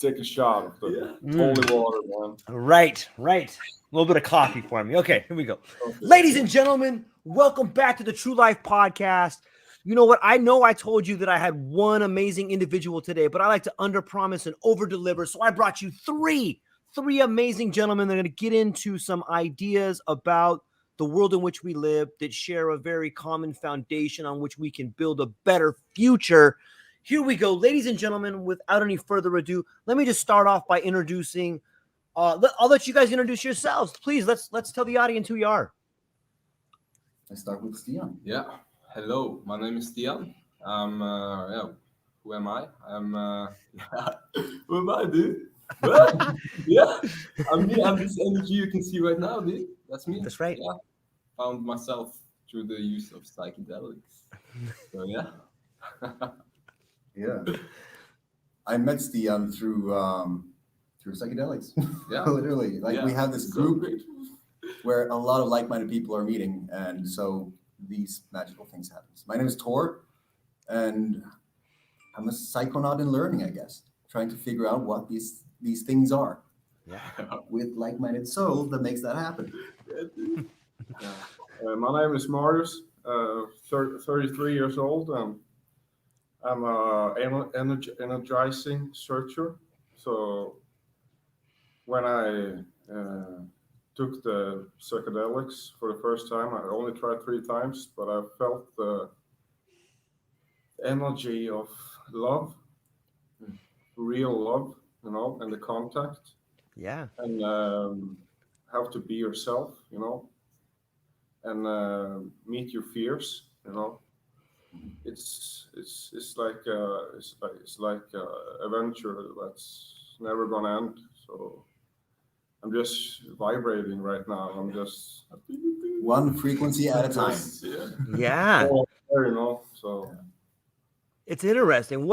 take a shot of the holy water, man. Right. A little bit of coffee for me. Okay, here we go. Okay. Ladies and gentlemen, welcome back to the True Life Podcast. You know what? I know I told you that I had one amazing individual today, but I like to underpromise and overdeliver. So I brought you three amazing gentlemen that are going to get into some ideas about the world in which we live that share a very common foundation on which we can build a better future. Here we go. Ladies and gentlemen, without any further ado, let me just start off by introducing. I'll let you guys introduce yourselves. Please, let's tell the audience who you are. Let's start with Tian. Yeah. Hello, my name is Tian. Who am I? Who am I, dude? Yeah, I'm this energy you can see right now, dude. That's me. That's right. Yeah. Found myself through the use of psychedelics. So yeah. Yeah. I met Tian through psychedelics. Yeah. Literally. We have this group where a lot of like-minded people are meeting, and so these magical things happen. My name is Tor, and I'm a psychonaut in learning, I guess, trying to figure out what these things are. Yeah. With like-minded soul that makes that happen. My name is Marius, 33 years old. I'm an energizing searcher. So when I took the psychedelics for the first time, I only tried 3 times, but I felt the energy of love, real love, and the contact. Yeah. And have to be yourself, and meet your fears, It's like adventure that's never gonna end. So I'm just vibrating right now. I'm just one frequency at a time. Yeah. So it's interesting.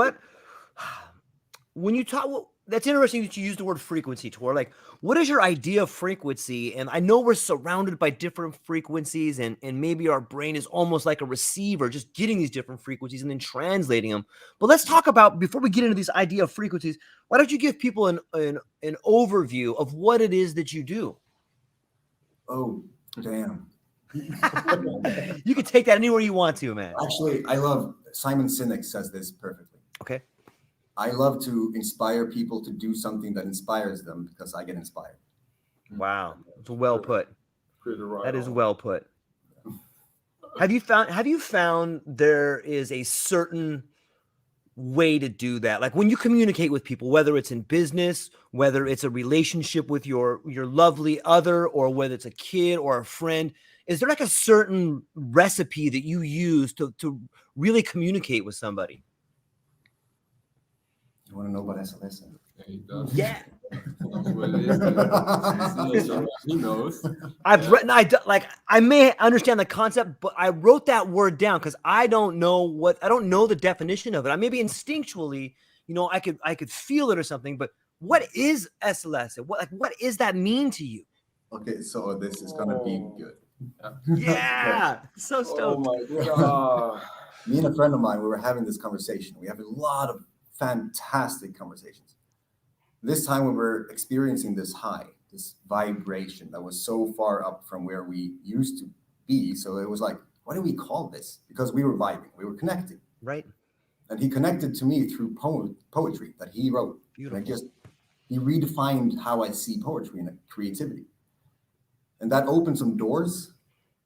When you talk, that's interesting that you use the word frequency, Tor. Like, what is your idea of frequency? And I know we're surrounded by different frequencies, and maybe our brain is almost like a receiver, just getting these different frequencies and then translating them. But let's talk about, before we get into this idea of frequencies, why don't you give people an overview of what it is that you do? Oh, damn. You can take that anywhere you want to, man. Actually, I love Simon Sinek says this perfectly. Okay. I love to inspire people to do something that inspires them because I get inspired. Wow. It's well put. Right. That is well put. Have you found there is a certain way to do that? Like when you communicate with people, whether it's in business, whether it's a relationship with your lovely other, or whether it's a kid or a friend, is there like a certain recipe that you use to really communicate with somebody? You want to know about Ehsalese? Yeah. He knows. I've written. I may understand the concept, but I wrote that word down because I don't know the definition of it. I maybe instinctually, I could feel it or something. But what is Ehsalese? What does that mean to you? Okay, so this is gonna be good. Yeah. So stoked. Oh my god. Me and a friend of mine, we were having this conversation. We have a lot of fantastic conversations. This time we were experiencing this high, this vibration that was so far up from where we used to be. So it was like, what do we call this? Because we were vibing, we were connecting. Right. And he connected to me through poetry that he wrote. Beautiful. He redefined how I see poetry and creativity. And that opened some doors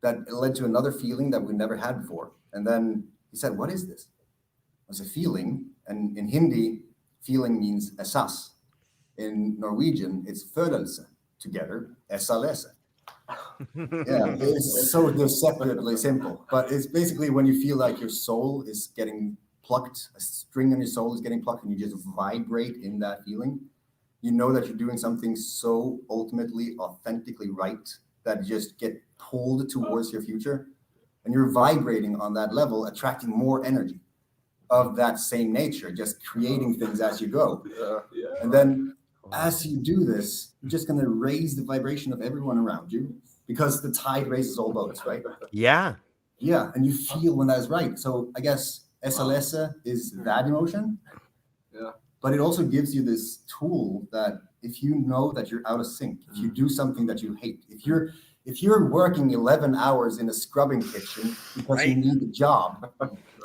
that led to another feeling that we never had before. And then he said, what is this? It was a feeling. And in Hindi, feeling means esas. In Norwegian, it's følelse, together, Ehsalese. Yeah, it's so deceptively simple. But it's basically when you feel like your soul is getting plucked, a string on your soul is getting plucked, and you just vibrate in that feeling. You know that you're doing something so ultimately, authentically right that you just get pulled towards your future. And you're vibrating on that level, attracting more energy of that same nature, just creating things as you go. Yeah. And then as you do this, you're just going to raise the vibration of everyone around you because the tide raises all boats, right? Yeah. Yeah, and you feel when that is right. So I guess Ehsalese is that emotion. Yeah. but it also gives you this tool that if you know that you're out of sync, if you do something that you hate, if you're working 11 hours in a scrubbing kitchen because you need a job,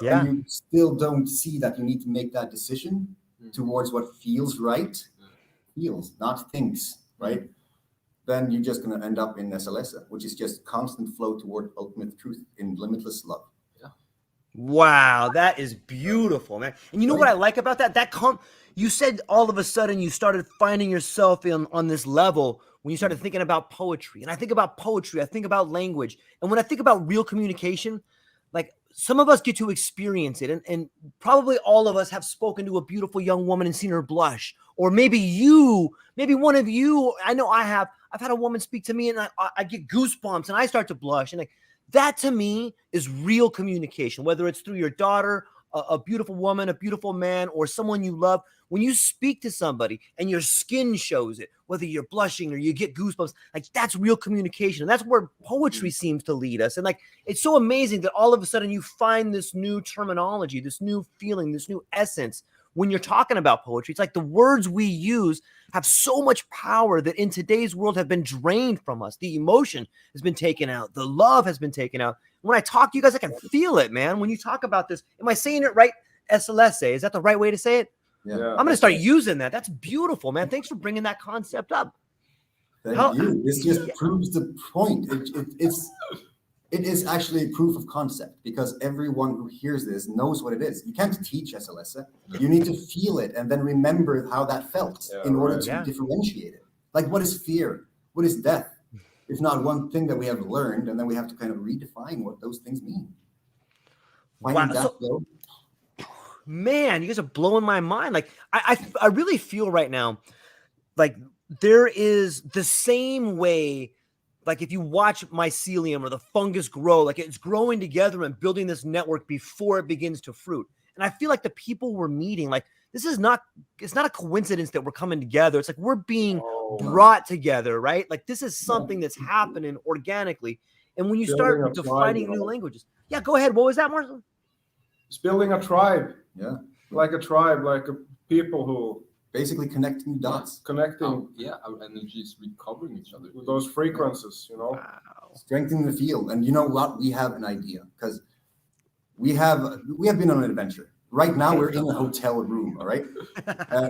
and you still don't see that you need to make that decision towards what feels right, feels, not thinks, right? Then you're just going to end up in Ehsalese, which is just constant flow toward ultimate truth in limitless love. Wow, that is beautiful, man. And you know what I like about that? You said all of a sudden you started finding yourself on this level when you started thinking about poetry. And I think about poetry, I think about language. And when I think about real communication, like some of us get to experience it. And probably all of us have spoken to a beautiful young woman and seen her blush. Or maybe one of you, I know I've had a woman speak to me and I get goosebumps and I start to blush. And like, that to me is real communication, whether it's through your daughter, a beautiful woman, a beautiful man, or someone you love. When you speak to somebody and your skin shows it, whether you're blushing or you get goosebumps, like that's real communication. And that's where poetry seems to lead us. And like, it's so amazing that all of a sudden you find this new terminology, this new feeling, this new essence when you're talking about poetry. It's like the words we use have so much power that in today's world have been drained from us. The emotion has been taken out. The love has been taken out. When I talk to you guys, I can feel it, man. When you talk about this, am I saying it right? Ehsalese, is that the right way to say it? Yeah. I'm going to start using that. That's beautiful, man. Thanks for bringing that concept up. Thank you. This just proves the point. It is actually proof of concept because everyone who hears this knows what it is. You can't teach Ehsalese. You need to feel it and then remember how that felt in order to differentiate it. Like, what is fear? What is death? If not one thing that we have learned, and then we have to kind of redefine what those things mean. Man, you guys are blowing my mind. Like, I really feel right now, like there is the same way. Like if you watch mycelium or the fungus grow, like it's growing together and building this network before it begins to fruit. And I feel like the people we're meeting, like it's not a coincidence that we're coming together. It's like we're being brought together, right? Like this is something that's happening organically. And when you start defining new languages. Yeah, go ahead. What was that, Marcel? It's building a tribe. Yeah. Like a tribe, like a people who basically connecting dots. Connecting. Our energy is recovering each other. With those frequencies, you know. Wow. Strengthening the field. And you know what? We have an idea because we have been on an adventure. Right now we're in a hotel room, all right?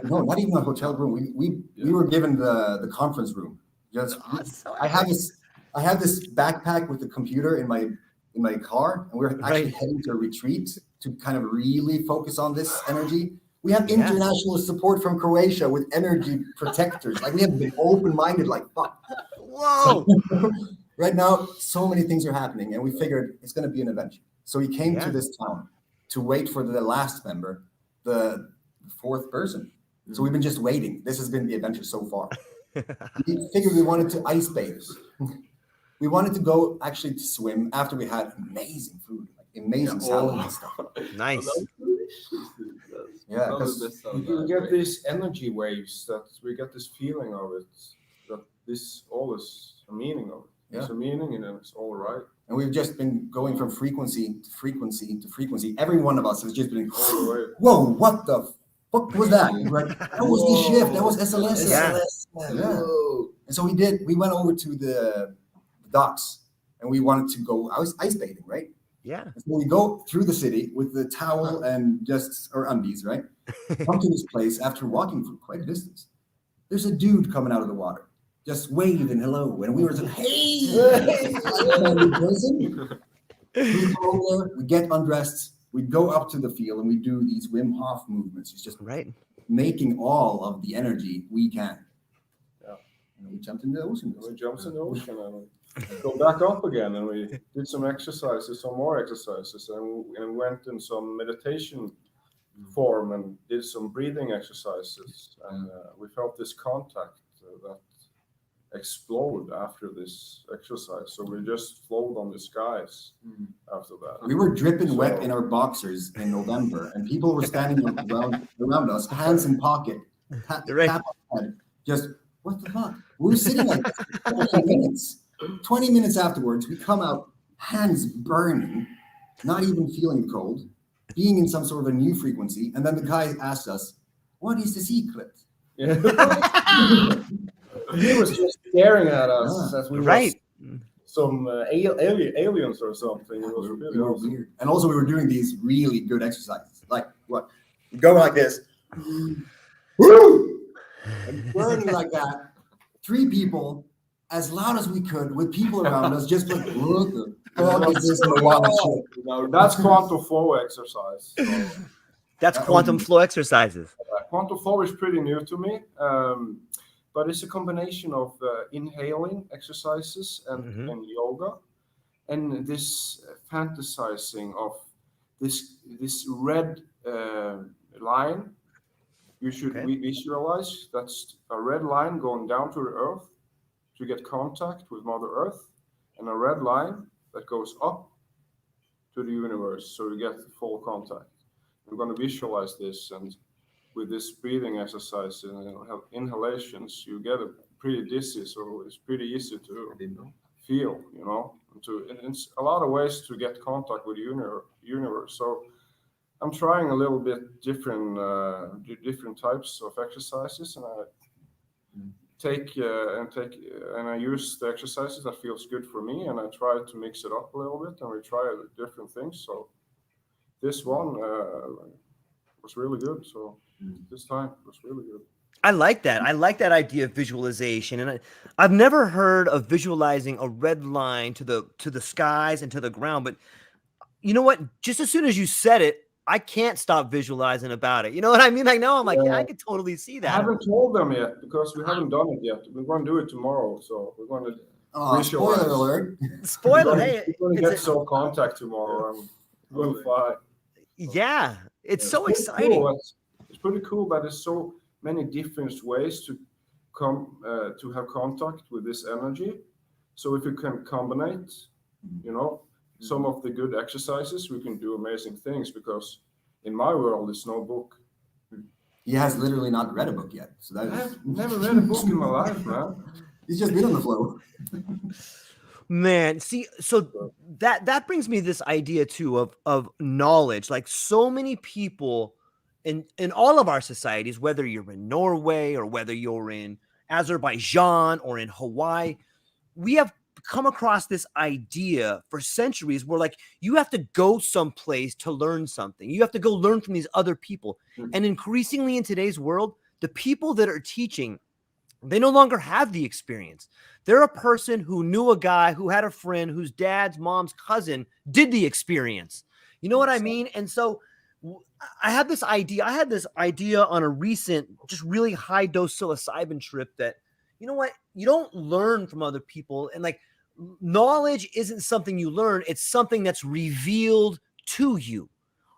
No, not even a hotel room. We were given the conference room. I have this backpack with the computer in my car, and we're actually heading to a retreat to kind of really focus on this energy. We have international support from Croatia with energy protectors. Like we have been open-minded, like fuck. Whoa! So, right now, so many things are happening, and we figured it's going to be an adventure. So we came to this town to wait for the last member, the fourth person. So we've been just waiting. This has been the adventure so far. We figured we wanted to ice bathe. We wanted to go actually to swim after we had amazing food, like amazing salad and stuff. Nice. Yeah, because you get these energy waves that we get this feeling of it, that this all is a meaning of it. It's a meaning and it's all right. And we've just been going from frequency to frequency to frequency. Every one of us has just been, whoa, what the fuck was that? Right? That was the shift. That was Ehsalese. Yeah. And so we went over to the docks and we wanted to go ice bathing, right? Yeah. And so we go through the city with the towel and just our undies, right? Come to this place after walking for quite a distance. There's a dude coming out of the water, just waving hello. And we were like, hey! We go there, we get undressed, we go up to the field and we do these Wim Hof movements. It's just making all of the energy we can. Yeah. And we jumped in the ocean. We jumped in the ocean and we go back up again and we did some exercises, some more exercises, and went in some meditation form and did some breathing exercises. And we felt this contact that explode after this exercise. So we just float on the skies after that. We were dripping wet in our boxers in November, and people were standing around us, hands in pocket, tap on head, just, what the fuck? We were sitting like 20 minutes. 20 minutes afterwards, we come out, hands burning, not even feeling cold, being in some sort of a new frequency. And then the guy asked us, what is the secret? Yeah. He was just staring at us as we Right. were some aliens or something. It was We really were awesome. weird. And also we were doing these really good exercises. Like what? You go like this. Woo! And burning like that. 3 people, as loud as we could, with people around us, just like, what the fuck is this Moana shit? You know, that's quantum flow exercise. So, That's quantum flow exercises. quantum flow is pretty new to me, but it's a combination of inhaling exercises and yoga, and this fantasizing of this red line. You should visualize that's a red line going down to the earth to get contact with Mother Earth, and a red line that goes up to the universe, so you get full contact. We're going to visualize this, and with this breathing exercise and inhalations, you get pretty dizzy, so it's pretty easy to feel, you know. And it's a lot of ways to get contact with the universe. So I'm trying a little bit different types of exercises, and I and I use the exercises that feels good for me, and I try to mix it up a little bit, and we try different things. So this one was really good. So this time was really good. I like that. I like that idea of visualization, and I've never heard of visualizing a red line to the skies and to the ground. But you know what? Just as soon as you said it, I can't stop visualizing about it. You know what I mean? Like now, I'm like, yeah, I could totally see I that. haven't told them yet because we haven't done it yet. We're going to do it tomorrow, so we're going to. Spoiler alert! Spoiler! Hey, we're going to get soul contact tomorrow. And we'll fly. Yeah, it's so pretty exciting. Cool. It's pretty cool that there's so many different ways to come to have contact with this energy. So if you can combine, you know, some of the good exercises, we can do amazing things. Because in my world, it's no book. He has literally not read a book yet. So I've never read a book in my life, man. He's just been on the flow. Man, see, so that brings me this idea too of knowledge. Like so many people in all of our societies, whether you're in Norway or whether you're in Azerbaijan or in Hawaii, we have come across this idea for centuries where like you have to go someplace to learn something. You have to go learn from these other people. And increasingly in today's world, the people that are teaching, they no longer have the experience. They're a person who knew a guy who had a friend whose dad's mom's cousin did the experience. You know what I mean? And so I had this idea on a recent, just really high dose psilocybin trip that, you know what? You don't learn from other people. And like knowledge isn't something you learn. It's something that's revealed to you.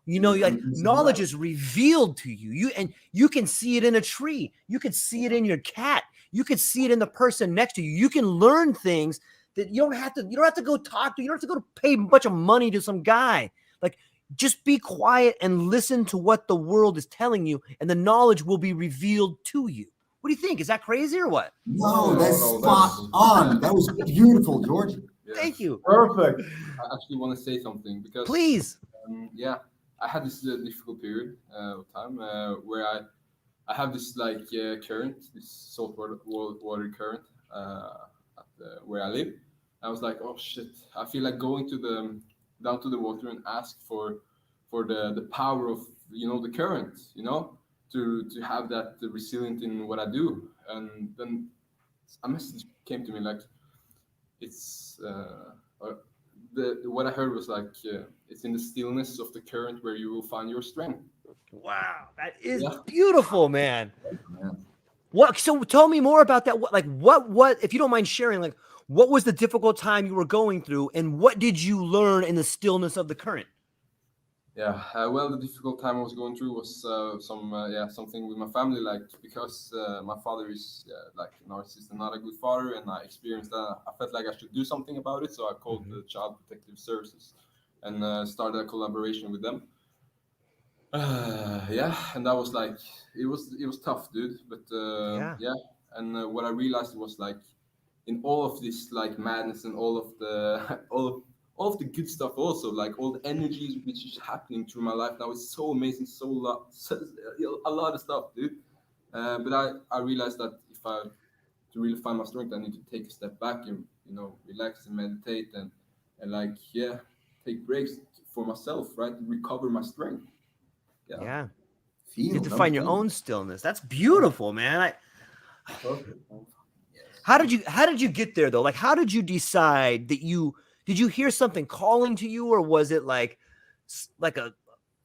You know, like knowledge is revealed to you. You can see it in a tree. You can see it in your cat. You can see it in the person next to you. You can learn things that you don't have to go talk to. You don't have to go pay a bunch of money to some guy. Like just be quiet and listen to what the world is telling you, and the knowledge will be revealed to you. What do you think? Is that crazy or what? No, that's spot on. That was beautiful, George. Yeah. Thank you. Perfect. I actually want to say something because Please. I had this difficult period of time where I have this like current, this salt water current where I live. I was like, oh shit! I feel like going down to the water and ask for the power of the current, to have that resilient in what I do. And then a message came to me like, it's what I heard was like, it's in the stillness of the current where you will find your strength. Wow, that is beautiful, man. Yeah. What? So tell me more about that. What? If you don't mind sharing, like, what was the difficult time you were going through, and what did you learn in the stillness of the current? Yeah, well, the difficult time I was going through was something with my family, like because my father is like a narcissist and not a good father, and I experienced that. I felt like I should do something about it, so I called the Child Protective Services and started a collaboration with them. And that was like it was tough, dude. But and what I realized was like in all of this like madness and all of all of the good stuff also, like all the energies which is happening through my life now is so amazing, a lot of stuff, dude. But I realized that if I to really find my strength, I need to take a step back and relax and meditate and like take breaks for myself, right? To recover my strength. Yeah. Feel, You have to don't find your think. own stillness. That's beautiful, man. Perfect. How did you get there though? Like, how did you decide that did you hear something calling to you, or was it like a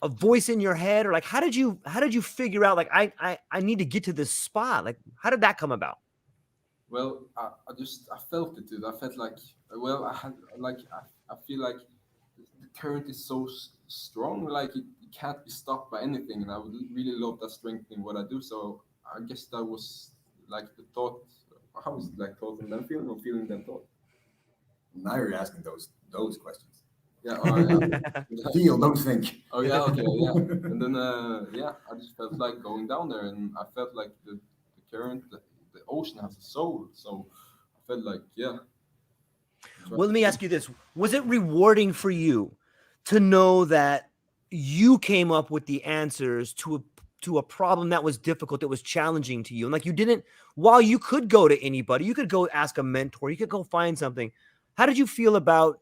voice in your head, or like how did you figure out like I need to get to this spot? Like, how did that come about? Well, I felt it, dude. I felt like, well, I feel like the current is so strong, like it can't be stopped by anything, and I would really love that strength in what I do. So I guess that was like the thought. How is it like thought and then feeling, or feeling then thought? Now you're asking those questions. Yeah, yeah. Feel, don't think. Oh yeah, okay, yeah. And then I just felt like going down there, and I felt like the current, the ocean has a soul. So I felt like Well, let me ask you this: was it rewarding for you to know that you came up with the answers to a problem that was difficult, that was challenging to you, and like you didn't? While you could go to anybody, you could go ask a mentor, you could go find something. How did you feel about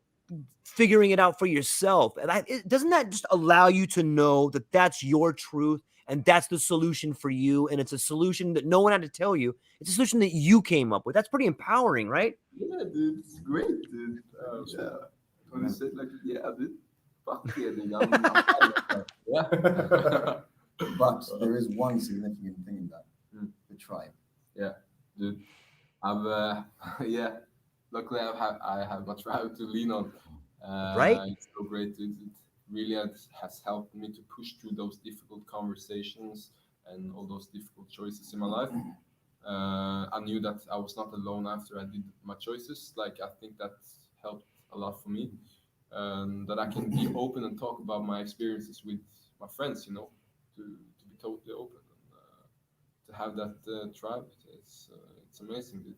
figuring it out for yourself? And doesn't that just allow you to know that that's your truth and that's the solution for you, and it's a solution that no one had to tell you? It's a solution that you came up with. That's pretty empowering, right? Yeah, dude, it's great, dude. Yeah, when you said like, yeah, dude, fuck yeah, dude. Yeah. But there is one significant thing in that: the tribe. Yeah, dude. Luckily, I have my tribe to lean on. Right? It's so great. It really has helped me to push through those difficult conversations and all those difficult choices in my life. I knew that I was not alone after I did my choices. Like, I think that helped a lot for me. That I can be open and talk about my experiences with my friends, to be totally open and to have that tribe. It's amazing.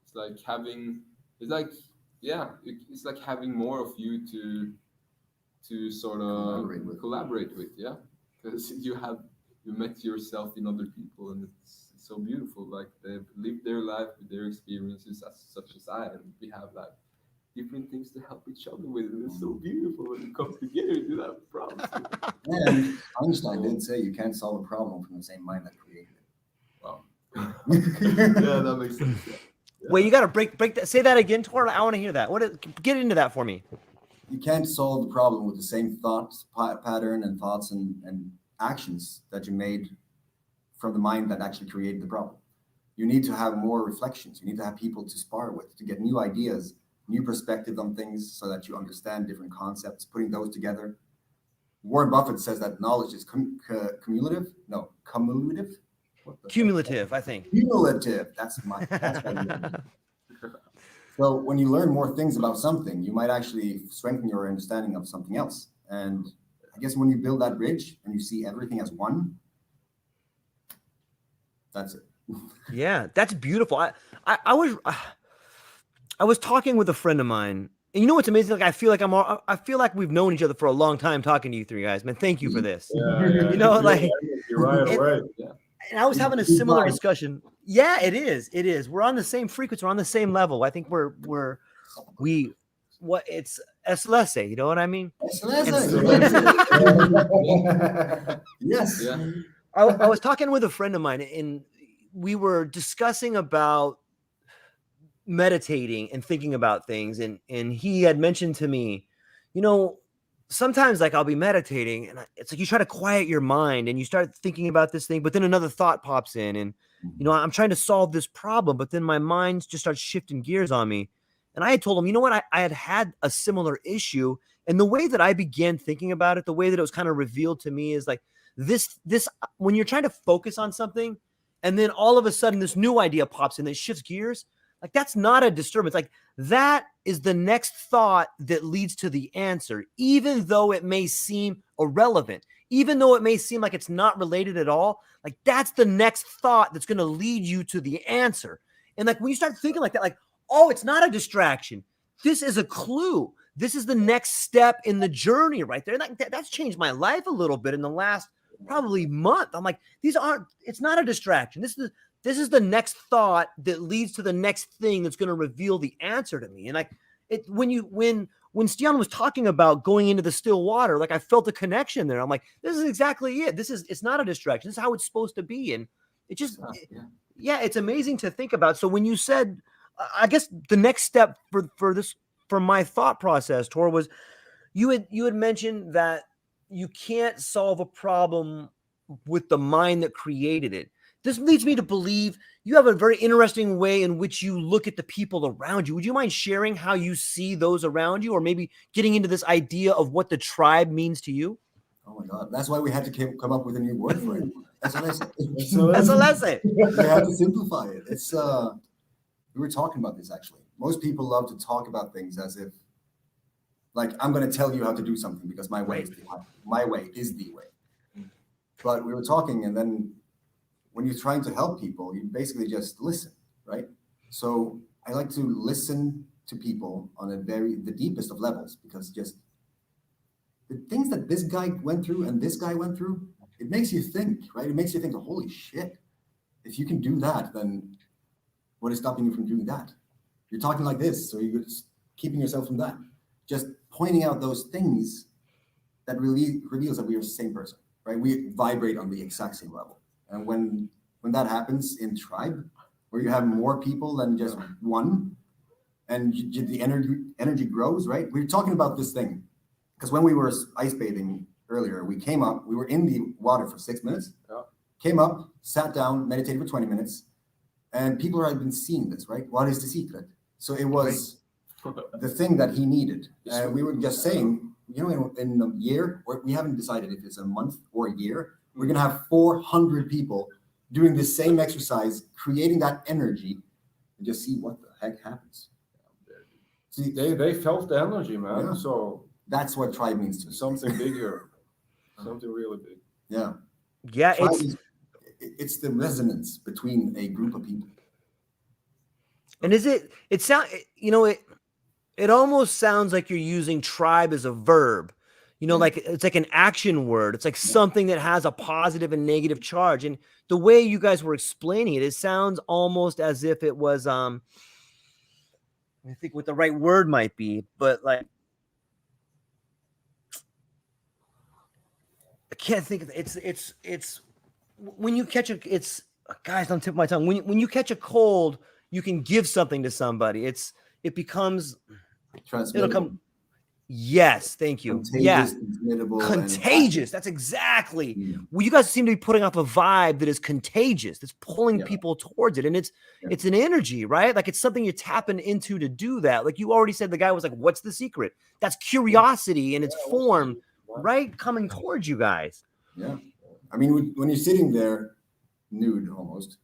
It's like having, it's like having more of you to sort of collaborate with, because you met yourself in other people, and it's so beautiful. Like, they've lived their life with their experiences such as I, and we have like different things to help each other with, and it's so beautiful when it comes together to that problem. And Einstein did say you can't solve a problem from the same mind that created it. Wow. Yeah, that makes sense. Yeah. Wait, you got to break that. Say that again, Tor. I want to hear that. Get into that for me. You can't solve the problem with the same thoughts pattern and thoughts and actions that you made from the mind that actually created the problem. You need to have more reflections. You need to have people to spar with, to get new ideas, new perspectives on things, so that you understand different concepts, putting those together. Warren Buffett says that knowledge is cumulative. Cumulative, I think. Cumulative. That's my So when you learn more things about something, you might actually strengthen your understanding of something else. And I guess when you build that bridge and you see everything as one, that's it. Yeah, that's beautiful. I was talking with a friend of mine, and you know what's amazing? Like, I feel like we've known each other for a long time talking to you three guys, man. Thank you for this. Yeah, You know, like, you're right. Yeah. and I was having a similar discussion. Yeah, it is. It is. We're on the same frequency. We're on the same level. I think it's Ehsalese, you know what I mean? Yes. Yeah. I was talking with a friend of mine, and we were discussing about meditating and thinking about things, and he had mentioned to me, sometimes like I'll be meditating, and it's like you try to quiet your mind and you start thinking about this thing, but then another thought pops in, and I'm trying to solve this problem, but then my mind just starts shifting gears on me. And I had told him, you know what, I had a similar issue, and the way that I began thinking about it, the way that it was kind of revealed to me is like this when you're trying to focus on something, and then all of a sudden this new idea pops in that shifts gears. Like, that's not a disturbance. Like, that is the next thought that leads to the answer, even though it may seem irrelevant, even though it may seem like it's not related at all. Like, that's the next thought that's going to lead you to the answer. And like, when you start thinking like that, like, oh, it's not a distraction. this is a clue. This is the next step in the journey right there. And that's changed my life a little bit in the last probably month. I'm like, it's not a distraction. This is the next thought that leads to the next thing that's going to reveal the answer to me. And when Tian was talking about going into the still water, like I felt a connection there. I'm like, this is exactly it. It's not a distraction. This is how it's supposed to be. And it just, it's amazing to think about. So when you said, I guess the next step for my thought process, Tor, was you had mentioned that you can't solve a problem with the mind that created it. This leads me to believe you have a very interesting way in which you look at the people around you. Would you mind sharing how you see those around you, or maybe getting into this idea of what the tribe means to you? Oh my God. That's why we had to come up with a new word for it. Ehsalese. We had to simplify it. It's we were talking about this actually. Most people love to talk about things as if, like, I'm going to tell you how to do something because my way is the way. But we were talking, and then when you're trying to help people, you basically just listen, right? So I like to listen to people on the deepest of levels, because just the things that this guy went through and this guy went through, it makes you think, right? It makes you think, holy shit, if you can do that, then what is stopping you from doing that? You're talking like this, so you're just keeping yourself from that. Just pointing out those things that really reveals that we are the same person, right? We vibrate on the exact same level. And when that happens in tribe, where you have more people than just one, and the energy grows, right? We were talking about this thing, because when we were ice bathing earlier, we came up, we were in the water for 6 minutes, came up, sat down, meditated for 20 minutes, and people had been seeing this, right? What is the secret? So it was the thing that he needed. We were just saying, in a year, or we haven't decided if it's a month or a year, we're going to have 400 people doing the same exercise, creating that energy, and just see what the heck happens. See, they felt the energy, man. Yeah. So that's what tribe means to me. Something bigger, something really big. Yeah. Yeah, it's the resonance between a group of people. And it almost sounds like you're using tribe as a verb. Like it's like an action word. It's like something that has a positive and negative charge. And the way you guys were explaining it, it sounds almost as if it was, I think what the right word might be, but like, I can't think of it. It's when you catch guys, on the tip of my tongue, when you catch a cold, you can give something to somebody. It becomes, it'll come. Yes, thank you. Contagious. That's exactly. Yeah. Well, you guys seem to be putting off a vibe that is contagious. That's pulling people towards it, and it's an energy, right? Like it's something you're tapping into to do that. Like you already said, the guy was like, "What's the secret?" That's curiosity in its form, right? Coming towards you guys. Yeah, I mean, when you're sitting there, nude almost,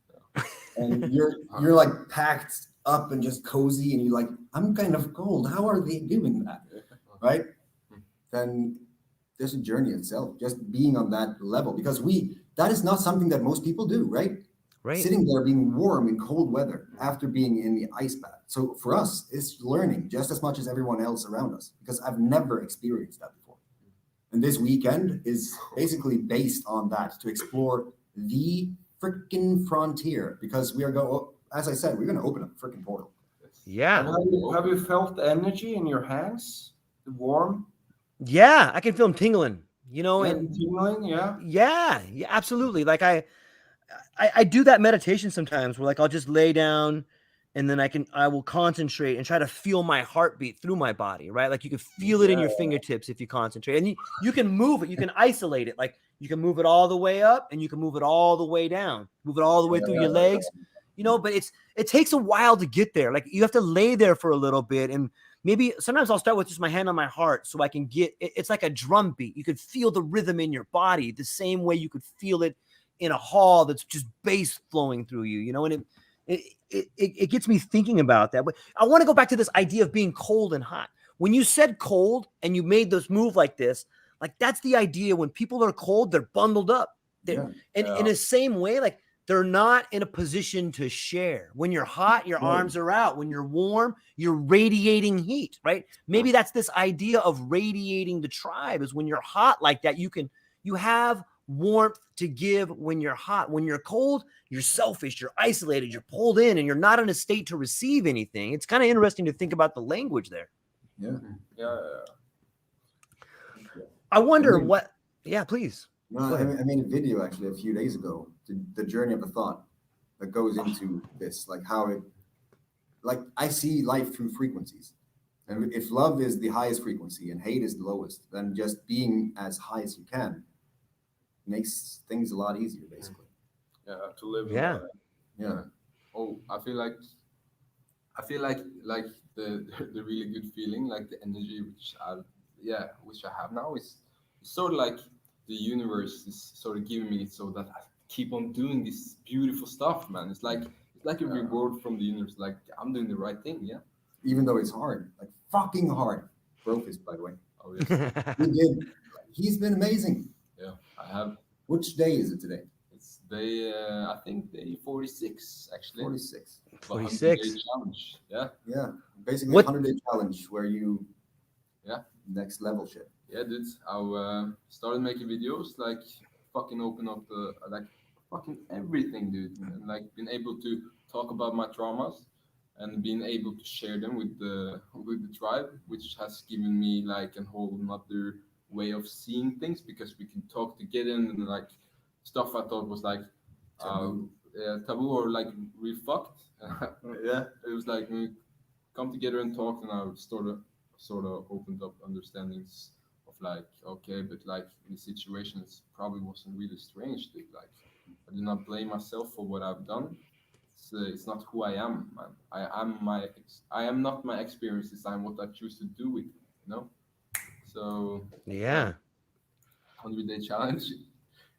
and you're like packed up and just cozy, and you're like, "I'm kind of cold. How are they doing that?" Right? Then there's a journey itself, just being on that level, because that is not something that most people do, right? Right. Sitting there being warm in cold weather after being in the ice bath. So for us, it's learning just as much as everyone else around us, because I've never experienced that before. And this weekend is basically based on that, to explore the freaking frontier, because as I said, we're going to open a freaking portal. Yeah. Have you felt the energy in your hands? The warm? Yeah, I can feel them tingling, and tingling, yeah, absolutely. Like I do that meditation sometimes where like I'll just lay down and then I will concentrate and try to feel my heartbeat through my body, right? Like you can feel it in your fingertips if you concentrate, and you can move it, you can isolate it. Like you can move it all the way up and you can move it all the way down, move it all the way through your legs, but it takes a while to get there. Like you have to lay there for a little bit, and maybe sometimes I'll start with just my hand on my heart so I can it's like a drum beat. You could feel the rhythm in your body the same way you could feel it in a hall that's just bass flowing through you, and it gets me thinking about that. But I want to go back to this idea of being cold and hot. When you said cold and you made this move like this, like that's the idea. When people are cold, they're bundled up. And in the same way, like they're not in a position to share. When you're hot, your arms are out. When you're warm, you're radiating heat, right? Maybe that's this idea of radiating the tribe is when you're hot like that, you have warmth to give when you're hot. When you're cold, you're selfish, you're isolated, you're pulled in, and you're not in a state to receive anything. It's kind of interesting to think about the language there. Yeah. I wonder what, please. No, I made a video actually a few days ago, the journey of a thought that goes into this, like how it, like I see life through frequencies. And if love is the highest frequency and hate is the lowest, then just being as high as you can makes things a lot easier, basically. Yeah, to live. Yeah. Oh, I feel like the the really good feeling, like the energy which I have now is sort of like the universe is sort of giving me it so that I keep on doing this beautiful stuff, man. It's like a reward from the universe. Like I'm doing the right thing, yeah. Even though it's hard, like fucking hard. Broke this, by the way. Oh yes. He did. He's been amazing. Yeah, I have. Which day is it today? It's day, I think day 46 actually. 46. 46. 100-day challenge. Yeah. Yeah. Basically a 100-day challenge where you next level shit. Yeah, dude. I started making videos, like fucking open up like fucking everything, dude. And like been able to talk about my traumas and being able to share them with the tribe, which has given me like a whole another way of seeing things because we can talk together and like stuff I thought was like taboo or like real fucked. Yeah, it was like we come together and talk, and I sort of opened up understandings of like, okay, but like the situations probably wasn't really strange, dude. Like I do not blame myself for what I've done. It's not who I am, man. I am not my experiences. I'm what I choose to do with it, you know. So 100-day challenge.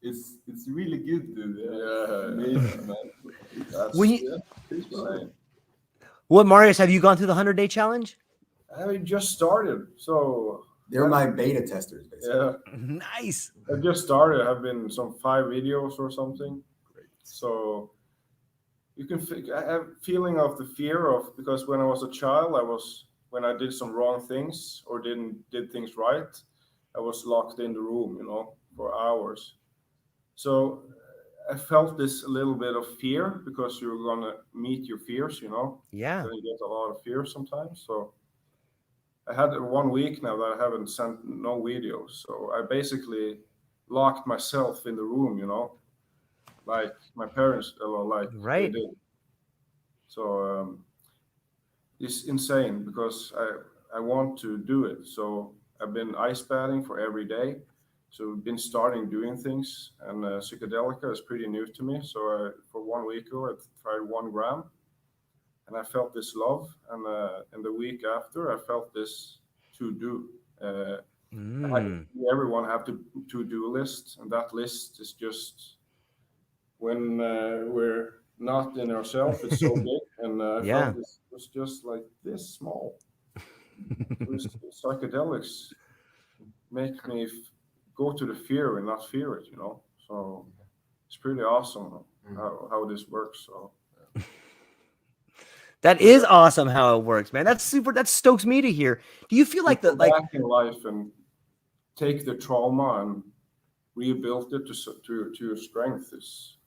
It's really good, dude. Yeah. Amazing, man. When you, what, Marius, have you gone through the 100-day challenge? I just started, so They're my beta testers, basically. yeah. Nice. I just started. I've been some 5 videos or something. Great. So you can I have feeling of the fear of, because when I was a child, when I did some wrong things or did things right, I was locked in the room, for hours. So I felt this a little bit of fear because you're gonna meet your fears, Yeah. So you get a lot of fear sometimes. So I had 1 week now that I haven't sent no videos. So I basically locked myself in the room, like my parents like Right. they did. So it's insane because I want to do it. So I've been ice bathing for every day. So I've been starting doing things, and psychedelica is pretty new to me. So for 1 week ago, I tried 1 gram, and I felt this love. And in the week after, I felt this to do. Everyone have to-do list, and that list is just when we're not in ourselves, it's so big, and I felt this was just like this small. Psychedelics make me go to the fear and not fear it, So it's pretty awesome how this works. So that is awesome how it works, man. That's super. That stokes me to hear. Do you feel like back in life and take the trauma and rebuild it to your strength is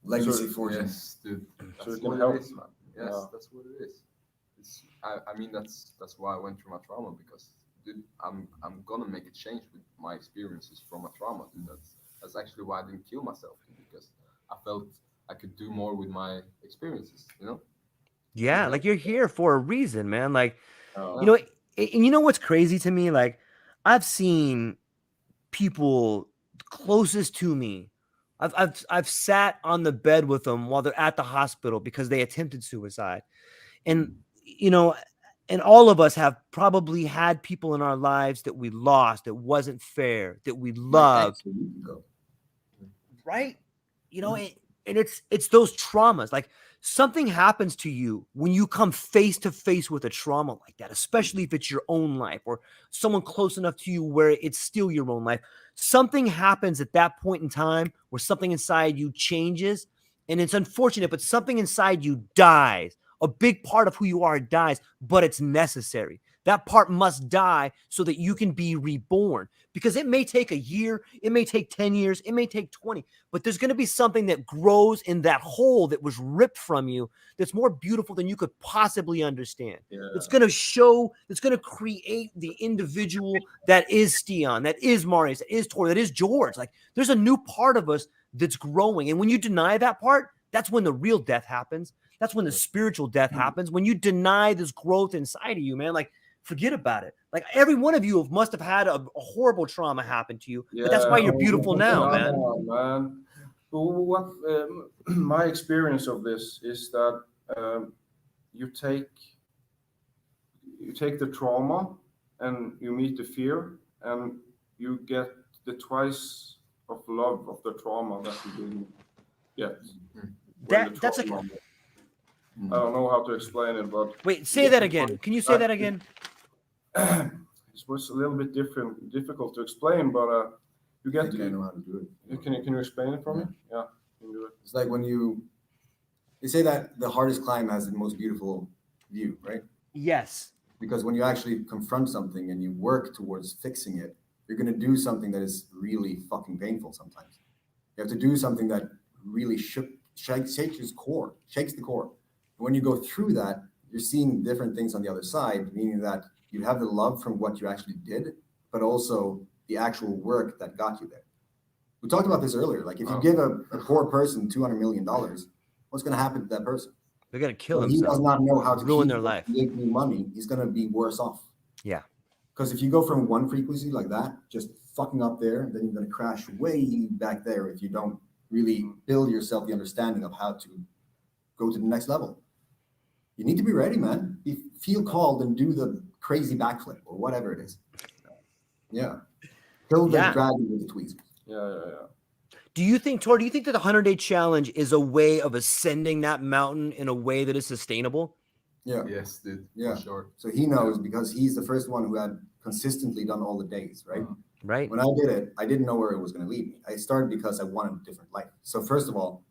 legacy for you. Yes, dude. So That's it can what help. it is, man. Yes, that's what it is. I mean, that's why I went through my trauma, because, dude, I'm gonna make a change with my experiences from my trauma, dude. That's actually why I didn't kill myself, dude, because I felt I could do more with my experiences, Yeah, like you're here for a reason, man. Like, Oh. And you know what's crazy to me? Like, I've seen people closest to me. I've sat on the bed with them while they're at the hospital because they attempted suicide. And, and all of us have probably had people in our lives that we lost, that wasn't fair, that we loved. Right? And it's those traumas. Like, something happens to you when you come face to face with a trauma like that, especially if it's your own life or someone close enough to you where it's still your own life. Something happens at that point in time where something inside you changes, and it's unfortunate, but something inside you dies. A big part of who you are dies, but it's necessary. That part must die so that you can be reborn, because it may take a year, it may take 10 years, it may take 20, but there's going to be something that grows in that hole that was ripped from you that's more beautiful than you could possibly understand. Yeah. It's going to show, it's going to create the individual that is Tian, that is Marius, that is Tor, that is George. Like, there's a new part of us that's growing. And when you deny that part, that's when the real death happens. That's when the spiritual death happens. When you deny this growth inside of you, man, like, forget about it. Like, every one of you must have had a horrible trauma happen to you, but that's why you're beautiful now, man. Man. What my experience of this is that you take the trauma and you meet the fear, and you get the twice of love of the trauma that you didn't get. That's a. I don't know how to explain it, but Wait, say that again. Can you say that again? It was a little bit difficult to explain, but you I get think I know how to do it. Can you explain it for me? Yeah, you can do it. It's like when they say that the hardest climb has the most beautiful view, right? Yes. Because when you actually confront something and you work towards fixing it, you're going to do something that is really fucking painful sometimes. You have to do something that really shakes the core. And when you go through that, you're seeing different things on the other side, meaning that you have the love from what you actually did, but also the actual work that got you there. We talked about this earlier. Like, if you give a poor person $200 million, what's going to happen to that person? They're going to kill He does themselves. not know how to Ruin their life. Make new money. He's going to be worse off. Yeah. Because if you go from one frequency like that, just fucking up there, then you're going to crash way back there if you don't really build yourself the understanding of how to go to the next level. You need to be ready, man. Feel called and do the crazy backflip or whatever it is. Yeah. Kill the dragon with the tweezers. Yeah. Do you think, Tor, that the 100-day challenge is a way of ascending that mountain in a way that is sustainable? Yeah. Yes, dude. Yeah. For sure. So he knows, because he's the first one who had consistently done all the days, right? Right. When I did it, I didn't know where it was going to lead me. I started because I wanted a different life. So first of all,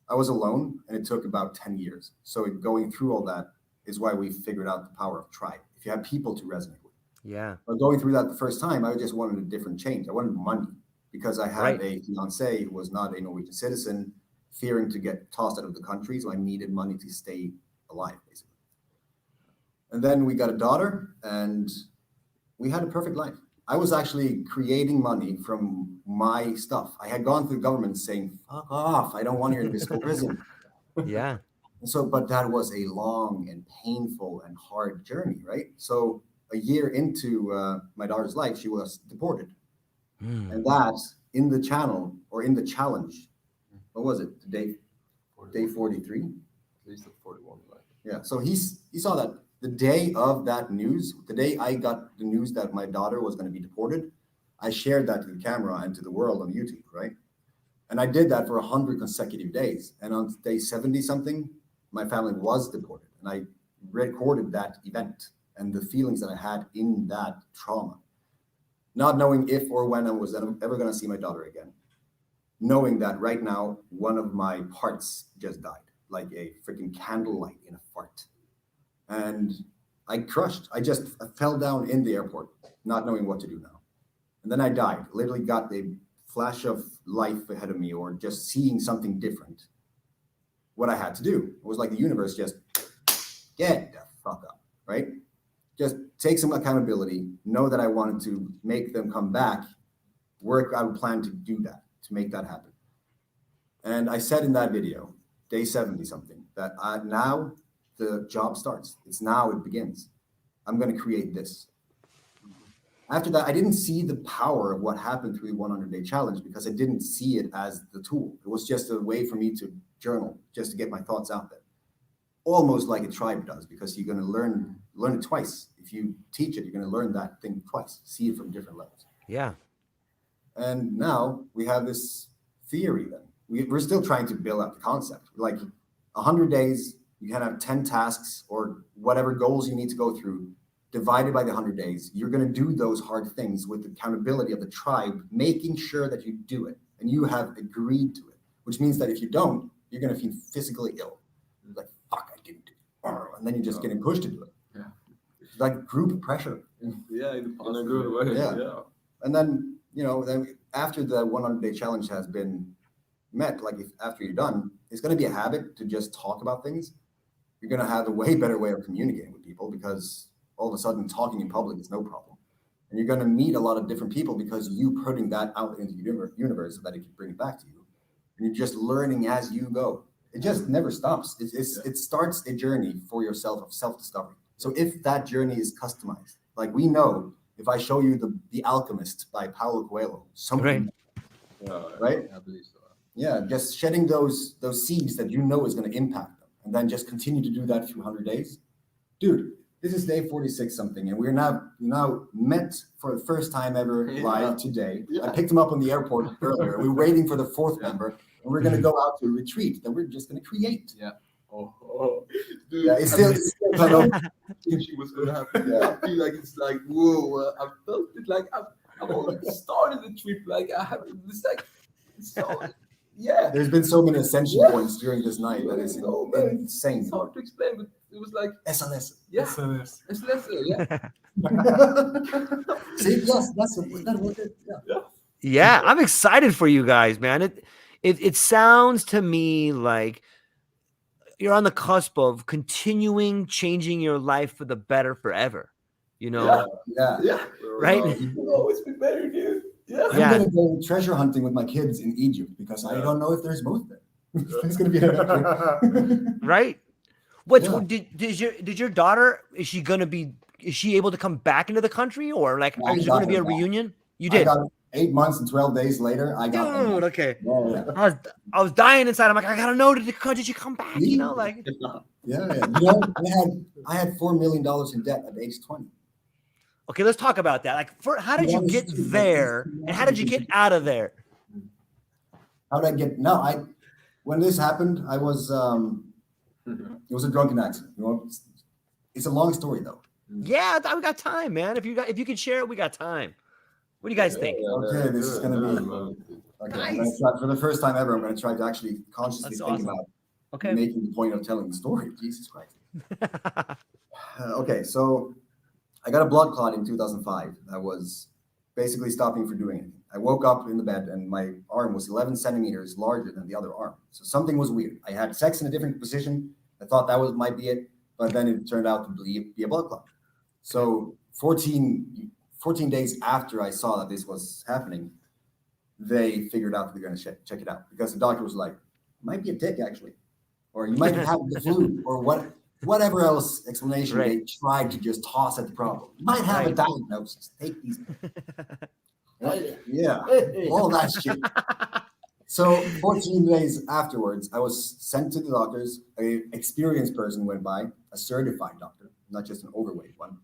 I was alone, and it took about 10 years. So going through all that is why we figured out the power of tribe. If you have people to resonate with. Yeah. But going through that the first time, I just wanted a different change. I wanted money, because I had a fiance who was not a Norwegian citizen, fearing to get tossed out of the country. So I needed money to stay alive, basically. And then we got a daughter, and we had a perfect life. I was actually creating money from my stuff. I had gone through government saying, fuck off, I don't want your fiscal prison. Yeah. And so, but that was a long and painful and hard journey, right? So a year into my daughter's life, she was deported. And that, in the channel, or in the challenge, what was it? Day 43? At least at 41. Like. Yeah, so he saw that the day of that news, the day I got the news that my daughter was going to be deported, I shared that to the camera and to the world on YouTube, right? And I did that for 100 consecutive days. And on day 70 something, my family was deported. And I recorded that event and the feelings that I had in that trauma. Not knowing if or when I was ever going to see my daughter again. Knowing that right now, one of my parts just died, like a freaking candlelight in a fart. And I crushed. I fell down in the airport, not knowing what to do now. And then I died. Literally got a flash of life ahead of me, or just seeing something different. What I had to do. It was like the universe just, get the fuck up, right? Just take some accountability, know that I wanted to make them come back, work out a plan to do that, to make that happen. And I said in that video, day 70 something, that now the job starts. It's now it begins. I'm going to create this. After that, I didn't see the power of what happened through the 100-day challenge, because I didn't see it as the tool. It was just a way for me to journal, just to get my thoughts out there. Almost like a tribe does, because you're going to learn it twice. If you teach it, you're going to learn that thing twice, see it from different levels. Yeah. And now we have this theory then. We're still trying to build up the concept. Like 100 days, you can have 10 tasks or whatever goals you need to go through, divided by the 100 days. You're going to do those hard things with the accountability of the tribe, making sure that you do it. And you have agreed to it, which means that if you don't, you're going to feel physically ill. Like, fuck, I didn't do it. And then you're just getting pushed to do it. Yeah. It's like group pressure. Yeah, in In a good way. Yeah. Yeah. And then, then after the 100-day challenge has been met, like if after you're done, it's going to be a habit to just talk about things. You're going to have a way better way of communicating with people because all of a sudden talking in public is no problem. And you're going to meet a lot of different people because you putting that out into the universe so that it can bring it back to you. And you're just learning as you go. It just never stops. It starts a journey for yourself of self-discovery. So if that journey is customized, like we know, if I show you the Alchemist by Paulo Coelho, something, right? I believe so. Yeah, just shedding those seeds that you know is going to impact them, and then just continue to do that through 100 days. Dude, this is day 46 something, and we're now met for the first time ever live today. Yeah. I picked him up on the airport earlier. We're waiting for the fourth member, and we're going to go out to a retreat that we're just going to create. Yeah. Oh. Dude, Yeah, it's still kind of. she was gonna happen. Yeah. I feel like it's like whoa. I felt it like I've already started the trip. Like I have this like so yeah. There's been so many ascension points during this night that is insane. It's hard to explain, but it was like Ehsalese. yeah, Yes. it's less yeah. See, yes, that's that was it. Yeah. Yeah, I'm excited for you guys, man. It sounds to me like you're on the cusp of continuing changing your life for the better forever. Yeah. Right? It'll always be better, dude. Yeah. I'm gonna go treasure hunting with my kids in Egypt because I don't know if there's both there. It's gonna be an Right? What Yeah. did your daughter, is she able to come back into the country, or like No, I is there got gonna be her a back. reunion? You I did. got 8 months and 12 days later. I got them. Dude, okay. Yeah. I was dying inside. I'm like, I gotta know, did you come back? You know, like Yeah. I had $4 million in debt at age 20. okay, let's talk about that. Like, how did you get there, and how did you get out of there? How did I get? No, when this happened, I was. It was a drunken accident. It's a long story though. Yeah, we got time, man. If you can share it, we got time. What do you guys think? Okay, this is gonna be. Okay, I'm gonna try, for the first time ever, I'm going to try to actually consciously That's think awesome. about Okay. making the point of telling the story. Jesus Christ. Okay, so I got a blood clot in 2005 that was basically stopping for doing anything. I woke up in the bed and my arm was 11 centimeters larger than the other arm. So something was weird. I had sex in a different position. I thought that might be it, but then it turned out to be a blood clot. So 14 days after I saw that this was happening, they figured out that they're going to check it out because the doctor was like, might be a tick actually, or you might have the flu or whatever else explanation they tried to just toss at the problem. You might have a diagnosis. Take these. Yeah, all that shit. So 14 days afterwards, I was sent to the doctors. An experienced person went by, a certified doctor, not just an overweight one,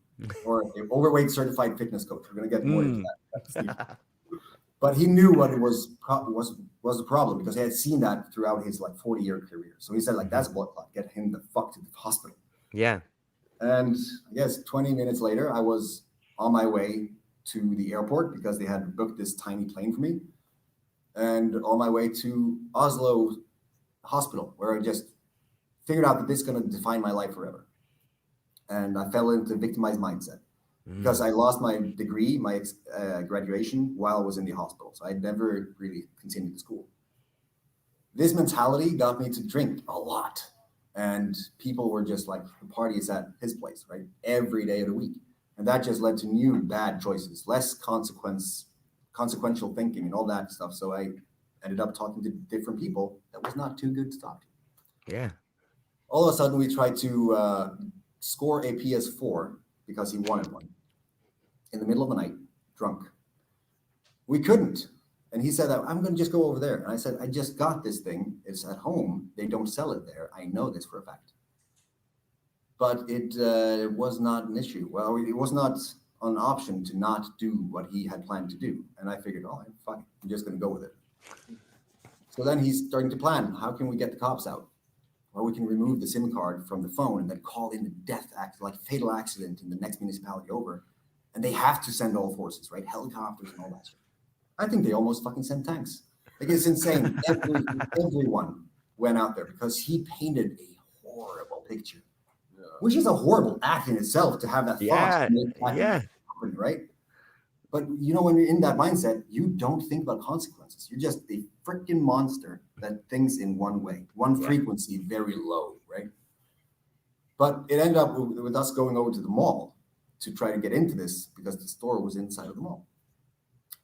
or an overweight certified fitness coach. We're going to get more into that. But he knew what it was the problem because he had seen that throughout his 40-year career. So he said, that's a blood clot. Get him the fuck to the hospital. Yeah. And I guess 20 minutes later, I was on my way to the airport because they had booked this tiny plane for me. And on my way to Oslo hospital, where I just figured out that this is going to define my life forever. And I fell into victimized mindset because I lost my degree, my graduation, while I was in the hospital. So I never really continued school. This mentality got me to drink a lot. And people were just like, the party is at his place, right? Every day of the week. And that just led to new bad choices, less consequential thinking and all that stuff. So I ended up talking to different people that was not too good to talk to. Yeah. All of a sudden, we tried to score a PS4 because he wanted one in the middle of the night, drunk. We couldn't. And he said, I'm going to just go over there. And I said, I just got this thing. It's at home. They don't sell it there. I know this for a fact. But it was not an issue. Well, it was not an option to not do what he had planned to do. And I figured, fine, I'm just going to go with it. So then he's starting to plan, how can we get the cops out? Well, we can remove the SIM card from the phone and then call in the death act, fatal accident in the next municipality over. And they have to send all forces, right? Helicopters and all that shit. I think they almost fucking send tanks. It's insane. Everyone went out there because he painted a horrible picture, Yeah. which is a horrible act in itself to have that thought. Yeah, to make that yeah. happen, right? But you know, when you're in that mindset, you don't think about consequences. You're just a freaking monster that thinks in one way, one frequency, very low, right? But it ended up with us going over to the mall to try to get into this because the store was inside of the mall.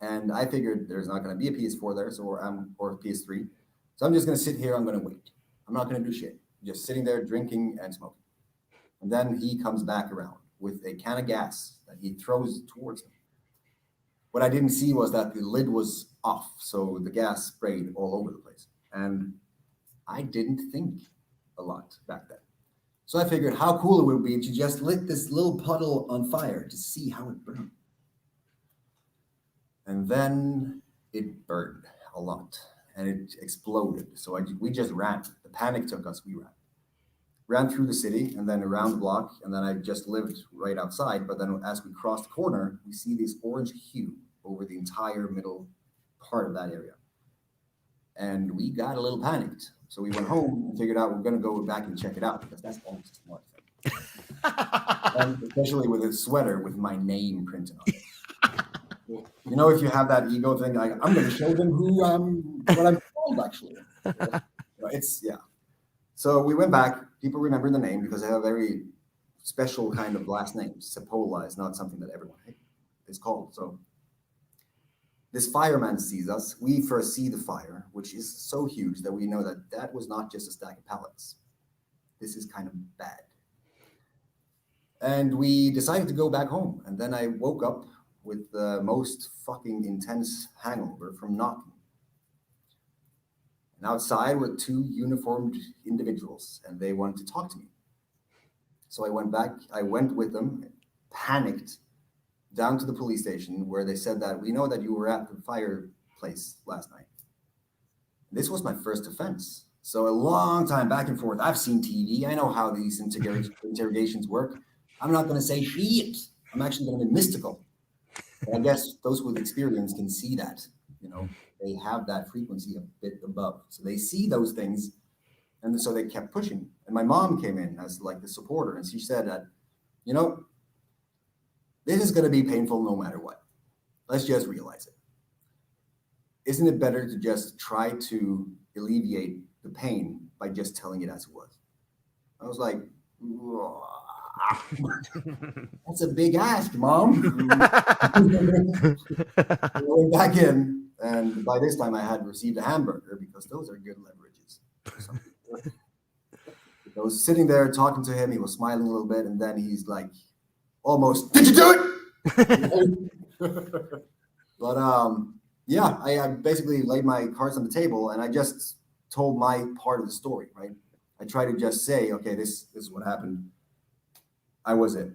And I figured there's not going to be a PS4 there, or a PS3. So I'm just going to sit here. I'm going to wait. I'm not going to do shit. Just sitting there drinking and smoking. And then he comes back around with a can of gas that he throws towards him. What I didn't see was that the lid was off, so the gas sprayed all over the place. And I didn't think a lot back then. So I figured how cool it would be to just lit this little puddle on fire to see how it burned. And then it burned a lot, and it exploded. So we just ran. The panic took us, we ran. Ran through the city and then around the block, and then I just lived right outside. But then as we crossed the corner, we see this orange hue over the entire middle part of that area. And we got a little panicked. So we went home and figured out we're going to go back and check it out because that's almost a smart thing. And especially with a sweater with my name printed on it. You know, if you have that ego thing, like, I'm going to show them what I'm called, actually. So we went back. People remember the name because they have a very special kind of last name. Seppola is not something that everyone is called. So this fireman sees us. We first see the fire, which is so huge that we know that that was not just a stack of pallets. This is kind of bad. And we decided to go back home. And then I woke up with the most fucking intense hangover from knocking. And outside were two uniformed individuals, and they wanted to talk to me. So I went back. I went with them, panicked, down to the police station where they said that we know that you were at the fireplace last night. This was my first offense. So a long time back and forth. I've seen TV. I know how these interrogations work. I'm not going to say shit. I'm actually going to be mystical. And I guess those with experience can see that, you know, they have that frequency a bit above. So they see those things. And so they kept pushing. And my mom came in as like the supporter. And she said that, you know, this is going to be painful no matter what. Let's just realize it. Isn't it better to just try to alleviate the pain by just telling it as it was? I was like, that's a big ask, Mom. I went back in, and by this time I had received a hamburger because those are good leverages. I was sitting there talking to him. He was smiling a little bit, and then he's like, almost, did you do it? But yeah, I basically laid my cards on the table, and I just told my part of the story, right? I tried to just say, okay, this is what happened. I was it.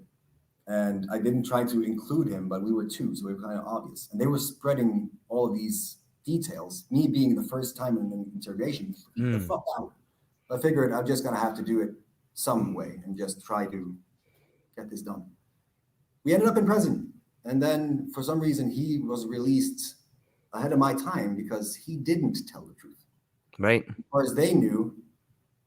And I didn't try to include him, but we were two, so it was kind of obvious. And they were spreading all of these details, me being the first time in an interrogation. The fuck out. I figured I'm just going to have to do it some way and just try to get this done. We ended up in prison. And then for some reason, he was released ahead of my time because he didn't tell the truth. Right. As far as they knew,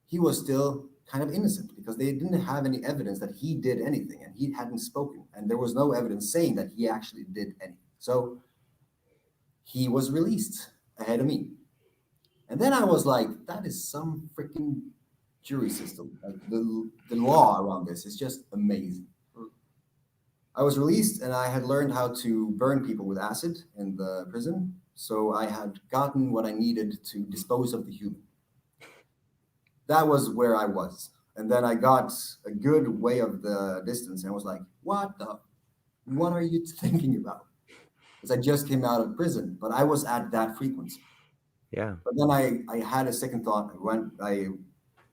he was still kind of innocent because they didn't have any evidence that he did anything and he hadn't spoken. And there was no evidence saying that he actually did anything. So he was released ahead of me. And then I was like, that is some freaking jury system. Like the law around this is just amazing. I was released and I had learned how to burn people with acid in the prison. So I had gotten what I needed to dispose of the human. That was where I was. And then I got a good way of the distance and I was like, what are you thinking about? Because I just came out of prison, but I was at that frequency. Yeah. But then I had a second thought. I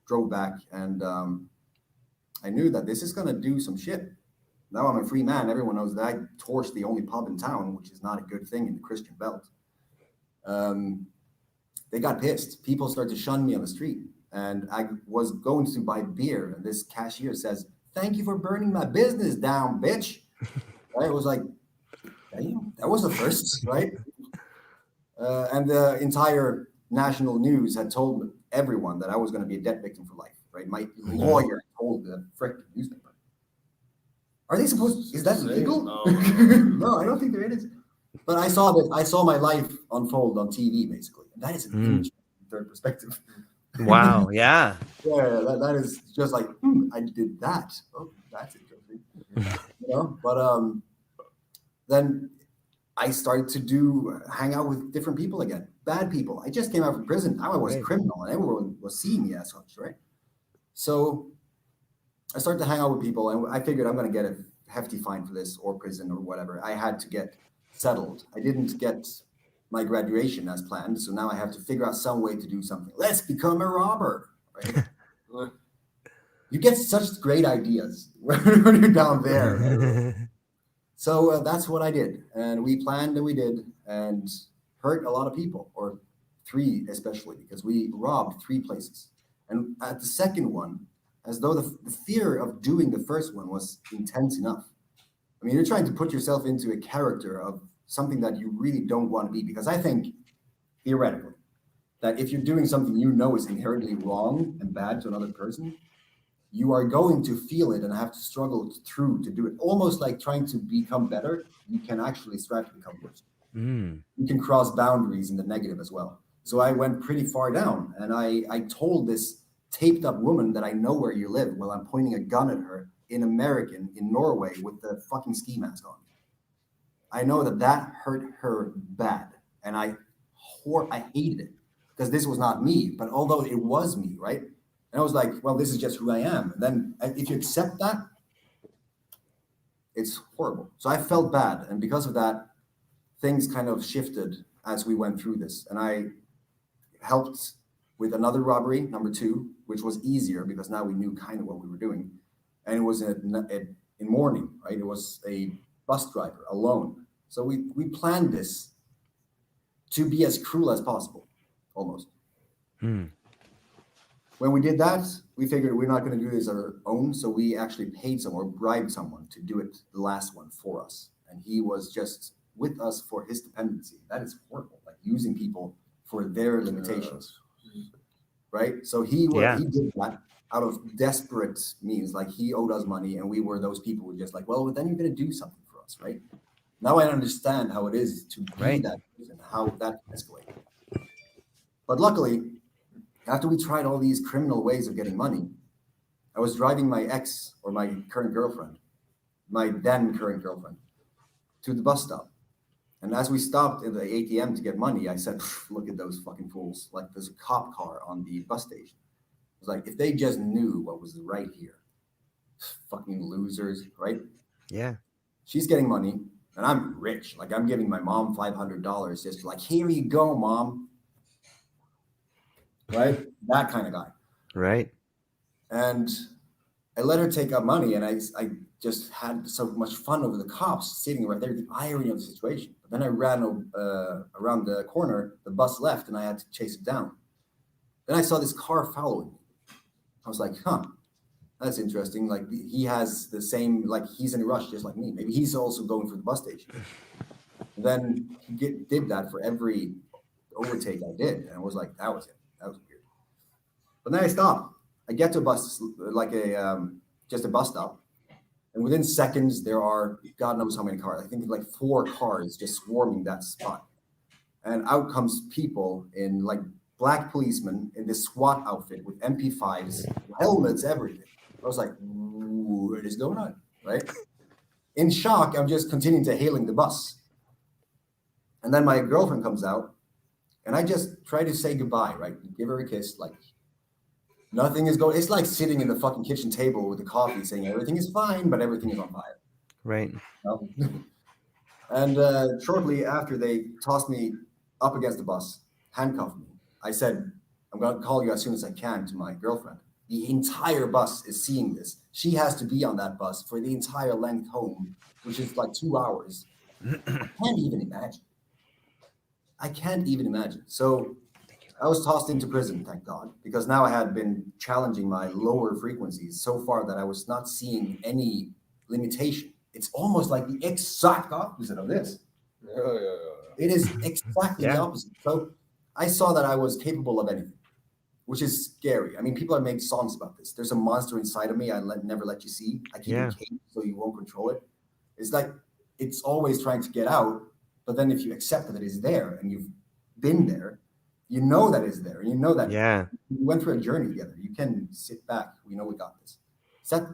drove back and I knew that this is going to do some shit. Now I'm a free man. Everyone knows that I torched the only pub in town, which is not a good thing in the Christian belt. They got pissed. People started to shun me on the street. And I was going to buy beer. And this cashier says, thank you for burning my business down, bitch. Right? It was like, damn, that was a first, right? And the entire national news had told everyone that I was going to be a debt victim for life, right? My lawyer told the frickin' newspaper. Are they supposed? Is that legal? No. No, I don't think there is. But I saw that. I saw my life unfold on TV, basically. And that is an image from third perspective. Wow. Yeah. Yeah, that is just like I did that. Oh, that's interesting. But then I started to hang out with different people again, bad people. I just came out from prison. Now I was a criminal, and everyone was seeing me as such, right? So I started to hang out with people, and I figured I'm going to get a hefty fine for this, or prison, or whatever. I had to get settled. I didn't get my graduation as planned, so now I have to figure out some way to do something. Let's become a robber, right? You get such great ideas when you're down there. Right? So that's what I did, and we planned and we did, and hurt a lot of people, or 3 especially, because we robbed 3 places. And at the second one, as though the fear of doing the first one was intense enough. I mean, you're trying to put yourself into a character of something that you really don't want to be, because I think, theoretically, that if you're doing something you know is inherently wrong and bad to another person, you are going to feel it and have to struggle through to do it. Almost like trying to become better, you can actually strive to become worse. You can cross boundaries in the negative as well. So I went pretty far down, and I told this taped up woman that I know where you live while I'm pointing a gun at her in Norway with the fucking ski mask on. I know that hurt her bad, and I hated it, because this was not me, but although it was me, right? And I was like, well, this is just who I am. And then if you accept that, it's horrible. So I felt bad, and because of that, things kind of shifted as we went through this. And I helped with another robbery, number 2, which was easier because now we knew kind of what we were doing. And it was in morning, right? It was a bus driver alone. So we planned this to be as cruel as possible, almost. When we did that, we figured we're not going to do this on our own. So we actually paid someone or bribed someone to do it, the last one, for us. And he was just with us for his dependency. That is horrible, like using people for their limitations. Right? So he did that out of desperate means. Like, he owed us money, and we were those people who were just like, well, then you're going to do something for us, right? Now I understand how it is to be that person, how that escalated. But luckily, after we tried all these criminal ways of getting money, I was driving my ex, or my current girlfriend, my then current girlfriend, to the bus stop. And as we stopped at the ATM to get money, I said, look at those fucking fools. Like, there's a cop car on the bus station. I was like, if they just knew what was right here. Fucking losers, right? Yeah. She's getting money, and I'm rich. Like, I'm giving my mom $500 just like, here you go, Mom. Right? That kind of guy. Right. And I let her take out money, and I just had so much fun over the cops sitting right there, the irony of the situation. But then I ran around the corner, the bus left, and I had to chase it down. Then I saw this car following me. I was like, that's interesting. Like, he has the same, like, he's in a rush just like me. Maybe he's also going for the bus station. And then he did that for every overtake I did. And I was like, that was it. That was weird. But then I stopped. I get to a bus, like just a bus stop. And within seconds, there are God knows how many cars. I think like 4 cars just swarming that spot. And out comes people in like black policemen in this SWAT outfit with MP5s, helmets, everything. I was like, what is going on, right? In shock, I'm just continuing to hailing the bus. And then my girlfriend comes out, and I just try to say goodbye, right? Give her a kiss, like nothing is going. It's like sitting in the fucking kitchen table with the coffee saying everything is fine, but everything is on fire. Right. And shortly after, they tossed me up against the bus, handcuffed me. I said, I'm going to call you as soon as I can, to my girlfriend. The entire bus is seeing this. She has to be on that bus for the entire length home, which is like 2 hours. I can't even imagine. So I was tossed into prison, thank God, because now I had been challenging my lower frequencies so far that I was not seeing any limitation. It's almost like the exact opposite of this. It is exactly the opposite. So I saw that I was capable of anything, which is scary. I mean, people have made songs about this. There's a monster inside of me never let you see. I keep it caged so you won't control it. It's like it's always trying to get out, but then if you accept that it's there and you've been there, you know that it's there, and you know that you went through a journey together. You can sit back. We know we got this. It's that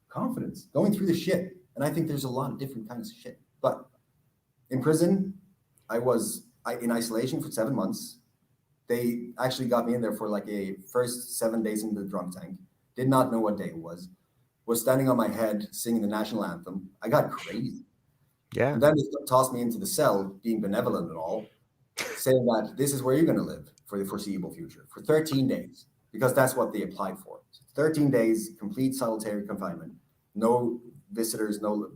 confidence going through the shit. And I think there's a lot of different kinds of shit. But in prison, I was in isolation for 7 months. They actually got me in there for like a first 7 days in the drunk tank. Did not know what day it was standing on my head singing the national anthem. I got crazy. Yeah. And then they tossed me into the cell, being benevolent and all, saying that this is where you're going to live for the foreseeable future for 13 days, because that's what they applied for. So 13 days, complete solitary confinement, no visitors, no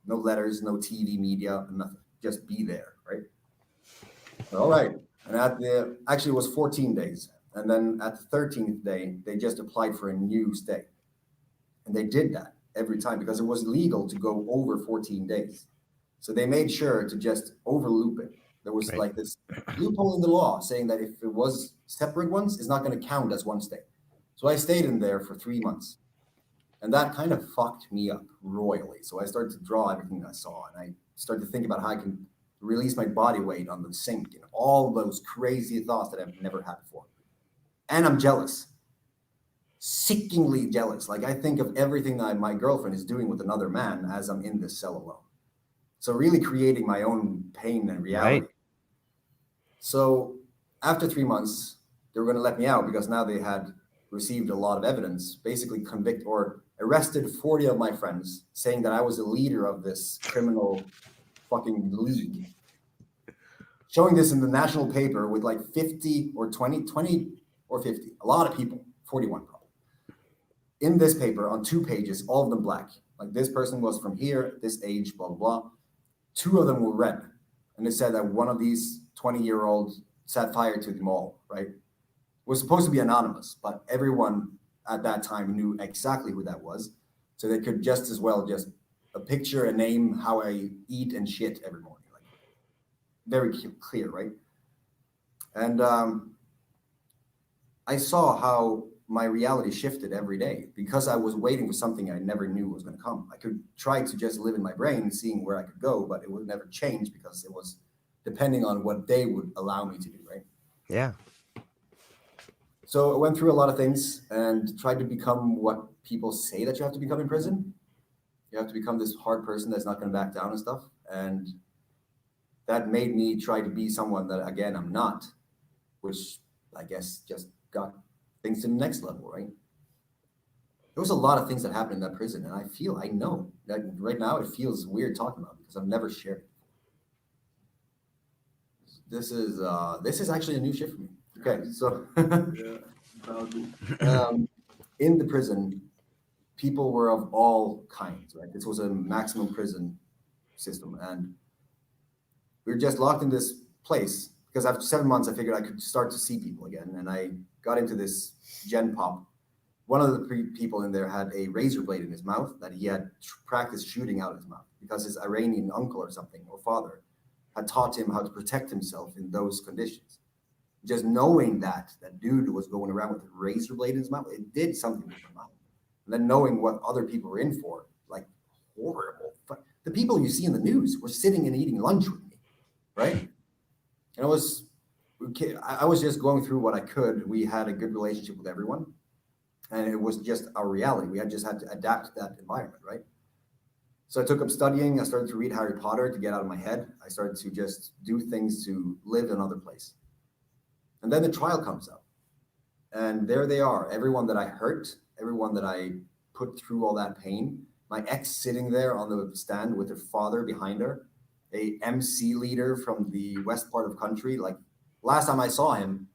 letters, no TV media, nothing. Just be there, right? All right. And actually it was 14 days. And then at the 13th day, they just applied for a new stay. And they did that every time because it was legal to go over 14 days. So they made sure to just overloop it. There was like this loophole in the law saying that if it was separate ones, it's not going to count as one stay. So I stayed in there for 3 months. And that kind of fucked me up royally. So I started to draw everything I saw. And I started to think about how I can release my body weight on the sink and all those crazy thoughts that I've never had before. And I'm jealous. Sickeningly jealous. Like I think of everything that my girlfriend is doing with another man as I'm in this cell alone. So really creating my own pain and reality. Right. So after 3 months, they were going to let me out because now they had received a lot of evidence, basically convicted or arrested 40 of my friends, saying that I was the leader of this criminal fucking league. Showing this in the national paper with like 50 or 20 or 50, a lot of people, 41 probably. In this paper on 2 pages, all of them black. Like this person was from here, this age, blah, blah, blah. 2 of them were red. And it said that one of these 20-year-olds set fire to them all, right? It was supposed to be anonymous, but everyone at that time knew exactly who that was. So they could just as well just a picture, a name, how I eat and shit every morning. Like very clear, right? And I saw how my reality shifted every day because I was waiting for something I never knew was going to come. I could try to just live in my brain, seeing where I could go, but it would never change because it was depending on what they would allow me to do, right? Yeah. So I went through a lot of things and tried to become what people say that you have to become in prison. You have to become this hard person that's not going to back down and stuff. And that made me try to be someone that, again, I'm not, which I guess just got things to the next level, right? There was a lot of things that happened in that prison, and I know that right now it feels weird talking about it because I've never shared it. This is actually a new shit for me. Okay, so in the prison, people were of all kinds, right? This was a maximum prison system, and we were just locked in this place because after 7 months, I figured I could start to see people again, and I got into this gen pop. One of the people in there had a razor blade in his mouth that he had practiced shooting out of his mouth because his Iranian uncle or something or father had taught him how to protect himself in those conditions. Just knowing that dude was going around with a razor blade in his mouth, it did something to my mouth. And then knowing what other people were in for, like horrible. The people you see in the news were sitting and eating lunch with me, right? And I was just going through what I could. We had a good relationship with everyone. And it was just our reality. We had just had to adapt to that environment, right? So I took up studying. I started to read Harry Potter to get out of my head. I started to just do things to live in another place. And then the trial comes up. And there they are. Everyone that I hurt, everyone that I put through all that pain, my ex sitting there on the stand with her father behind her, a MC leader from the west part of country. Like last time I saw him,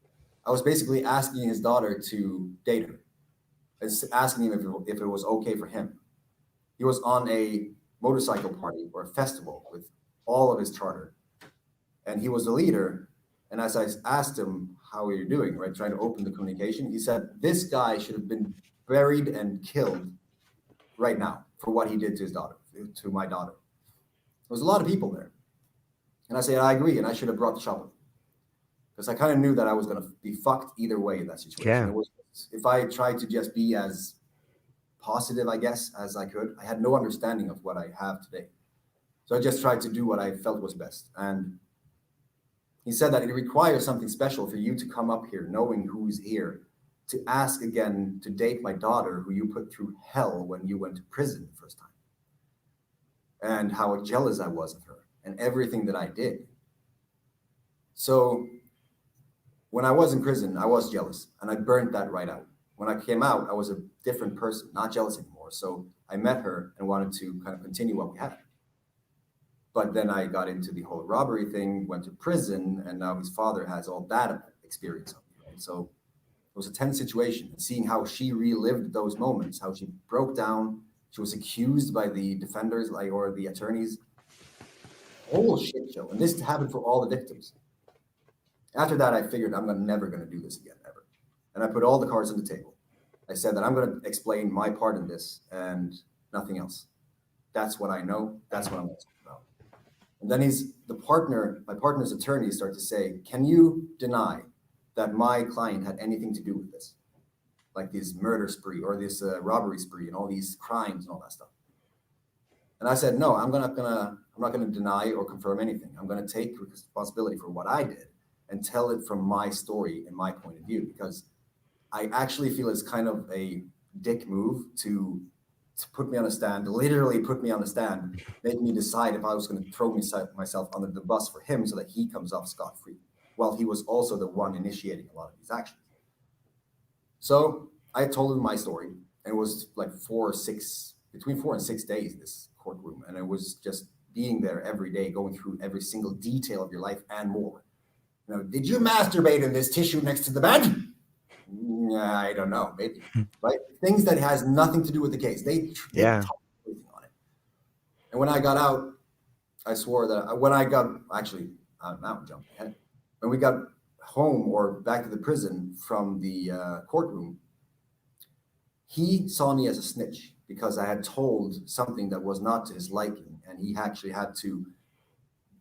I was basically asking his daughter to date her. I was asking him if it was okay for him. He was on a motorcycle party or a festival with all of his charter. And he was the leader. And as I asked him, how are you doing, right? Trying to open the communication. He said, this guy should have been buried and killed right now for what he did to his daughter, to my daughter. There was a lot of people there. And I said, I agree. And I should have brought the shovel. because I kind of knew that I was going to be fucked either way in that situation. Yeah. It was, if I tried to just be as positive, I guess, as I could, I had no understanding of what I have today. So I just tried to do what I felt was best. And he said that it requires something special for you to come up here, knowing who's here, to ask again to date my daughter, who you put through hell when you went to prison the first time. And how jealous I was of her and everything that I did. So when I was in prison, I was jealous and I burnt that right out. When I came out, I was a different person, not jealous anymore. So I met her and wanted to kind of continue what we had. But then I got into the whole robbery thing, went to prison, and now his father has all that experience of me, right? So it was a tense situation. And seeing how she relived those moments, how she broke down, she was accused by the defenders, or the attorneys. Whole shit show. And this happened for all the victims. After that, I figured I'm never going to do this again, ever. And I put all the cards on the table. I said that I'm going to explain my part in this and nothing else. That's what I know. That's what I'm going to talk about. And then my partner's attorney started to say, can you deny that my client had anything to do with this? Like this murder spree or this robbery spree and all these crimes and all that stuff. And I said, no, I'm not going to deny or confirm anything. I'm going to take responsibility for what I did and tell it from my story and my point of view, because I actually feel it's kind of a dick move to put me on a stand, literally put me on a stand, make me decide if I was going to throw myself under the bus for him so that he comes off scot-free, while he was also the one initiating a lot of these actions. So I told him my story, and it was like between 4 and 6 days, this courtroom. And it was just being there every day, going through every single detail of your life and more. You know, did you masturbate in this tissue next to the bed? I don't know, maybe. Right? Things that has nothing to do with the case. They talk everything on it. And when I got out, I swore that now I'm jumping ahead. When we got home or back to the prison from the courtroom, he saw me as a snitch because I had told something that was not to his liking. And he actually had to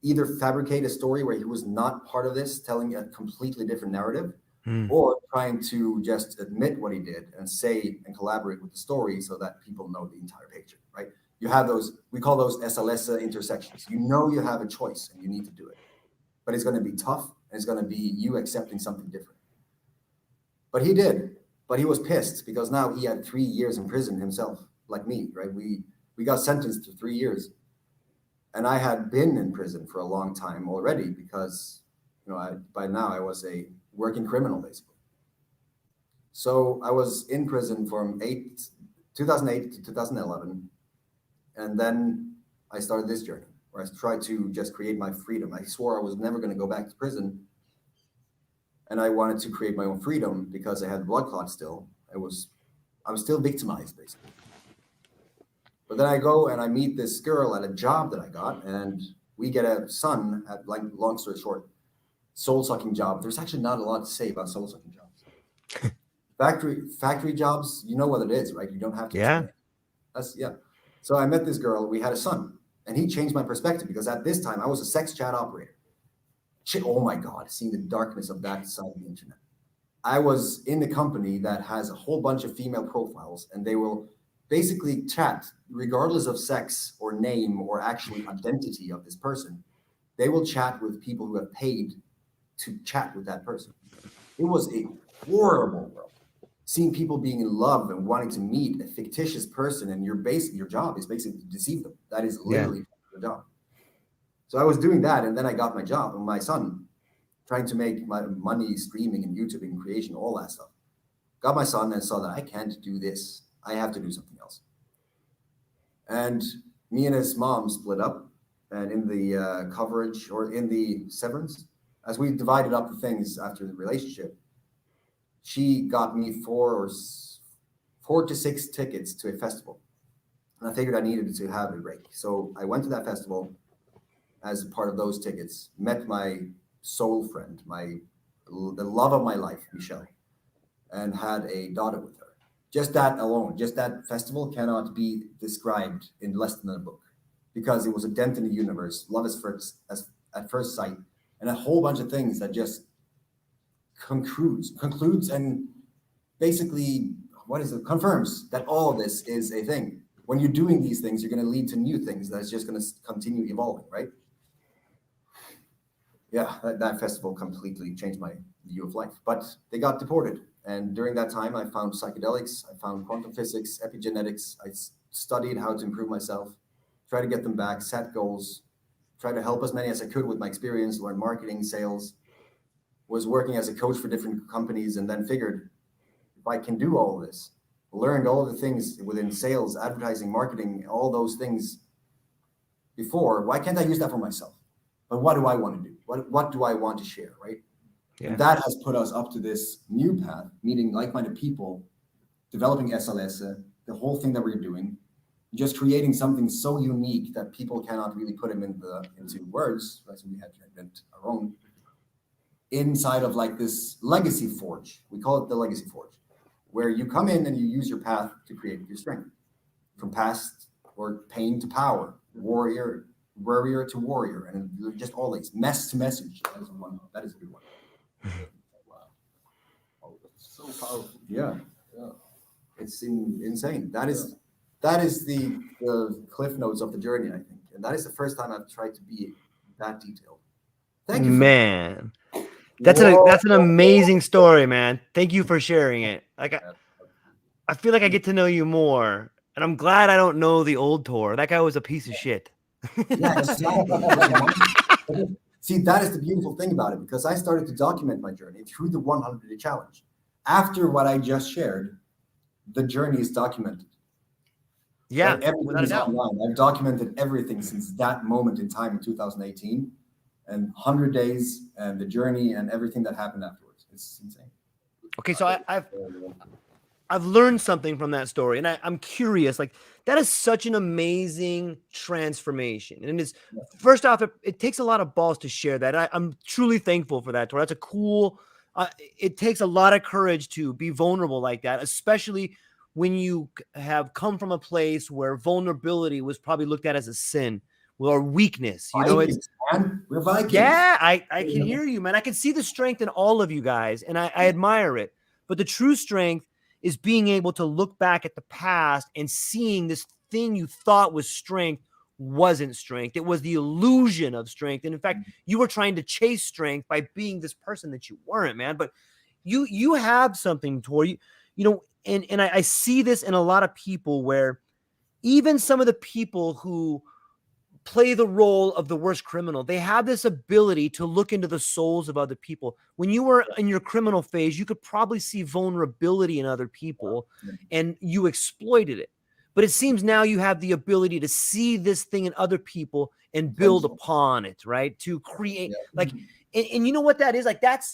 either fabricate a story where he was not part of this, telling a completely different narrative, or trying to just admit what he did and say and collaborate with the story so that people know the entire picture, right? You have those, we call those Ehsalese intersections. You know you have a choice and you need to do it. But it's going to be tough and it's going to be you accepting something different. But he did. But he was pissed because now he had 3 years in prison himself, like me, right? We got sentenced to 3 years. And I had been in prison for a long time already because, by now I was a working criminal, basically. So I was in prison from 2008 to 2011. And then I started this journey where I tried to just create my freedom. I swore I was never going to go back to prison. And I wanted to create my own freedom because I had blood clots still. I was still victimized, basically. But then I go and I meet this girl at a job that I got, and we get a son at, like, long story short, soul-sucking job. There's actually not a lot to say about soul-sucking jobs. Factory jobs, you know what it is, right? You don't have to explain it. So I met this girl, we had a son, and he changed my perspective because at this time I was a sex chat operator. Oh my God, seeing the darkness of that side of the internet. I was in the company that has a whole bunch of female profiles, and they will basically chat regardless of sex or name or actually identity of this person. They will chat with people who have paid to chat with that person. It was a horrible world. Seeing people being in love and wanting to meet a fictitious person, and your job is basically to deceive them. That is literally your job. So I was doing that, and then I got my job and my son, trying to make my money streaming and YouTube and creation, all that stuff. Got my son and saw that I can't do this. I have to do something else. And me and his mom split up, and in the coverage or in the severance, as we divided up the things after the relationship, she got me 4 to 6 tickets to a festival. And I figured I needed to have a break. So I went to that festival as part of those tickets, met my soul friend, the love of my life, Michelle, and had a daughter with her. Just that alone, just that festival cannot be described in less than a book, because it was a dent in the universe, love at first sight, and a whole bunch of things that just concludes and basically, confirms that all of this is a thing. When you're doing these things, you're going to lead to new things that's just going to continue evolving, right? Yeah, that festival completely changed my view of life. But they got deported. And during that time, I found psychedelics, I found quantum physics, epigenetics. I studied how to improve myself, try to get them back, set goals, try to help as many as I could with my experience, learn marketing, sales, was working as a coach for different companies, and then figured if I can do all of this, learned all of the things within sales, advertising, marketing, all those things before, why can't I use that for myself? But what do I want to do? What do I want to share, right? Yeah. And that has put us up to this new path, meeting like-minded people, developing Ehsalese, the whole thing that we're doing, just creating something so unique that people cannot really put them into words, right? So we had to invent our own, inside of like this legacy forge. We call it the legacy forge, where you come in and you use your path to create your strength, from past or pain to power, warrior to warrior, and just always mess to message. That is one. That is a good one. Wow. Oh, that's so powerful. Yeah. It's insane. That is the cliff notes of the journey, I think, and that is the first time I've tried to be that detailed. Thank you, man. That's an amazing story, man. Thank you for sharing it. Like I feel like I get to know you more, and I'm glad I don't know the old Tor. That guy was a piece of shit. Yeah, see, that is the beautiful thing about it, because I started to document my journey through the 100-day challenge. After what I just shared, the journey is documented. Yeah, like everything is online. I've documented everything since that moment in time in 2018, and 100 days, and the journey, and everything that happened afterwards. It's insane. Okay, so I've learned something from that story, and I'm curious. Like, that is such an amazing transformation, and it's first off, it takes a lot of balls to share that. I'm truly thankful for that, Tor. That's a cool. It takes a lot of courage to be vulnerable like that, especially when you have come from a place where vulnerability was probably looked at as a sin or weakness. You know, Vikings, man. We're Vikings. Yeah, I can hear you, man. I can see the strength in all of you guys, and I admire it. But the true strength is being able to look back at the past and seeing this thing you thought was strength wasn't strength. It was the illusion of strength. And in fact, you were trying to chase strength by being this person that you weren't, man. But you have something, Tor. You know, and I see this in a lot of people, where even some of the people who play the role of the worst criminal, they have this ability to look into the souls of other people. When you were in your criminal phase, you could probably see vulnerability in other people, and you exploited it. But it seems now you have the ability to see this thing in other people and build upon it, right? To create, like, and you know what that is? Like, that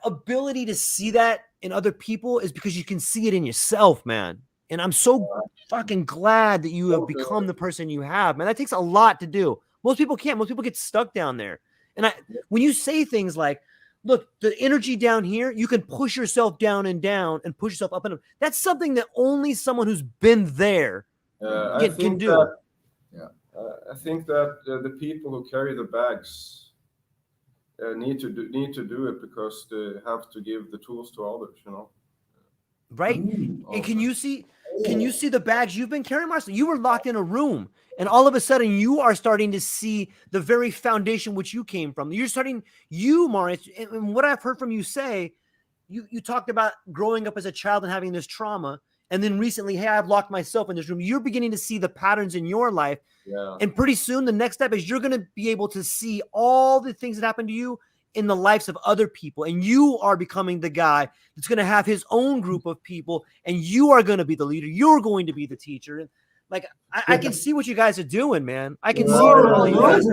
ability to see that in other people is because you can see it in yourself, man. And I'm so fucking glad that you have become the person you have, man. That takes a lot to do. Most people can't. Most people get stuck down there. And when you say things like, look, the energy down here, you can push yourself down and push yourself up and up. That's something that only someone who's been there can do. I think that the people who carry the bags need to do it, because they have to give the tools to others, you know. Right? And can you see the bags you've been carrying, Marcel? You were locked in a room, and all of a sudden you are starting to see the very foundation which you came from. Marius, and what I've heard from you say, you talked about growing up as a child and having this trauma, and then recently, hey, I've locked myself in this room. You're beginning to see the patterns in your life. Yeah. And pretty soon the next step is you're going to be able to see all the things that happened to you in the lives of other people, and you are becoming the guy that's going to have his own group of people, and you are going to be the leader. You're going to be the teacher. And like, I can see what you guys are doing, man. I can see it in all you guys.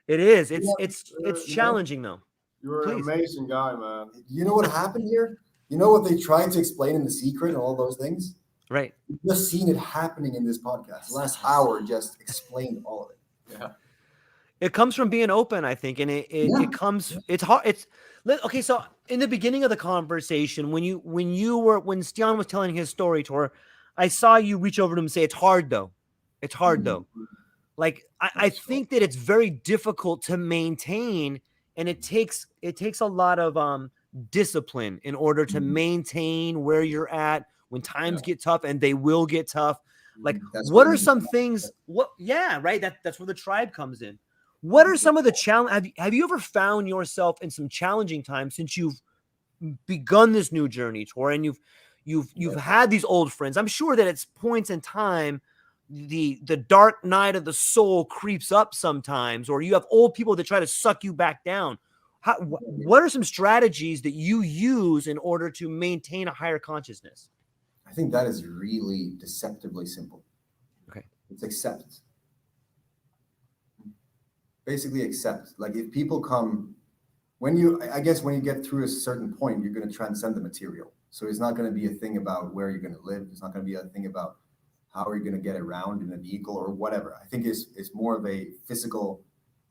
It is. It's challenging though. You're an amazing guy, man. You know what happened here? You know what they tried to explain in The Secret and all those things? Right. You've just seen it happening in this podcast. The last hour just explained all of it. Yeah. It comes from being open, I think. And it comes, it's hard. Okay. So in the beginning of the conversation, when Tian was telling his story, Tor, I saw you reach over to him and say, it's hard though. It's hard though. Like I think that it's very difficult to maintain, and it takes a lot of discipline in order to maintain where you're at when times get tough, and they will get tough. Like, That's what what are you- some things? Right? That's where the tribe comes in. What are some of the challenge? Have you ever found yourself in some challenging times since you've begun this new journey, Tor, and you've had these old friends? I'm sure that at points in time, the dark night of the soul creeps up sometimes, or you have old people that try to suck you back down. What are some strategies that you use in order to maintain a higher consciousness? I think that is really deceptively simple. Okay. It's accept. Basically accept. Like if people come, I guess when you get through a certain point, you're going to transcend the material. So it's not going to be a thing about where you're going to live. It's not going to be a thing about how are you going to get around in a vehicle or whatever. I think it's more of a physical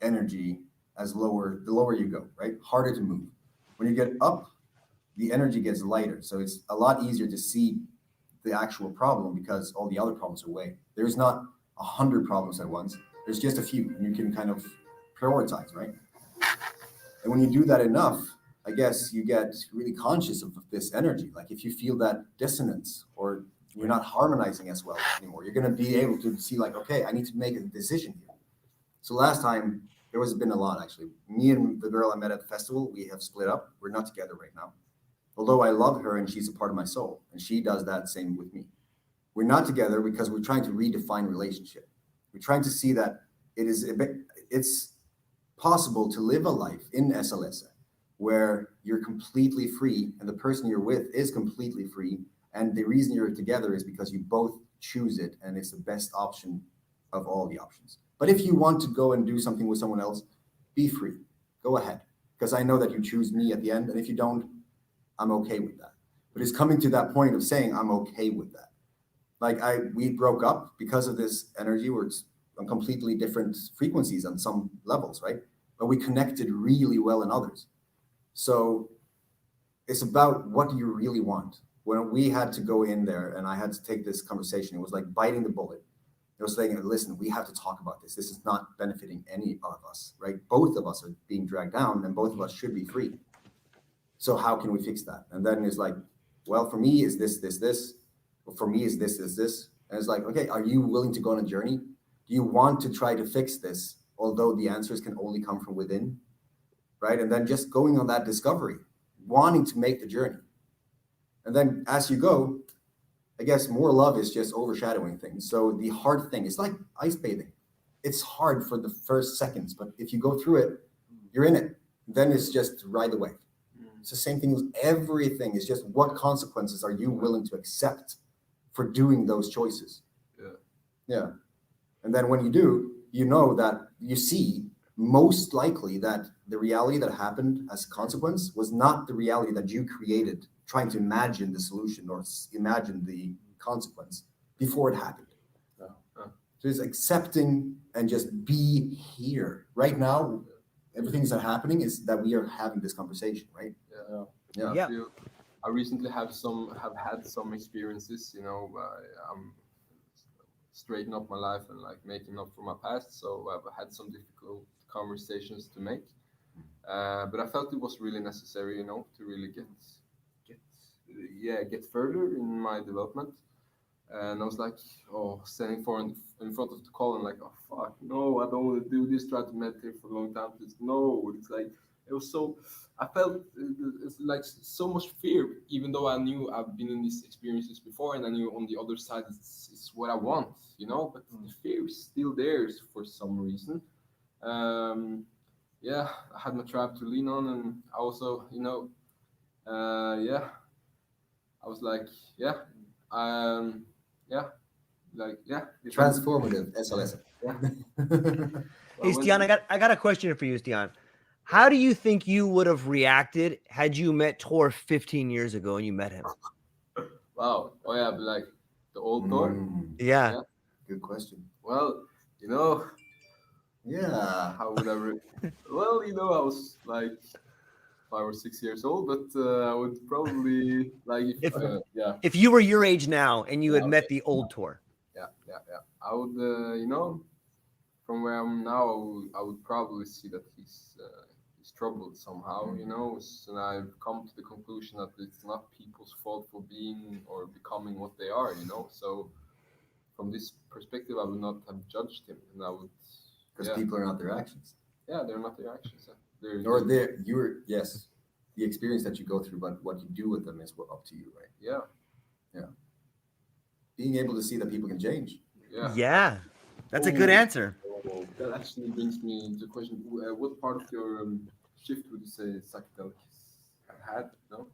energy the lower you go, right? Harder to move. When you get up, the energy gets lighter. So it's a lot easier to see the actual problem because all the other problems are away. There's not 100 problems at once. There's just a few, and you can kind of prioritize, right? And when you do that enough, I guess you get really conscious of this energy. Like if you feel that dissonance or you're not harmonizing as well anymore, you're going to be able to see like, okay, I need to make a decision here. So last time, there has been a lot actually. Me and the girl I met at the festival, we have split up. We're not together right now. Although I love her and she's a part of my soul, and she does that same with me. We're not together because we're trying to redefine relationship. We're trying to see that it's possible to live a life in Ehsalese where you're completely free and the person you're with is completely free. And the reason you're together is because you both choose it and it's the best option of all the options. But if you want to go and do something with someone else, be free. Go ahead. Because I know that you choose me at the end. And if you don't, I'm okay with that. But it's coming to that point of saying, I'm okay with that. Like we broke up because of this energy where it's on completely different frequencies on some levels, right? But we connected really well in others. So it's about what do you really want? When we had to go in there and I had to take this conversation, it was like biting the bullet. It was saying, listen, we have to talk about this. This is not benefiting any of us, right? Both of us are being dragged down and both of us should be free. So how can we fix that? And then it's like, well, for me is this. Well, for me is this. And it's like, okay, are you willing to go on a journey? Do you want to try to fix this? Although the answers can only come from within, right? And then just going on that discovery, wanting to make the journey. And then as you go, I guess more love is just overshadowing things. So the hard thing, it's like ice bathing. It's hard for the first seconds, but if you go through it, you're in it. Then it's just ride the wave. It's the same thing with everything. It's just what consequences are you willing to accept for doing those choices? Yeah. And then when you do, you know that you see most likely that the reality that happened as a consequence was not the reality that you created, trying to imagine the solution or imagine the consequence before it happened. So it's accepting and just be here. Right now, everything that's happening is that we are having this conversation, right? Yeah. I recently have had some experiences, I'm straightening up my life and like making up for my past. So I've had some difficult conversations to make, but I felt it was really necessary, to really get further in my development. And I was like, standing in front of the call and like, oh fuck, no, I don't want to do this. Try to meditate for a long time. It's like it was so. I felt it's like so much fear, even though I knew I've been in these experiences before, and I knew on the other side it's what I want, But the fear is still there for some reason. I had my tribe to lean on, and I also, I was like, Transformative Ehsalese. Hey, Tian, I got a question for you, Tian. How do you think you would have reacted had you met Tor 15 years ago and you met him? Wow. Oh yeah, but like the old Tor. Yeah. Good question. Well, Yeah. how would I? Well, I was like 5 or 6 years old, but I would probably like if you were your age now and you had met the old Tor. Yeah. I would, from where I'm now, I would probably see that he's troubled somehow, you know. And I've come to the conclusion that it's not people's fault for being or becoming what they are, you know. So from this perspective, I would not have judged him, and I would. Because people are not their actions. Yeah, they're not their actions. Or yes, the experience that you go through, but what you do with them is up to you, right? Yeah. Being able to see that people can change. Yeah. That's a good answer. That actually brings me to the question: what part of your shift would you say psychedelics have had? No,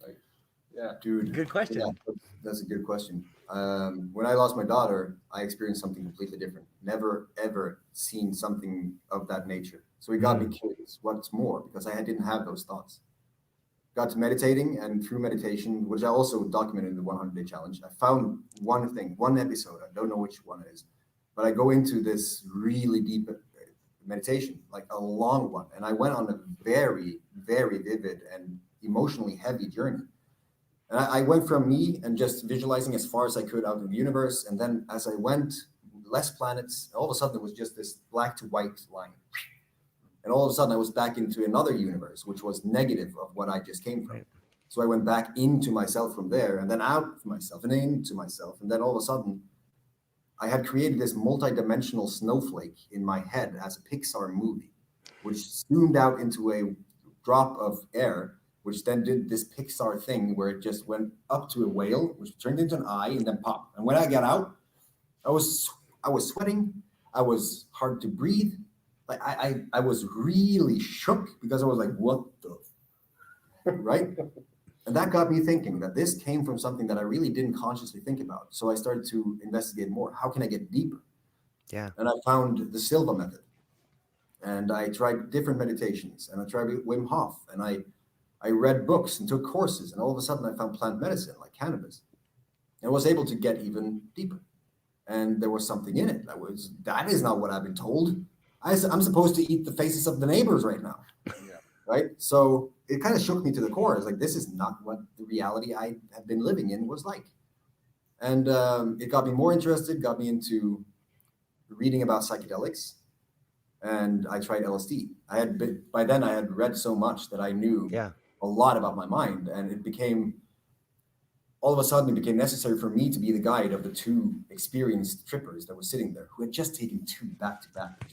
like, yeah, Dude. Good question. Yeah, that's a good question. When I lost my daughter, I experienced something completely different. Never ever seen something of that nature. So it got me curious. What's more? Because I didn't have those thoughts. Got to meditating, and through meditation, which I also documented in the 100-day challenge, I found one episode. I don't know which one it is, but I go into this really deep meditation, like a long one, and I went on a very, very vivid and emotionally heavy journey. And I went from me and just visualizing as far as I could out in the universe, and then as I went, less planets. All of a sudden, it was just this black to white line. And all of a sudden, I was back into another universe, which was negative of what I just came from. Right. So I went back into myself from there, and then out from myself, and into myself. And then all of a sudden, I had created this multi-dimensional snowflake in my head as a Pixar movie, which zoomed out into a drop of air, which then did this Pixar thing where it just went up to a whale, which turned into an eye, and then popped. And when I got out, I was sweating. I was hard to breathe. Like I was really shook because I was like, what the, right? And that got me thinking that this came from something that I really didn't consciously think about. So I started to investigate more. How can I get deeper? Yeah. And I found the Silva method. And I tried different meditations, and I tried Wim Hof, and I read books and took courses, and all of a sudden I found plant medicine like cannabis. And was able to get even deeper. And there was something in it. That is not what I've been told. I'm supposed to eat the faces of the neighbors right now, right? So it kind of shook me to the core. It's like, this is not what the reality I have been living in was like. And it got me more interested, got me into reading about psychedelics, and I tried LSD. By then I had read so much that I knew a lot about my mind, and it became, all of a sudden, it became necessary for me to be the guide of the two experienced trippers that were sitting there who had just taken 2 back-to-back.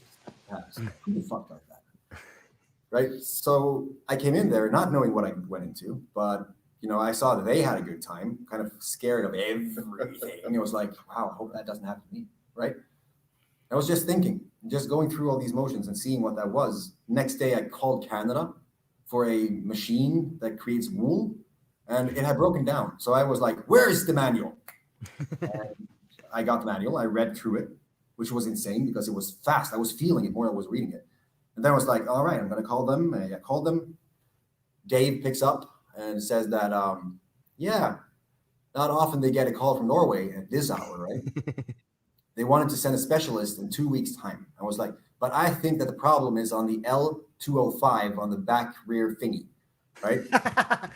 Who the fuck does that? Right? So I came in there not knowing what I went into, but I saw that they had a good time, kind of scared of everything. And it was like, wow, I hope that doesn't happen to me, right? I was just thinking, just going through all these motions and seeing what that was. Next day, I called Canada for a machine that creates wool, and it had broken down. So I was like, where is the manual? And I got the manual. I read through it, which was insane because it was fast. I was feeling it more than I was reading it. And then I was like, all right, I'm going to call them. And I called them. Dave picks up and says that, not often they get a call from Norway at this hour, right? They wanted to send a specialist in 2 weeks' time. I was like, but I think that the problem is on the L205 on the back rear thingy, right?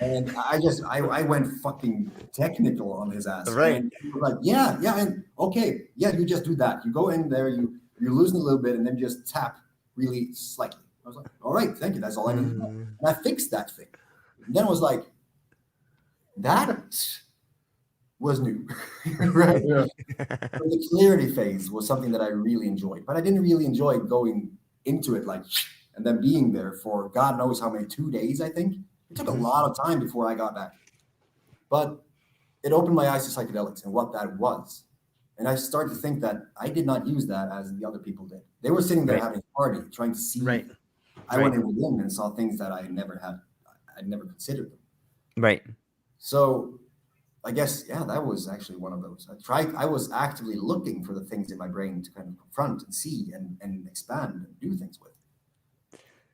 And I went fucking technical on his ass. Right. And he was like, yeah, and okay, yeah, you just do that. You go in there, you loosen a little bit, and then just tap really slightly. I was like, all right, thank you. That's all I need to know. And I fixed that thing. And then I was like, that was new, right? Yeah. So the clarity phase was something that I really enjoyed, but I didn't really enjoy going into it like, and then being there for God knows how many, 2 days, I think. It took a lot of time before I got back. But it opened my eyes to psychedelics and what that was. And I started to think that I did not use that as the other people did. They were sitting there having a party, trying to see. Right. I went in within and saw things that I'd never considered them. Right. So I guess, that was actually one of those. I was actively looking for the things in my brain to kind of confront and see and expand and do things with.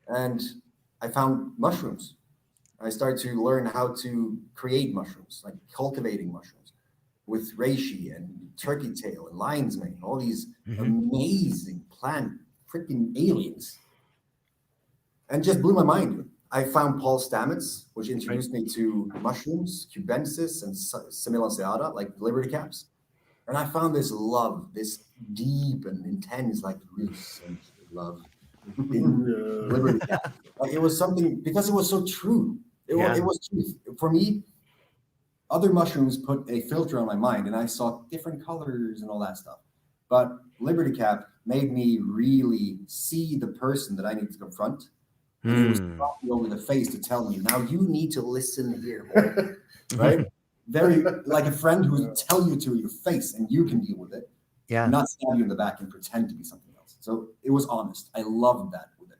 And I found mushrooms. I started to learn how to create mushrooms, like cultivating mushrooms with reishi and turkey tail and lion's mane, all these amazing plant freaking aliens. And just blew my mind. I found Paul Stamets, which introduced me to mushrooms, cubensis, and semilanceata, like liberty caps. And I found this love, this deep and intense, like really sense of love in Liberty Cap. Like it was something, because it was so true. It was truth. For me, other mushrooms put a filter on my mind and I saw different colors and all that stuff. But Liberty Cap made me really see the person that I need to confront. And it was me over the face to tell me, now you need to listen here, boy. Right? Very like a friend who will tell you to your face and you can deal with it. Yeah. Not stab you in the back and pretend to be something else. So it was honest. I loved that with it.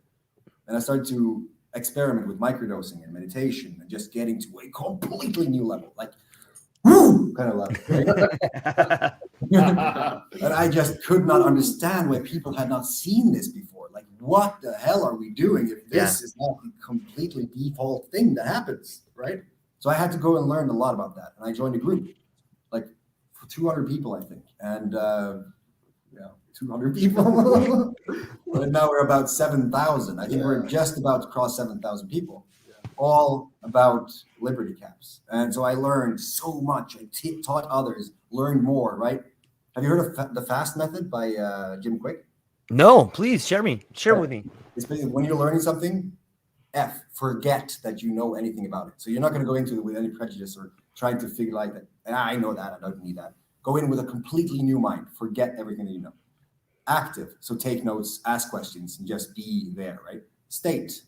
And I started to experiment with microdosing and meditation and just getting to a completely new level. Like, woo, kind of level. Right? And I just could not understand why people had not seen this before. Like, what the hell are we doing if this is not a completely default thing that happens, right? So I had to go and learn a lot about that. And I joined a group, like for 200 people, I think. And 200 people. And now we're about 7,000. I think we're just about to cross 7,000 people, all about Liberty Caps. And so I learned so much. I taught others, learned more, right? Have you heard of the FAST method by Jim Quick? No, please share with me. It's basically when you're learning something, forget that you know anything about it. So you're not going to go into it with any prejudice or trying to figure like that. I know that. I don't need that. Go in with a completely new mind. Forget everything that you know. Active. So take notes, ask questions, and just be there, right? State.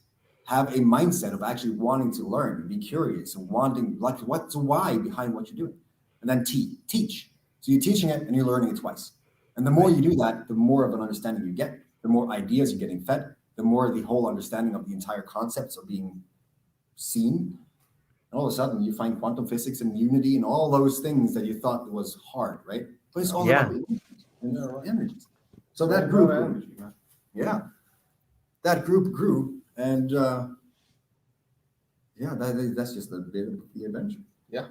Have a mindset of actually wanting to learn and be curious and wanting, like, what's the why behind what you're doing. And then teach. So you're teaching it and you're learning it twice. And the more you do that, the more of an understanding you get, the more ideas you're getting fed, the more the whole understanding of the entire concepts are being seen. And all of a sudden you find quantum physics and unity and all those things that you thought was hard, right? But it's all about energies. So that group, that group grew, and that's just a bit of the adventure. Yeah.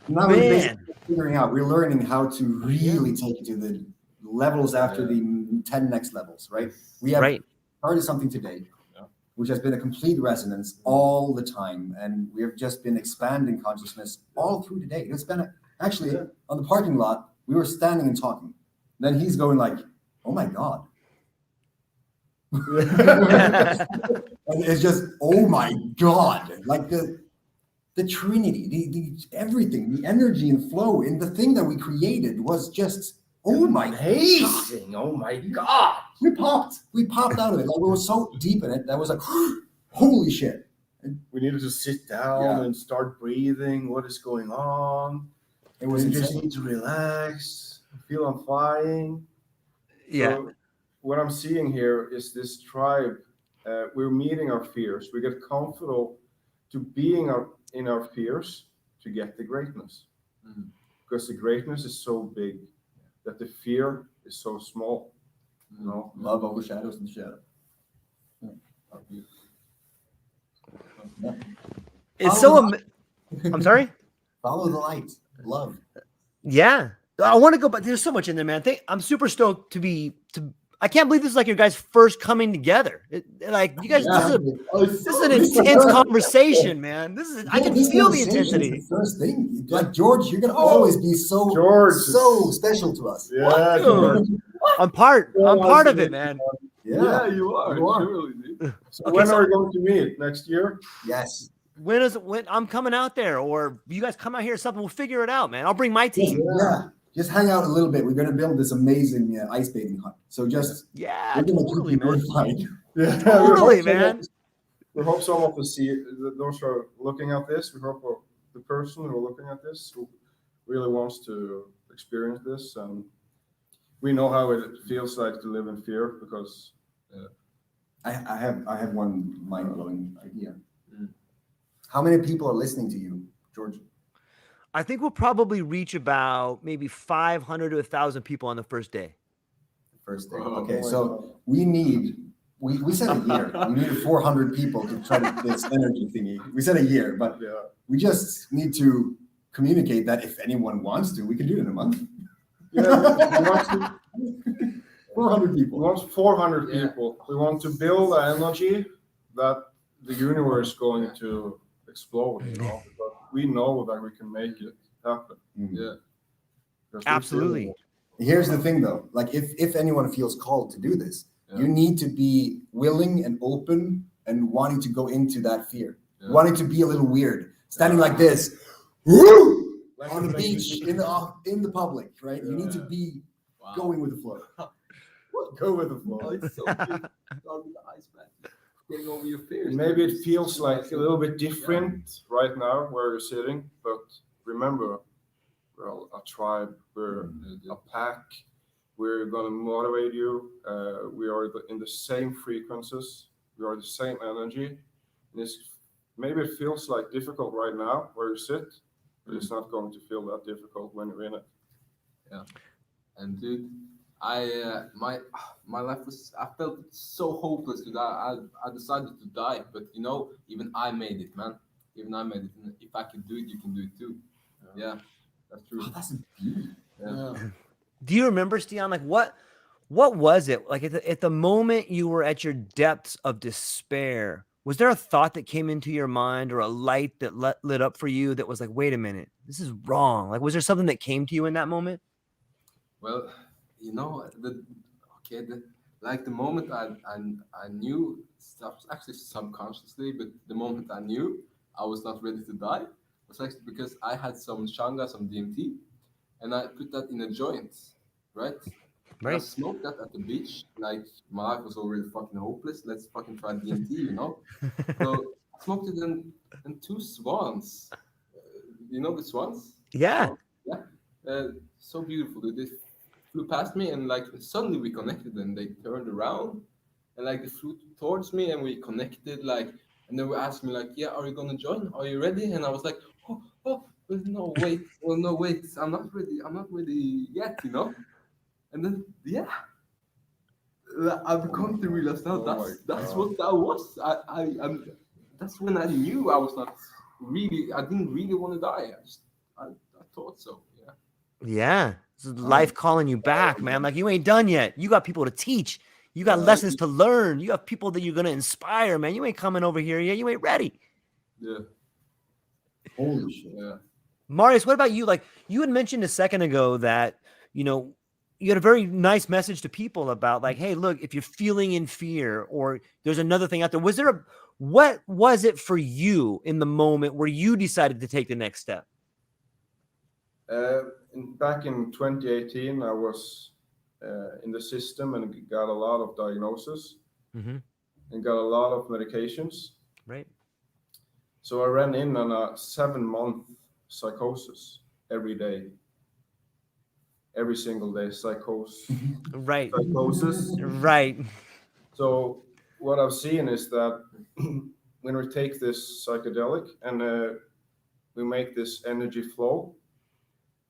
Now we're basically figuring out. We're learning how to really take it to the levels after the 10 next levels, right? We have started something today, which has been a complete resonance all the time, and we have just been expanding consciousness all through the day. It's been actually on the parking lot. We were standing and talking. Then he's going like, "Oh my God." And it's just, "Oh my God." Like the Trinity, the everything, the energy and flow in the thing that we created was just, oh my amazing. God. Oh my God. We popped out of it. Like we were so deep in it that was like, holy shit. We needed to sit down and start breathing. What is going on? It was just need to relax. Feel I'm flying. So what I'm seeing here is this tribe. We're meeting our fears. We get comfortable to being in our fears to get the greatness. Because the greatness is so big that the fear is so small. You know? Love overshadows the shadow. It's I'm sorry? Follow the light. Love. Yeah. I want to go, but there's so much in there, man. I'm super stoked I can't believe this is like your guys' first coming together. Like you guys, this is an intense conversation, man. I can feel the intensity. The first thing, like George, you're gonna always be so special to us. Yeah, George. I'm part of it, man. Yeah, you are. Surely, dude. So when are we going to meet? Next year? Yes. When I'm coming out there, or you guys come out here or something, we'll figure it out, man. I'll bring my team. Yeah. Just hang out a little bit. We're going to build this amazing ice bathing hut. So just totally, man. Yeah, totally, man. We hope some of those who are looking at this, we hope the person who are looking at this who really wants to experience this, and we know how it feels like to live in fear because I have one mind-blowing idea. How many people are listening to you, George? I think we'll probably reach about maybe 500 to 1,000 people on the first day. First day. Okay, so we said a year. We needed 400 people to try to this energy thingy. We said a year, but we just need to communicate that if anyone wants to, we can do it in a month. Yeah, 400 people. We want 400 people. We want to build an energy that the universe is going to explode. You know, but we know that we can make it, happen. Yeah. Because we Absolutely. feel- Here's the thing, though. Like, if anyone feels called to do this, you need to be willing and open and wanting to go into that fear, wanting to be a little weird, standing like this, woo, Like on the like- beach in the public, right? You need to be Wow. going with the flow. Go with the flow. Oh, it's so good. On the ice, man. Getting over your fears. Maybe it feels like a little bit different right now where you're sitting, but remember, we're a tribe, we're a pack. We're gonna motivate you. We are in the same frequencies. We are the same energy. And maybe it feels like difficult right now where you sit, but it's not going to feel that difficult when you're in it. Yeah. And dude, my life was, I felt so hopeless, dude. I decided to die, but you know, even I made it, man. Even I made it. And if I can do it, you can do it too. Yeah, that's true. Oh, that's a beauty. Yeah. Do you remember, Tian? Like what was it like at the moment you were at your depths of despair? Was there a thought that came into your mind or a light that lit up for you that was like, wait a minute, this is wrong? Like, was there something that came to you in that moment? Well, you know, like the moment I knew stuff, actually subconsciously, but the moment I knew I was not ready to die was actually because I had some shanga, some DMT, and I put that in a joint, right? And I Right. smoked that at the beach. Like my life was already fucking hopeless. Let's fucking try DMT, you know. So I smoked it and two swans. You know the swans? Yeah. Swans? Yeah. So beautiful. They flew past me and like suddenly we connected and they turned around and like they flew towards me and we connected like and they were asking me like, yeah, are you gonna join? Are you ready? And I was like, oh, well, no wait, I'm not ready yet, you know. And then yeah, I've come to realize now that's what that was. That's when I knew I was not really. I didn't really want to die. I thought so. Yeah. Yeah. This is life calling you back, man. Like you ain't done yet. You got people to teach. You got lessons to learn. You have people that you're gonna inspire, man. You ain't coming over here yet. You ain't ready. Yeah. Holy shit. Yeah. Marius, what about you? Like you had mentioned a second ago that, you had a very nice message to people about like, hey, look, if you're feeling in fear or there's another thing out there, what was it for you in the moment where you decided to take the next step? Back in 2018, I was in the system and got a lot of diagnosis Mm-hmm. and got a lot of medications. Right. So I ran in on a 7-month psychosis every day. Every single day, psychosis. Right. Psychosis. Right. So what I've seen is that when we take this psychedelic and we make this energy flow,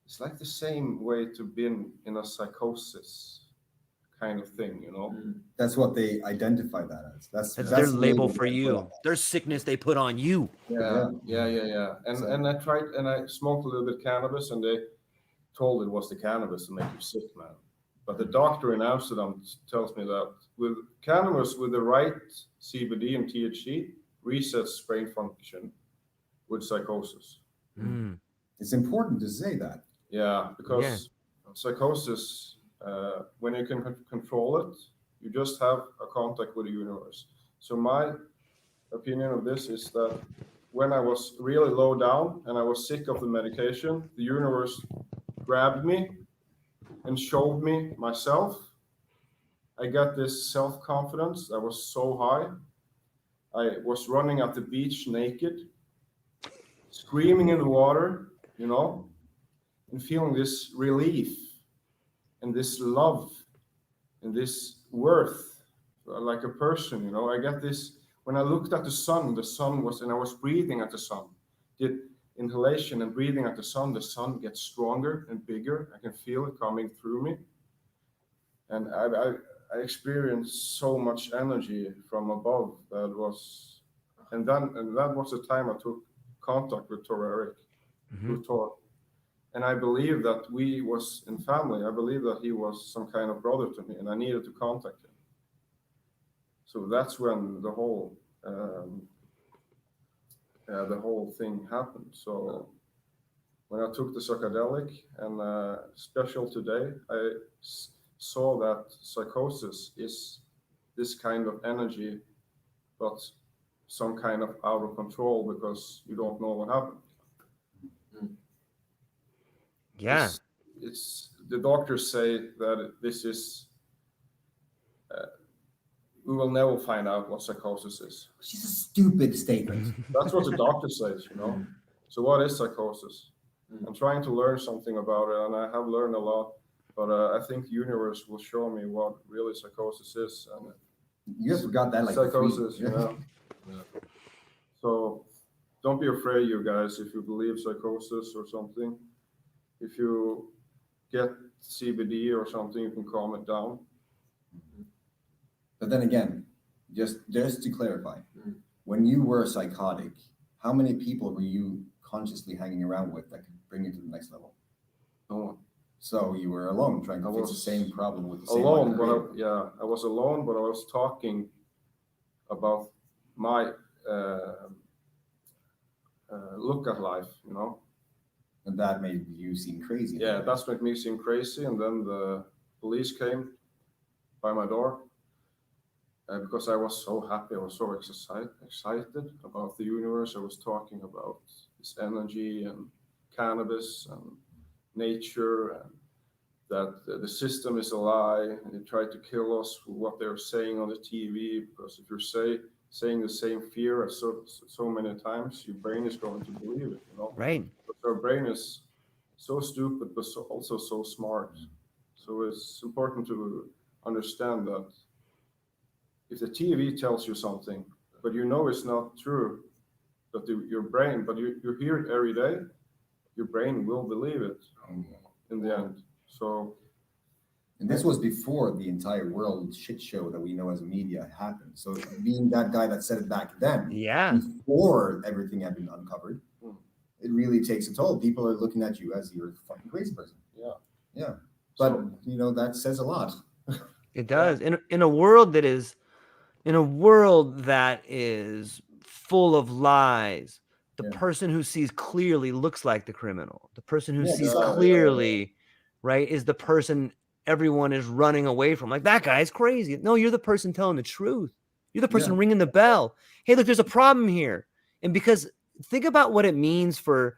it's like the same way to be in a psychosis kind of thing, you know. That's what they identify that as. That's That's their the label they for put you. on. Their sickness they put on you. Yeah. So- And I tried and I smoked a little bit of cannabis and they told it was the cannabis to make you sick, man. But the doctor in Amsterdam tells me that with cannabis with the right CBD and THC resets brain function with psychosis. Mm. It's important to say that. Yeah, because psychosis, when you can control it, you just have a contact with the universe. So my opinion of this is that when I was really low down and I was sick of the medication, the universe grabbed me and showed me myself. I got this self-confidence that was so high. I was running at the beach naked, screaming in the water, and feeling this relief and this love and this worth like a person, I got this when I looked at the sun was, and I was breathing at the sun. Did inhalation and breathing at the sun gets stronger and bigger. I can feel it coming through me. And I experienced so much energy from above and that was the time I took contact with Tor Erik, through Tor. And I believe that we was in family. I believe that he was some kind of brother to me, and I needed to contact him. So that's when the whole thing happened. So when I took the psychedelic, and special today, saw that psychosis is this kind of energy, but some kind of out of control because you don't know what happened. Yeah. It's the doctors say that this is. We will never find out what psychosis is. It's just a stupid statement. That's what the doctor says, So what is psychosis? I'm trying to learn something about it, and I have learned a lot. But I think the universe will show me what really psychosis is. And You just forgot that like psychosis, Yeah. So don't be afraid, you guys, if you believe psychosis or something. If you get CBD or something, you can calm it down. But then again, just to clarify, when you were psychotic, how many people were you consciously hanging around with that could bring you to the next level? No one. So you were alone trying to fix the same problem with the same alone, one. I was alone, but I was talking about my look at life, And that made you seem crazy. Yeah, that's made me seem crazy. And then the police came by my door because I was so happy. I was so excited about the universe. I was talking about this energy and cannabis and nature, and that the system is a lie, and they try to kill us with what they're saying on the TV. Because if you're saying the same fear so many times, your brain is going to believe it. Right. But our brain is so stupid, but also so smart. So it's important to understand that if the TV tells you something, but it's not true, but your brain, but you hear it every day, your brain will believe it in the end. So, and this was before the entire world shit show that we know as media happened. So being that guy that said it back then, before everything had been uncovered, it really takes a toll. People are looking at you as you're a fucking crazy person. Yeah. But that says a lot. It does. In a world that is full of lies, the person who sees clearly looks like the criminal. The person who sees clearly, right, is the person everyone is running away from. Like, that guy's crazy. No, you're the person telling the truth. You're the person ringing the bell. Hey, look, there's a problem here. And because think about what it means for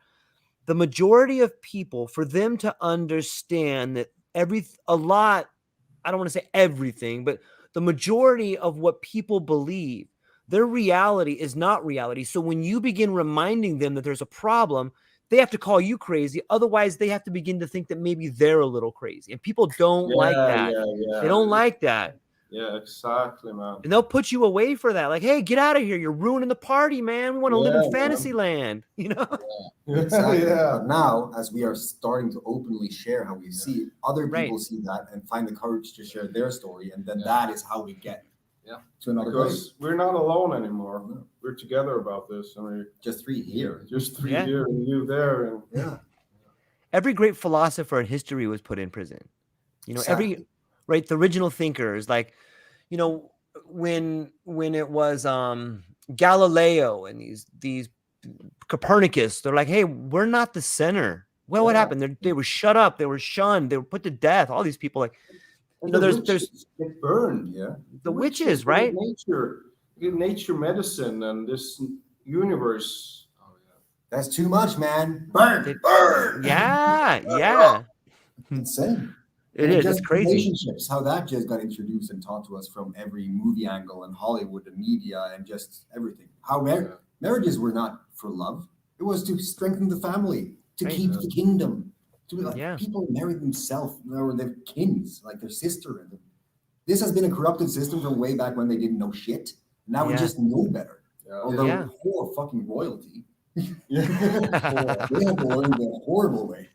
the majority of people, for them to understand that I don't want to say everything, but the majority of what people believe, their reality is not reality. So when you begin reminding them that there's a problem, they have to call you crazy. Otherwise, they have to begin to think that maybe they're a little crazy. And people don't like that. They don't like that. Yeah, exactly, man. And they'll put you away for that. Like, hey, get out of here. You're ruining the party, man. We want to live in fantasy land, Exactly. But now, as we are starting to openly share how we see it, other people see that and find the courage to share their story. And then that is how we get to another place. We're not alone anymore. No. We're together about this. I mean, just 3 here. Just 3 here and you there. And every great philosopher in history was put in prison. The original thinkers, like, when it was Galileo and these Copernicus, they're like, hey, we're not the center. Well, what happened? They were shut up. They were shunned. They were put to death. All these people, like, there's get burned. The witches, right? Nature medicine and this universe. That's too much, man. Burn. Yeah. Insane. It is. It's crazy. Relationships, how that just got introduced and taught to us from every movie angle and Hollywood and media and just everything. How marriages were not for love. It was to strengthen the family, to keep the kingdom. People married themselves or their kins, like their sister. This has been a corrupted system from way back when they didn't know shit. Now we just know better. Although poor fucking royalty. They have in a horrible way.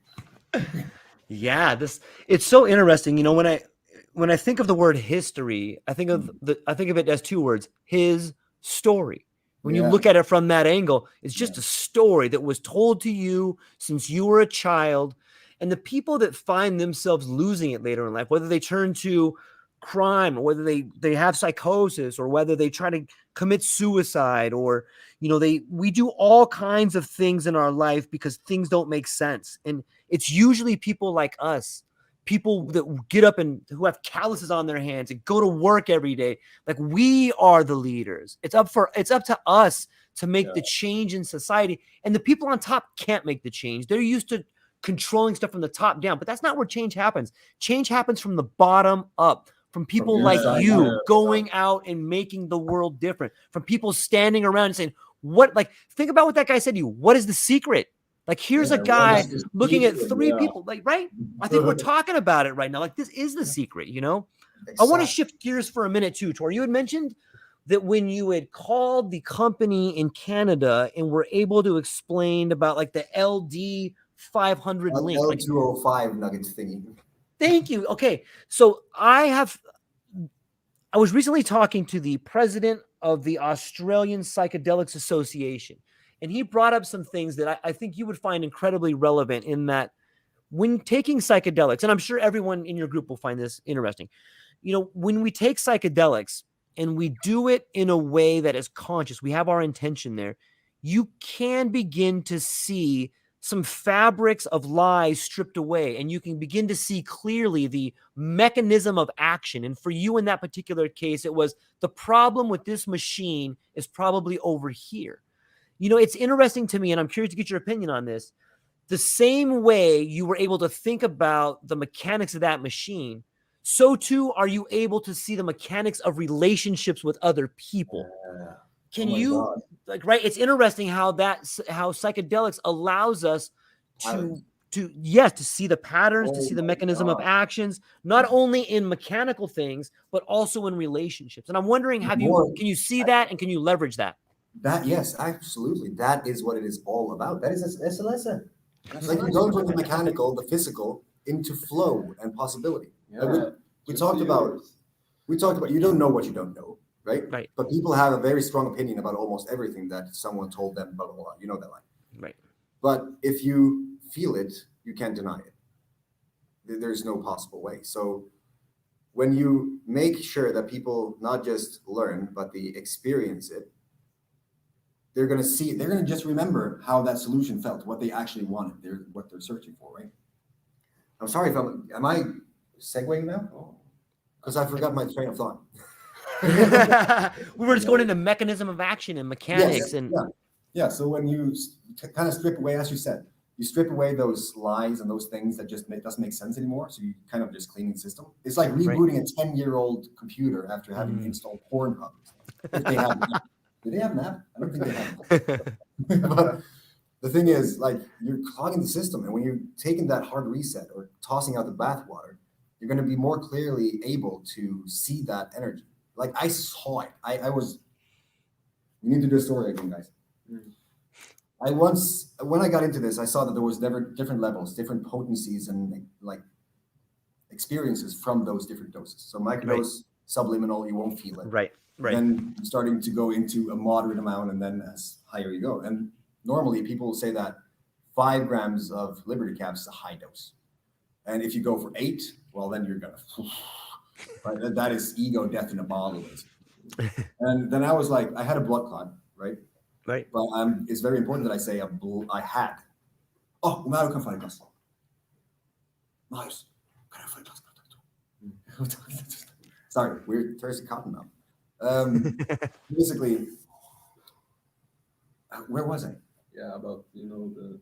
Yeah, it's so interesting. When I think of the word history, I think of it as 2 words: his story. When you look at it from that angle, it's just a story that was told to you since you were a child. And the people that find themselves losing it later in life, whether they turn to crime, or whether they have psychosis, or whether they try to commit suicide, or we do all kinds of things in our life because things don't make sense. And it's usually people like us, people that get up and who have calluses on their hands and go to work every day. Like, we are the leaders. It's up to us to make the change in society. And the people on top can't make the change. They're used to controlling stuff from the top down, but that's not where change happens. Change happens from the bottom up, from people like you going out and making the world different, from people standing around and saying, think about what that guy said to you. What is the secret? Like, here's a guy looking at three people, like, right? I think we're talking about it right now. Like, this is the secret, Exactly. I want to shift gears for a minute too, Tor. You had mentioned that when you had called the company in Canada and were able to explain about like the LD 500 link. L205 nuggets thingy. Thank you. Okay. So I was recently talking to the president of the Australian Psychedelics Association, and he brought up some things that I think you would find incredibly relevant, in that when taking psychedelics, and I'm sure everyone in your group will find this interesting, when we take psychedelics and we do it in a way that is conscious, we have our intention there, you can begin to see some fabrics of lies stripped away, and you can begin to see clearly the mechanism of action. And for you in that particular case, it was the problem with this machine is probably over here. It's interesting to me, and I'm curious to get your opinion on this. The same way you were able to think about the mechanics of that machine, so too are you able to see the mechanics of relationships with other people. Can you, like, right? It's interesting how psychedelics allows us to see the patterns, to see the mechanism of actions, not only in mechanical things, but also in relationships. And I'm wondering, can you see that, and can you leverage that? That, yes, absolutely. That is what it is all about. That is Ehsalese. It's like you go from the mechanical, the physical, into flow and possibility. Like we talked about, you don't know what you don't know, right? Right. But people have a very strong opinion about almost everything that someone told them, blah, blah, blah. You know that line. Right. But if you feel it, you can't deny it. There's no possible way. So when you make sure that people not just learn, but they experience it, they're going to just remember how that solution felt, what they actually wanted, what they're searching for, right? I'm sorry if am I segueing now? Because I forgot my train of thought. We were just going into mechanism of action and mechanics. Yeah. So when you kind of strip away, as you said, you strip away those lies and those things that just doesn't make sense anymore. So you kind of just cleaning the system. It's like rebooting a 10-year-old computer after having installed Pornhub. If they have that. Do they have an app? I don't think they have. But the thing is, like, you're clogging the system, and when you're taking that hard reset or tossing out the bathwater, you're going to be more clearly able to see that energy. Like, I saw it. We need to do a story again, guys. When I got into this, I saw that there was different levels, different potencies, and like experiences from those different doses. So microdose, subliminal, you won't feel it. Right. Then starting to go into a moderate amount, and then as higher you go. And normally people will say that 5 grams of Liberty Caps is a high dose. And if you go for 8, well, then you're going to, right? That is ego death in a bottle. And then I was like, I had a blood clot, right? Right. But it's very important that I say I had. Oh, Marius kan få ett glas. Marius, kan jag få ett glas? Sorry, we're thirsty cotton now. Basically, where was I? Yeah, about the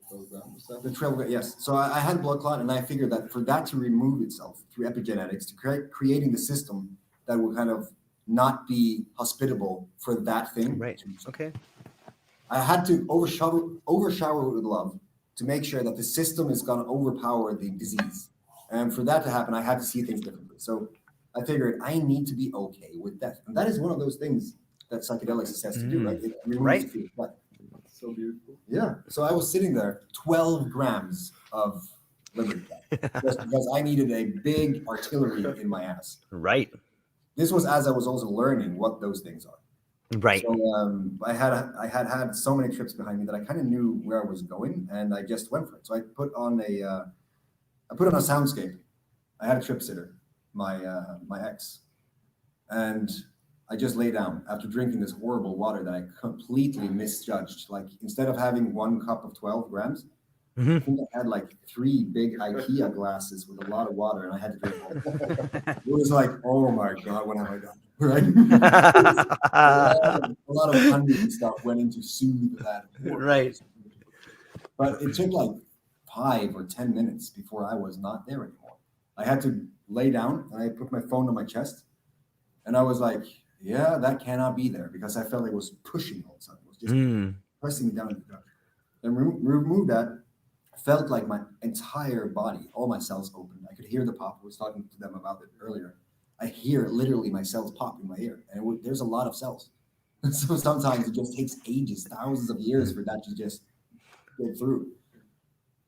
12 grams. The 12 grams, yes. So I had a blood clot, and I figured that for that to remove itself through epigenetics, to creating the system that will kind of not be hospitable for that thing. Right. Okay. I had to overshower with love to make sure that the system is going to overpower the disease. And for that to happen, I had to see things differently. So I figured I need to be okay with death. And that is one of those things that psychedelics has to do, right? It removes the fear of death. So beautiful. Yeah. So I was sitting there, 12 grams of Liberty Cap, just because I needed a big artillery in my ass. Right. This was as I was also learning what those things are. Right. So I had so many trips behind me that I kind of knew where I was going, and I just went for it. So I put on a soundscape. I had a trip sitter, my ex, And I just lay down after drinking this horrible water that I completely misjudged. Like instead of having 1 cup of 12 grams, I think I had like 3 big IKEA glasses with a lot of water, and I had to drink all of it. It was like, oh my God, what have I done? Right? a lot of honey and stuff went in to soothe that. Right. But it took like 5 or 10 minutes before I was not there anymore. I had to lay down and I put my phone on my chest, and I was like, yeah, that cannot be there, because I felt it was pushing all of a sudden. It was just pressing me down into the gut. And remove that. Felt like my entire body, all my cells opened. I could hear the pop. I was talking to them about it earlier. I hear literally my cells pop in my ear, and there's a lot of cells. So sometimes it just takes ages, thousands of years for that to just get through.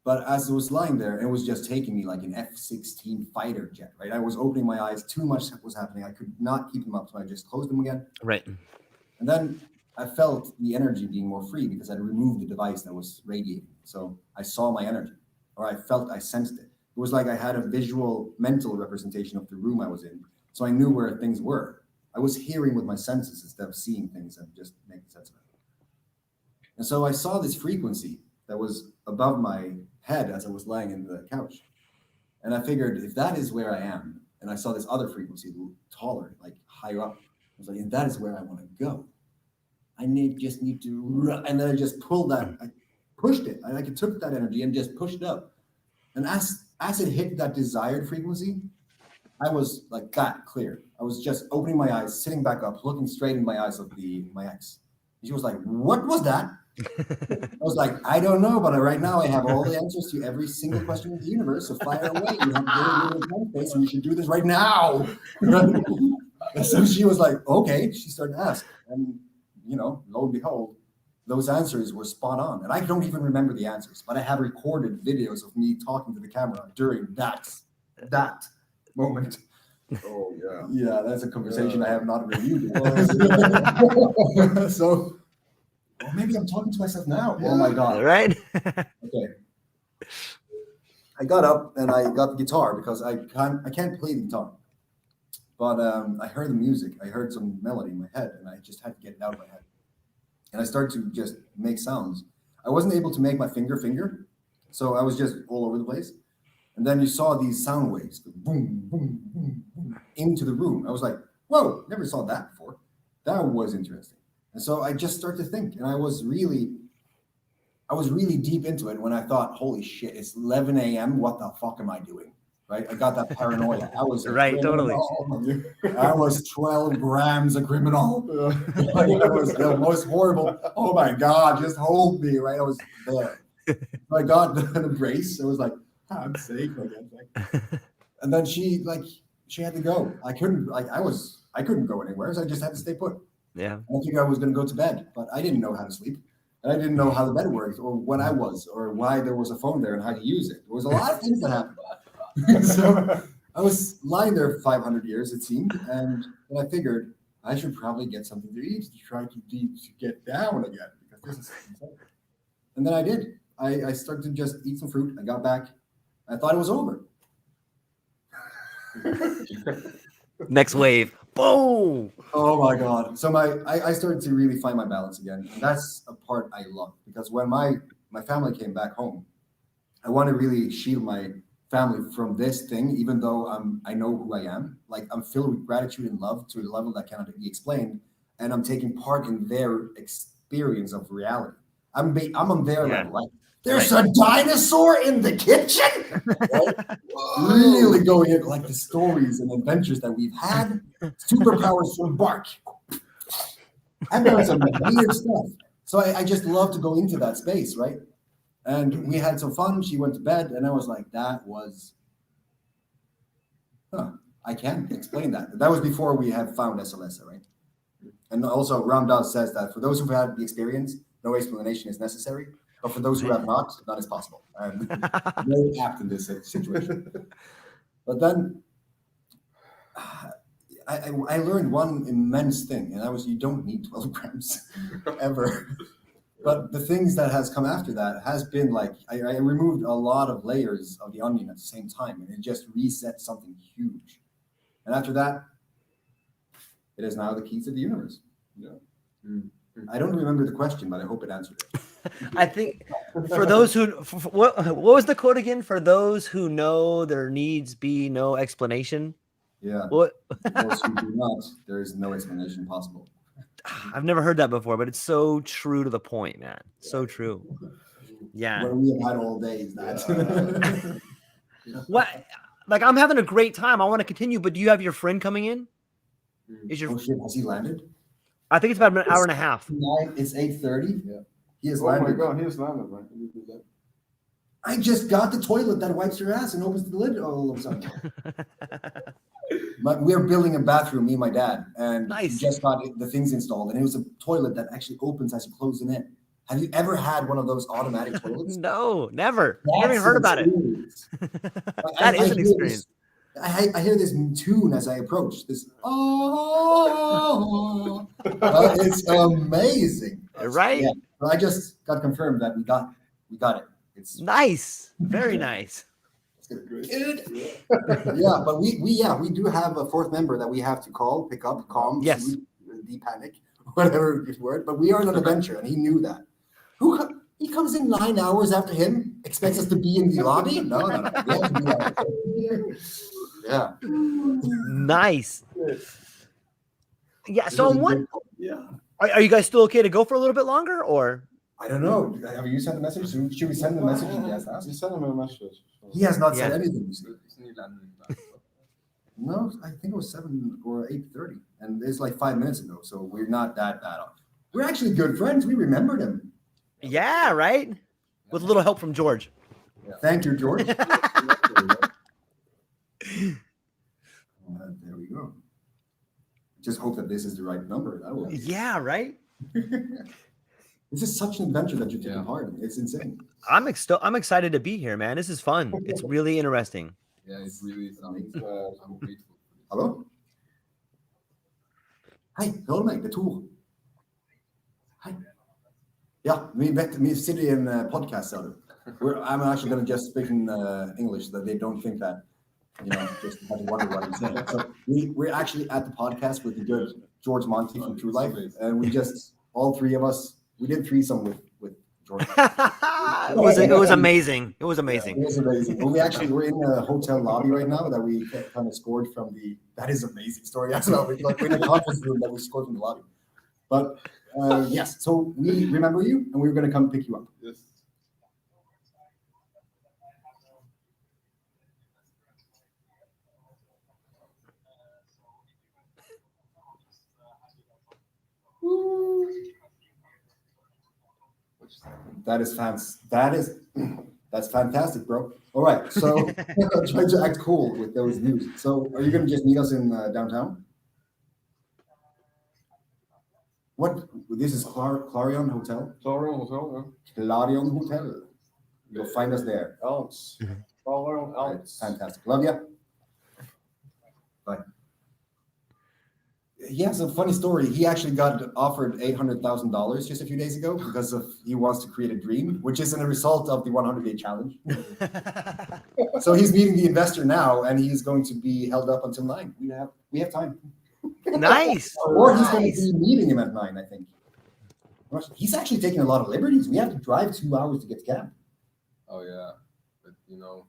But as I was lying there, it was just taking me like an F-16 fighter jet, right? I was opening my eyes. Too much was happening. I could not keep them up, so I just closed them again. Right. And then I felt the energy being more free because I'd removed the device that was radiating. So I saw my energy, or I sensed it. It was like I had a visual, mental representation of the room I was in. So I knew where things were. I was hearing with my senses instead of seeing things and just making sense of it. And so I saw this frequency that was above my head as I was lying in the couch. And I figured, if that is where I am, and I saw this other frequency, a little taller, like higher up, I was like, and that is where I want to go. I just need to run. And then I just pulled that, I pushed it. I took that energy and just pushed it up. And as it hit that desired frequency, I was like that clear. I was just opening my eyes, sitting back up, looking straight in my eyes of my ex. And she was like, what was that? I was like, I don't know, but right now I have all the answers to every single question in the universe. So fire away. You have very little time space, and you should do this right now. And so she was like, okay. She started to ask, and lo and behold, those answers were spot on. And I don't even remember the answers, but I have recorded videos of me talking to the camera during that moment. Oh yeah. Yeah, that's a conversation I have not reviewed. So maybe I'm talking to myself now. Yeah. Oh my God. Right? Okay. I got up and I got the guitar because I can't play the guitar. But I heard the music. I heard some melody in my head, and I just had to get it out of my head. And I started to just make sounds. I wasn't able to make my finger, so I was just all over the place. And then you saw these sound waves, boom, boom, boom, boom, into the room. I was like, whoa, never saw that before. That was interesting. And so I just started to think, and I was really deep into it when I thought, holy shit, it's 11 a.m. What the fuck am I doing? Right? I got that paranoia. I was right, totally. I was 12 grams of criminal. Like, I was the most horrible. Oh my God, just hold me, right? I was there. I got the embrace. It was like, I'm safe again. And then she had to go. I couldn't go anywhere, so I just had to stay put. Yeah. I figured I was going to go to bed, but I didn't know how to sleep. And I didn't know how the bed worked, or what I was, or why there was a phone there and how to use it. There was a lot of things that happened. So I was lying there for 500 years, it seemed, and I figured I should probably get something to eat to try to get down again, because this is insane. And then I did. I started to just eat some fruit. I got back. I thought it was over. Next wave. Boom. Oh my God. So I started to really find my balance again. And that's a part I love, because when my family came back home, I want to really shield my family from this thing, even though I know who I am. Like, I'm filled with gratitude and love to a level that cannot be explained, and I'm taking part in their experience of reality. I'm on their level. Like, there's a dinosaur in the kitchen. Right? Really going into like the stories and adventures that we've had. Superpowers from bark. I've done some weird stuff. So I just love to go into that space, right? And we had some fun. She went to bed, and I was like, I can't explain that. That was before we had found Ehsalese, right? And also, Ramdas says that for those who've had the experience, no explanation is necessary. But for those who have not, that is possible. I'm very apt in this situation. But then I learned one immense thing, and that was, you don't need 12 grams ever. But the things that has come after that has been like, I removed a lot of layers of the onion at the same time, and it just reset something huge. And after that, It is now the key to the universe. Yeah. I don't remember the question, but I hope it answered it. I think for those who, what was the quote again? For those who know, there needs be no explanation. Yeah. What? Those who do not, there is no explanation possible. I've never heard that before, but it's so true to the point, man. So true. Yeah. What we have had all day is that. What? Like, I'm having a great time. I want to continue, but do you have your friend coming in? Is your? Oh shit! Has he landed? I think it's about an hour and a half. It's 8:30. Yeah. He has Oh my landed. god, he's landed, man. You did that. I just got the toilet that wipes your ass and opens the lid all of a sudden. We're building a bathroom, me and my dad, and Nice. we just got the things installed, and it was a toilet that actually opens as you close it in. Have you ever had one of those automatic toilets? No, never. Never even That's heard an about it. experience. That is an hear experience. I hear this tune as I approach. This it's amazing, Right? Yeah. So I just got confirmed that we got it. It's Nice. Very nice. good. Yeah, but we do have a fourth member that we have to call, pick up, calm, Yes. soothe, de-panic, whatever the word. But we are on an adventure, and he knew that. He comes in 9 hours after him, expects us to be in the lobby? No. We have to be there. Yeah. Nice. Yeah. So I'm what? Yeah. Are you guys still okay to go for a little bit longer, or? I don't know. Have you sent a message? Should we send the message? He has asked. You sent him a message. He has not said Yeah. anything. You see. Isn't he landing back? No, I think it was 7 or 8:30, and it's like 5 minutes ago. So we're not that bad off. We're actually good friends. We remembered him. Yeah. Right. With a little help from George. Thank you, George. There we go. Just hope that this is the right number. That will. Yeah. Right. This is such an adventure that you're taking Yeah. part in. It's insane. I'm excited to be here, man. This is fun. It's really interesting. Yeah, it really is. I'm grateful. For this. Hallo? Hei, hør meg, det er Tor. Hei. Ja, vi sitter in a podcast, sa du. I'm actually going to just speak in English so that they don't think that, just have to wonder what I'm saying. So we're actually at the podcast with the good George Monty from True Life, and we just, all three of us, we did threesome with George. It was amazing. It was amazing. It was amazing. Well, we're in a hotel lobby right now that we kind of scored from that is amazing story as well. We're in a conference room that we scored from the lobby. But yes, so we remember you and we were going to come pick you up. Yes. That's fantastic, bro. All right, so I'm trying to act cool with those news. So are you going to just meet us in downtown? What? This is Clarion Hotel? Clarion Hotel, Clarion Hotel. You'll find us there. Else. Clarion Right, Else. fantastic. Love you. Bye. He has a funny story. He actually got offered $800,000 just a few days ago because he wants to create a dream, which is a result of the 100-day challenge. So he's meeting the investor now, and he's going to be held up until 9. We have time. Nice. Or he's going to be meeting him at 9, I think. He's actually taking a lot of liberties. We have to drive 2 hours to get to camp. Oh yeah, but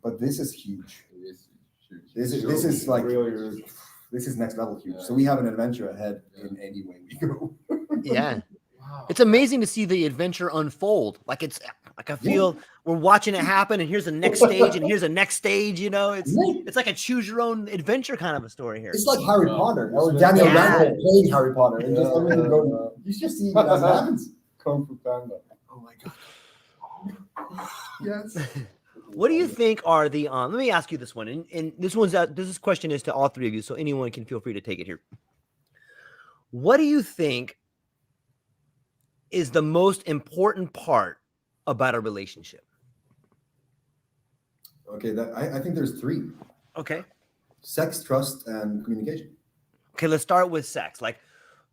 But this is huge. it is huge. This is like Really, this is next level huge. Yeah. So we have an adventure ahead in any way we go. Yeah. Wow. It's amazing to see the adventure unfold. Like I feel we're watching it happen, and here's the next stage, and here's the next stage. It's like a choose your own adventure kind of a story here. It's like Harry Potter or Daniel Yeah. Radcliffe playing Harry Potter and just everything going. You just see what happens. Kung Fu Panda. Oh my god. Yes. What do you think are the let me ask you this one, and this question is to all three of you, so anyone can feel free to take it here. What do you think is the most important part about a relationship? Okay, I think there's 3: Okay. sex, trust, and communication. Okay, let's start with sex. Like,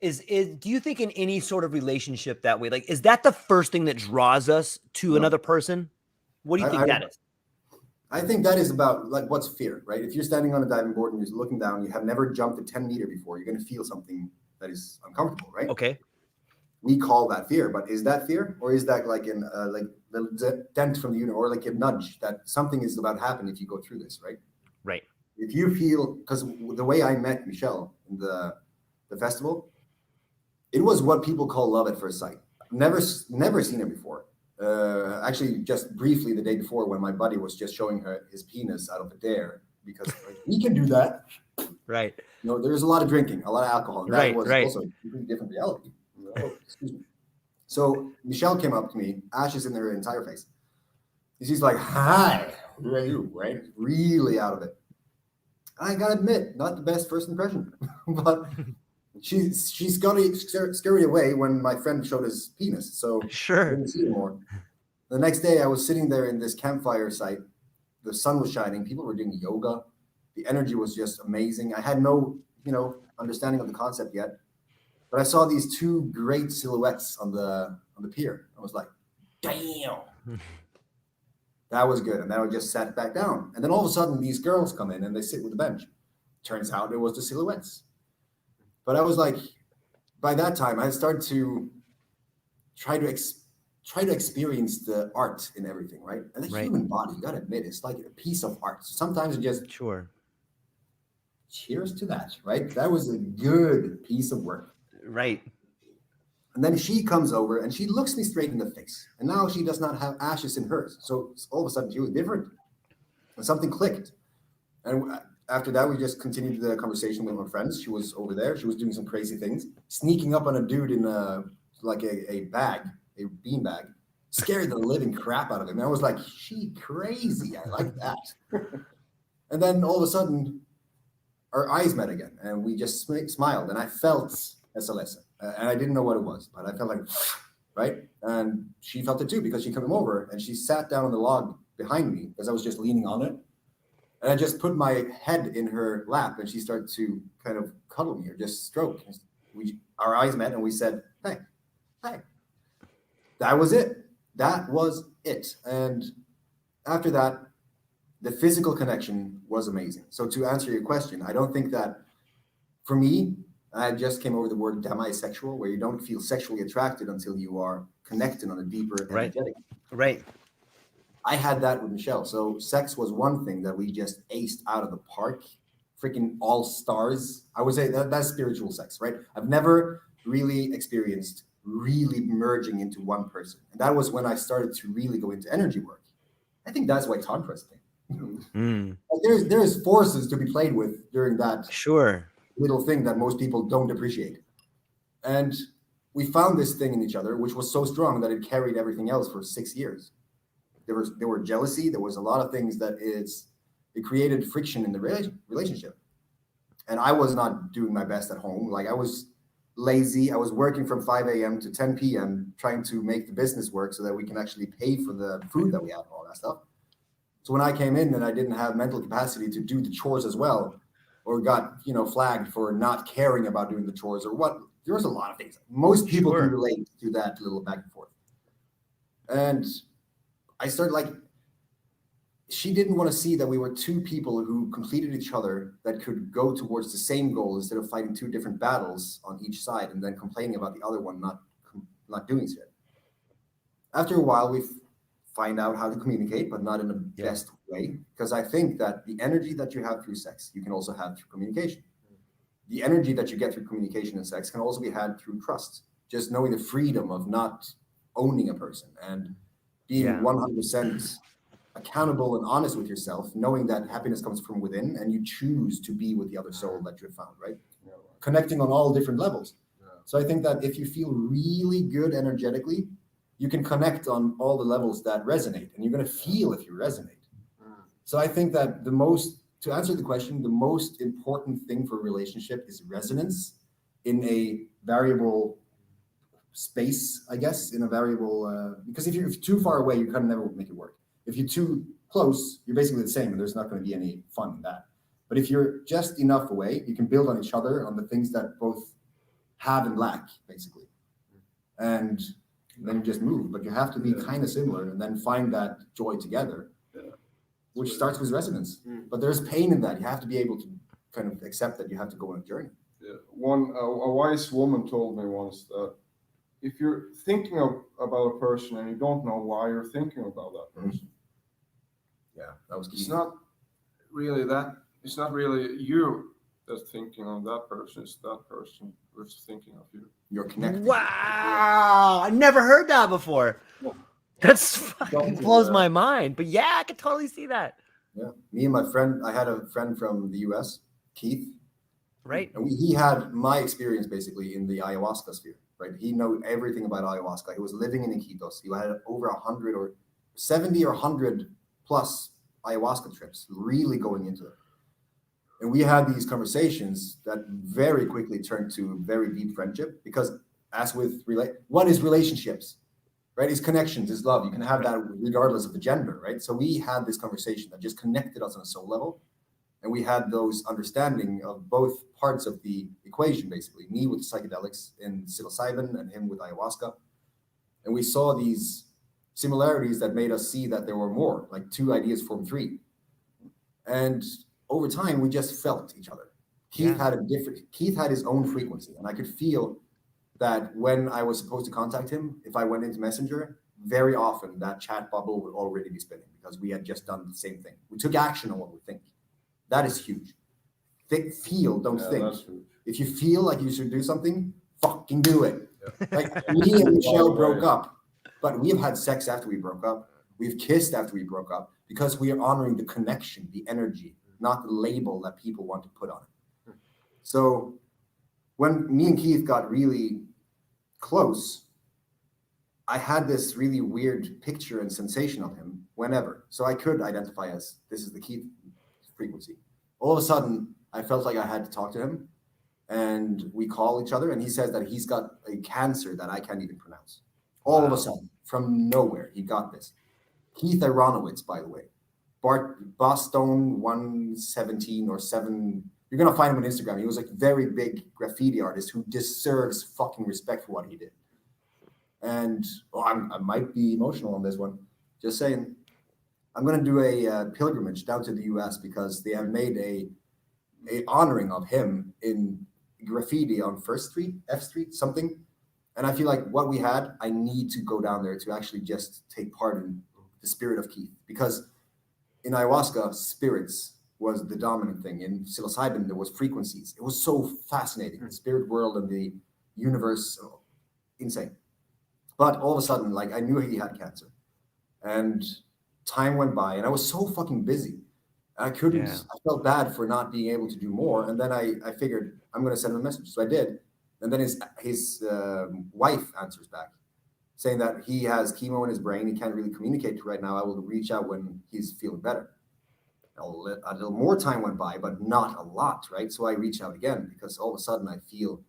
do you think in any sort of relationship that way, like, is that the first thing that draws us to another person? What do you think that is? I think that is about like what's fear, right? If you're standing on a diving board and you're looking down, you have never jumped a 10-meter before, you're going to feel something that is uncomfortable, right? Okay. We call that fear, but is that fear, or is that like an like the dent from the universe, or like a nudge that something is about to happen if you go through this, right? Right. If you feel, because the way I met Michelle in the festival, it was what people call love at first sight. Never seen her before. Actually, just briefly the day before when my buddy was just showing her his penis out of a dare because like, we can do that. Right. You know, there's a lot of drinking, a lot of alcohol. And Right, that was right. also a completely different reality. Oh, excuse me. So Michelle came up to me, ashes in her entire face. She's like, "Hi, who are you?" Right? Really out of it. I gotta admit, not the best first impression, but she's got to scurry away when my friend showed his penis. So I Sure. didn't see it more. The next day, I was sitting there in this campfire site. The sun was shining. People were doing yoga. The energy was just amazing. I had no, understanding of the concept yet, but I saw these two great silhouettes on the pier. I was like, damn. That was good. And then I just sat back down. And then all of a sudden, these girls come in and they sit with the bench. Turns out it was the silhouettes. But I was like, by that time, I had started to try to experience the art in everything, right? And the Right. human body, you got to admit, it's like a piece of art. So sometimes it just, Sure. cheers to that, right? That was a good piece of work. Right. And then she comes over and she looks me straight in the face. And now she does not have ashes in hers. So all of a sudden she was different. And something clicked. And after that, we just continued the conversation with my friends. She was over there. She was doing some crazy things, sneaking up on a dude in a bag, a bean bag, scared the living crap out of him. And I was like, she crazy. I like that. And then all of a sudden, our eyes met again. And we just smiled. And I felt Ehsalese. And I didn't know what it was, but I felt like, right? And she felt it too because she came over and she sat down on the log behind me because I was just leaning on it. And I just put my head in her lap and she started to kind of cuddle me or just stroke. Our eyes met and we said, hey. That was it. And after that, the physical connection was amazing. So to answer your question, I don't think that for me, I just came over the word demisexual, where you don't feel sexually attracted until you are connected on a deeper energetic. Right. I had that with Michelle. So sex was one thing that we just aced out of the park. Freaking all stars. I would say that's spiritual sex, right? I've never really experienced really merging into one person. And that was when I started to really go into energy work. I think that's why Tantra's thing. There's forces to be played with during that little thing that most people don't appreciate. And we found this thing in each other, which was so strong that it carried everything else for 6 years. There were jealousy. There was a lot of things it created friction in the relationship. And I was not doing my best at home. Like I was lazy. I was working from 5 a.m. to 10 p.m. trying to make the business work so that we can actually pay for the food that we have and all that stuff. So when I came in and I didn't have mental capacity to do the chores as well, or got flagged for not caring about doing the chores or what, there was a lot of things. Most people can relate to that little back and forth. And I started she didn't want to see that we were two people who completed each other that could go towards the same goal instead of fighting two different battles on each side and then complaining about the other one not doing shit. After a while, we find out how to communicate, but not in the best way. Because I think that the energy that you have through sex, you can also have through communication. The energy that you get through communication and sex can also be had through trust. Just knowing the freedom of not owning a person and being 100% accountable and honest with yourself, knowing that happiness comes from within and you choose to be with the other soul that you have found, right? Yeah. Connecting on all different levels. Yeah. So I think that if you feel really good energetically, you can connect on all the levels that resonate and you're going to feel if you resonate. So I think that to answer the question, the most important thing for a relationship is resonance in a variable space, I guess, in a variable, because if you're too far away, you kind of never make it work. If you're too close, you're basically the same and there's not going to be any fun in that. But if you're just enough away, you can build on each other on the things that both have and lack, basically. And then you just move, but you have to be kind of similar and then find that joy together, which starts with resonance. But there's pain in that. You have to be able to kind of accept that you have to go on a journey. a wise woman told me once that if you're thinking about a person and you don't know why you're thinking about that person, Yeah, that was it's key. not really that. It's not really you that's thinking of that person. It's that person who's thinking of you. You're connected. Wow, I never heard that before. Yeah. That's fucking Don't- blows my mind. But yeah, I could totally see that. Yeah, me and my friend. I had a friend from the U.S., Keith, Right? and he had my experience basically in the ayahuasca sphere. Right, he knew everything about ayahuasca. He was living in Iquitos. He had over 100 or 70 or 100 plus ayahuasca trips, really going into it. And we had these conversations that very quickly turned to very deep friendship because, as with what is relationships, right? Is connections, is love. You can have that regardless of the gender, right? So we had this conversation that just connected us on a soul level, and we had those understanding of both parts of the equation, basically. Me with psychedelics and psilocybin, and him with ayahuasca, and we saw these similarities that made us see that there were more, like two ideas form three. And over time, we just felt each other. Keith had his own frequency, and I could feel that when I was supposed to contact him, if I went into Messenger, very often that chat bubble would already be spinning because we had just done the same thing. We took action on what we think. That is huge. Feel, don't think. That's huge. If you feel like you should do something, fucking do it. Like me and Michelle broke up, but we have had sex after we broke up. We've kissed after we broke up because we are honoring the connection, the energy, not the label that people want to put on it. So when me and Keith got really close, I had this really weird picture and sensation of him whenever. So I could identify as this is the Keith frequency. All of a sudden, I felt like I had to talk to him, and we call each other, and he says that he's got a cancer that I can't even pronounce. All of a sudden, from nowhere, he got this. Keith Aronowitz, by the way. Boston 117 or 7. You're going to find him on Instagram. He was a very big graffiti artist who deserves fucking respect for what he did. And I might be emotional on this one. Just saying. I'm going to do a pilgrimage down to the U.S. because they have made a honoring of him in graffiti on First Street, F Street, something. And I feel like what we had, I need to go down there to actually just take part in the spirit of Keith. Because in ayahuasca, spirits was the dominant thing. In psilocybin, there was frequencies. It was so fascinating. The spirit world and the universe, insane. But all of a sudden, like, I knew he had cancer. And time went by, and I was so fucking busy. I couldn't, I felt bad for not being able to do more. And then I figured I'm going to send him a message. So I did. And then his wife answers back saying that he has chemo in his brain. He can't really communicate right now. I will reach out when he's feeling better. A little more time went by, but not a lot, right? So I reach out again because all of a sudden I feel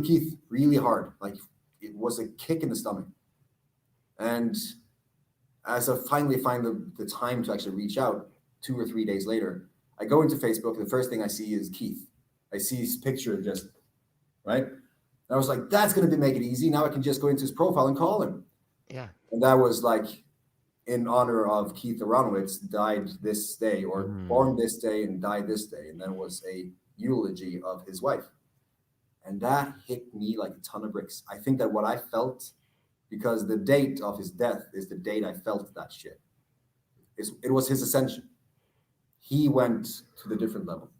Keith really hard. Like it was a kick in the stomach. And as I finally find the time to actually reach out 2 or 3 days later, I go into Facebook. The first thing I see is Keith. I see his picture just, right? And I was like, that's going to make it easy. Now I can just go into his profile and call him. Yeah. And that was like in honor of Keith Aronowitz, died this day, or born this day and died this day. And then it was a eulogy of his wife. And that hit me like a ton of bricks. I think that what I felt, because the date of his death is the date I felt that shit. It was his ascension. He went to the different level.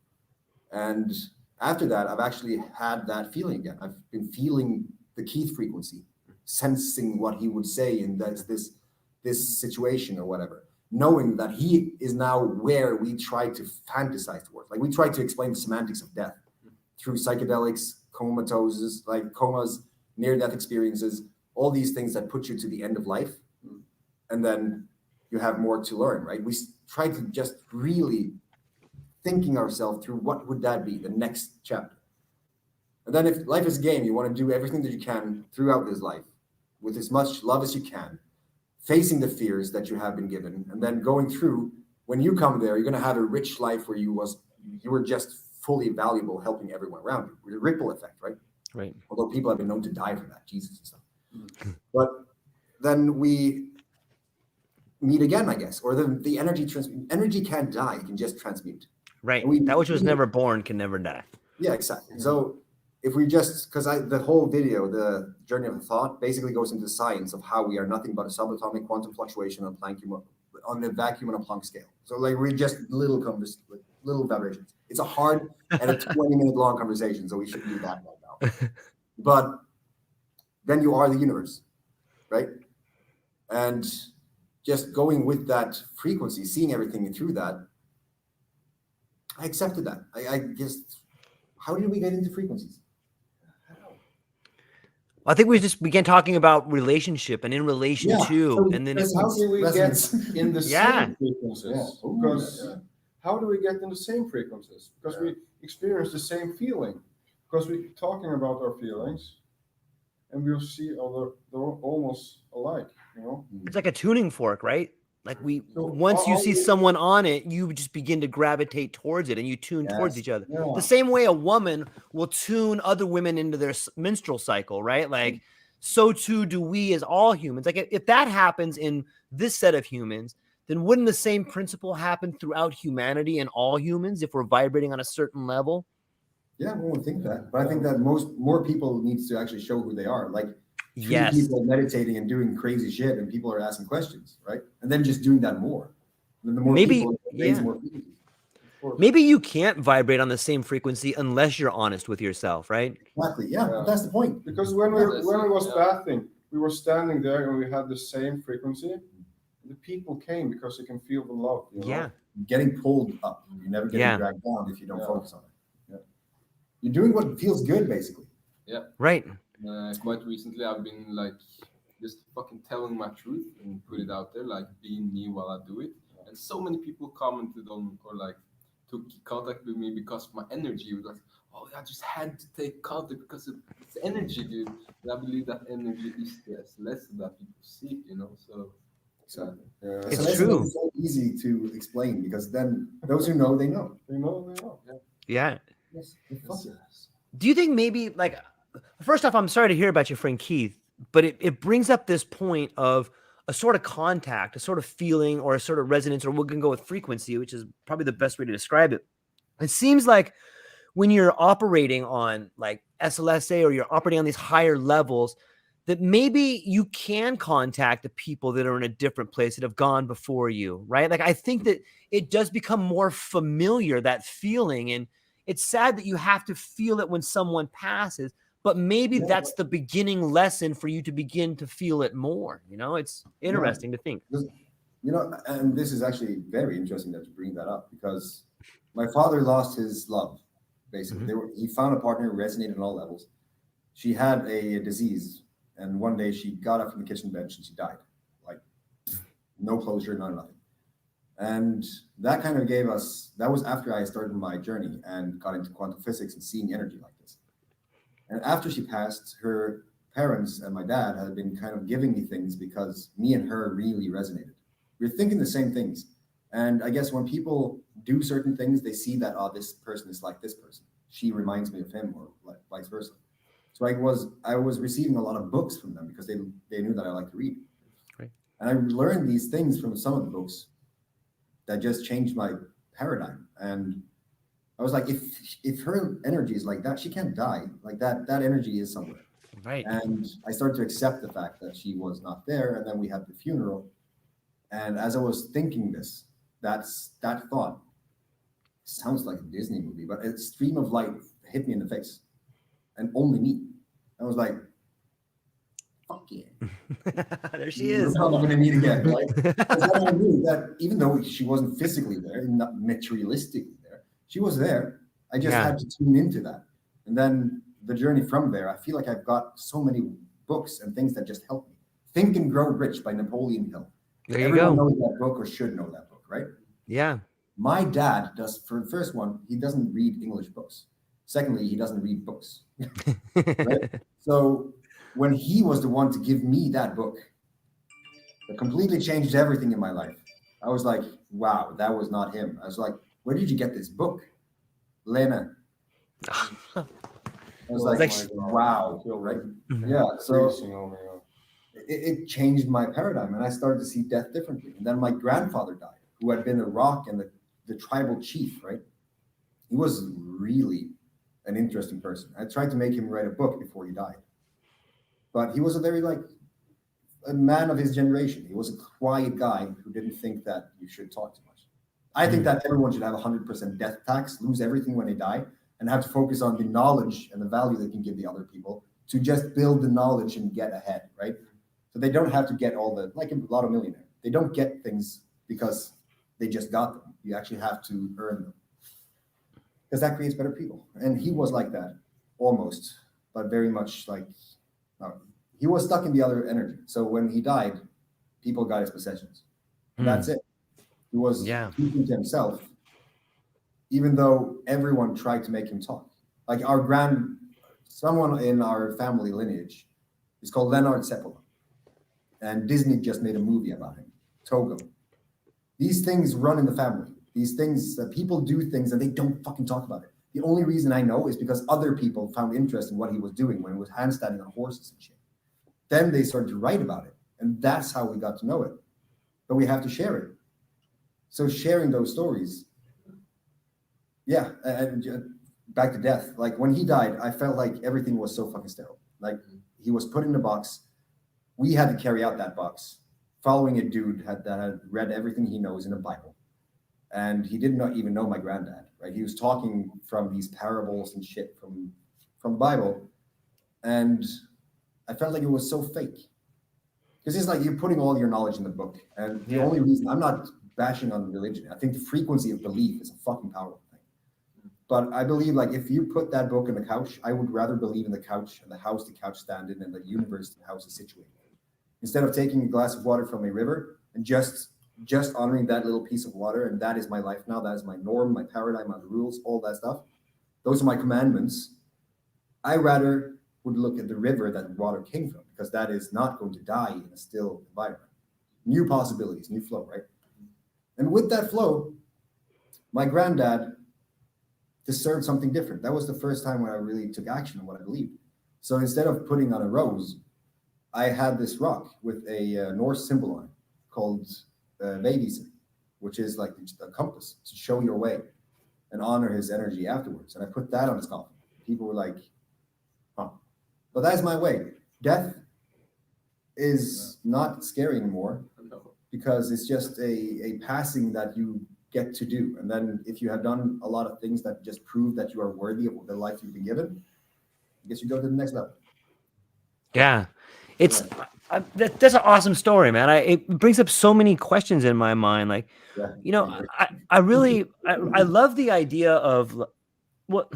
And after that, I've actually had that feeling again. I've been feeling the Keith frequency, sensing what he would say in this situation or whatever, knowing that he is now where we try to fantasize towards. Like we try to explain the semantics of death through psychedelics, comatoses, like comas, near-death experiences, all these things that put you to the end of life. And then you have more to learn, right? We try to just really thinking ourselves through what would that be, the next chapter. And then if life is a game, you want to do everything that you can throughout this life with as much love as you can, facing the fears that you have been given, and then going through, when you come there, you're going to have a rich life where you were just fully valuable, helping everyone around you. The ripple effect, right? Right. Although people have been known to die from that, Jesus and stuff. But then we meet again, I guess, or the energy can't die; it can just transmute. Right. And That which was never born can never die. Yeah, exactly. So if we just, because the whole video, the journey of thought, basically goes into science of how we are nothing but a subatomic quantum fluctuation on the vacuum and a Planck scale. So like we're just little vibrations. It's a hard and a 20-minute long conversation, so we shouldn't do that right now. But then you are the universe, right? And just going with that frequency, seeing everything through that, I accepted that. I guess, how did we get into frequencies? I think we just began talking about relationship and in relation to, so and then How do we resonance. get in the Yeah. same frequencies? Yeah. Because how do we get in the same frequencies? Because we experience the same feeling. Because we're talking about our feelings, and we'll see they're almost alike. You know. it's like a tuning fork, right? Like So once you all see we- someone on it, you just begin to gravitate towards it and you tune towards Yes. each other. Yeah. The same way a woman will tune other women into their menstrual cycle, right? Like, so too do we as all humans. Like, if that happens in this set of humans, then wouldn't the same principle happen throughout humanity and all humans if we're vibrating on a certain level? Yeah, one would think that. But I think that more people needs to actually show who they are. Like, three Yes. people meditating and doing crazy shit, and people are asking questions, right? And then just doing that more. And then the more Maybe- people, it raise yeah. more frequencies. Of course. Maybe you can't vibrate on the same frequency unless you're honest with yourself, right? Exactly. Yeah, Yeah. that's the point. Because when we was Yeah. bathing, we were standing there and we had the same frequency. The people came because they can feel the love. You know? Yeah. Getting pulled up. You're never getting Yeah. dragged down if you don't Yeah. focus on it. Yeah. You're doing what feels good, basically. Right. Quite recently, I've been like just fucking telling my truth and put it out there, like being me while I do it. And so many people commented on or like took contact with me because my energy was like, oh, I just had to take contact because it's energy, dude. And I believe that energy is less that people seek, you know. So Exactly. Yeah. It's so that's true. so easy to explain because then those who know, they know. They know. Yeah. Yes. Fuck it. Do you think maybe, like, first off, I'm sorry to hear about your friend Keith, but it brings up this point of a sort of contact, a sort of feeling, or a sort of resonance, or we're going to go with frequency, which is probably the best way to describe it. It seems like when you're operating on like Ehsalese or you're operating on these higher levels, that maybe you can contact the people that are in a different place that have gone before you, right? Like, I think that it does become more familiar, that feeling. And it's sad that you have to feel it when someone passes, but maybe that's the beginning lesson for you to begin to feel it more. You know, it's interesting to think. You know, and this is actually very interesting that you bring that up because my father lost his love, basically. He found a partner who resonated on all levels. She had a disease, and one day she got up from the kitchen bench and she died. Like, no closure, nothing. And that kind of gave us, that was after I started my journey and got into quantum physics and seeing energy like this. And after she passed, her parents and my dad had been kind of giving me things because me and her really resonated. We were thinking the same things. And I guess when people do certain things, they see that, oh, this person is like this person. She reminds me of him, or like vice versa. So I was receiving a lot of books from them because they knew that I like to read. Right. And I learned these things from some of the books that just changed my paradigm. And I was like, if her energy is like that, she can't die. Like that energy is somewhere. Right. And I started to accept the fact that she was not there. And then we had the funeral. And as I was thinking this, that thought sounds like a Disney movie, but a stream of light hit me in the face, and only me. I was like, fuck yeah. There she We're is. probably going to meet again, right? Because then I knew that even though she wasn't physically there, not materialistically there, she was there. I just had to tune into that. And then the journey from there, I feel like I've got so many books and things that just help me. Think and Grow Rich by Napoleon Hill. There you Everyone go. knows that book or should know that book, right? Yeah. My dad does, for the first one, he doesn't read English books. Secondly, he doesn't read books. Right? So when he was the one to give me that book, it completely changed everything in my life. I was like, wow, that was not him. I was like, where did you get this book? Lena. I was like, wow, right? Yeah, so it changed my paradigm, and I started to see death differently. And then my grandfather died, who had been a rock and the tribal chief, right? He was really an interesting person. I tried to make him write a book before he died. But he was a very a man of his generation. He was a quiet guy who didn't think that you should talk too much. I think that everyone should have 100% death tax, lose everything when they die, and have to focus on the knowledge and the value they can give the other people to just build the knowledge and get ahead, right? So they don't have to get all the, like a lot of millionaires. They don't get things because they just got them. You actually have to earn them. Because that creates better people. And he was like that, almost, but very much like, he was stuck in the other energy. So when he died, people got his possessions. And that's it. He was keeping to himself, even though everyone tried to make him talk. Like someone in our family lineage is called Leonard Seppola. And Disney just made a movie about him, Togo. These things run in the family. These things, people do things and they don't fucking talk about it. The only reason I know is because other people found interest in what he was doing when he was handstanding on horses and shit. Then they started to write about it. And that's how we got to know it. But we have to share it. So sharing those stories, and back to death. Like when he died, I felt like everything was so fucking sterile. Like he was put in a box. We had to carry out that box, following a dude that had read everything he knows in a Bible. And he did not even know my granddad, right? He was talking from these parables and shit from the Bible. And I felt like it was so fake. Because it's like you're putting all your knowledge in the book. And the only reason, I'm not bashing on religion. I think the frequency of belief is a fucking powerful thing. But I believe like if you put that book in the couch, I would rather believe in the couch and the house the couch stand in and the universe the house is situated. Instead of taking a glass of water from a river and just honoring that little piece of water, and that is my life now, that is my norm, my paradigm, my rules, all that stuff. Those are my commandments. I rather would look at the river that the water came from, because that is not going to die in a still environment. New possibilities, new flow, right? And with that flow, my granddad discerned something different. That was the first time when I really took action on what I believed. So instead of putting on a rose, I had this rock with a Norse symbol on it called Vikings, which is like a compass to show your way and honor his energy afterwards. And I put that on his coffin. People were like, huh. But that's my way. Death is not scary anymore because it's just a passing that you get to do. And then if you have done a lot of things that just prove that you are worthy of the life you've been given, I guess you go to the next level. Yeah. That's an awesome story, man. It brings up so many questions in my mind. Like, I really love the idea of what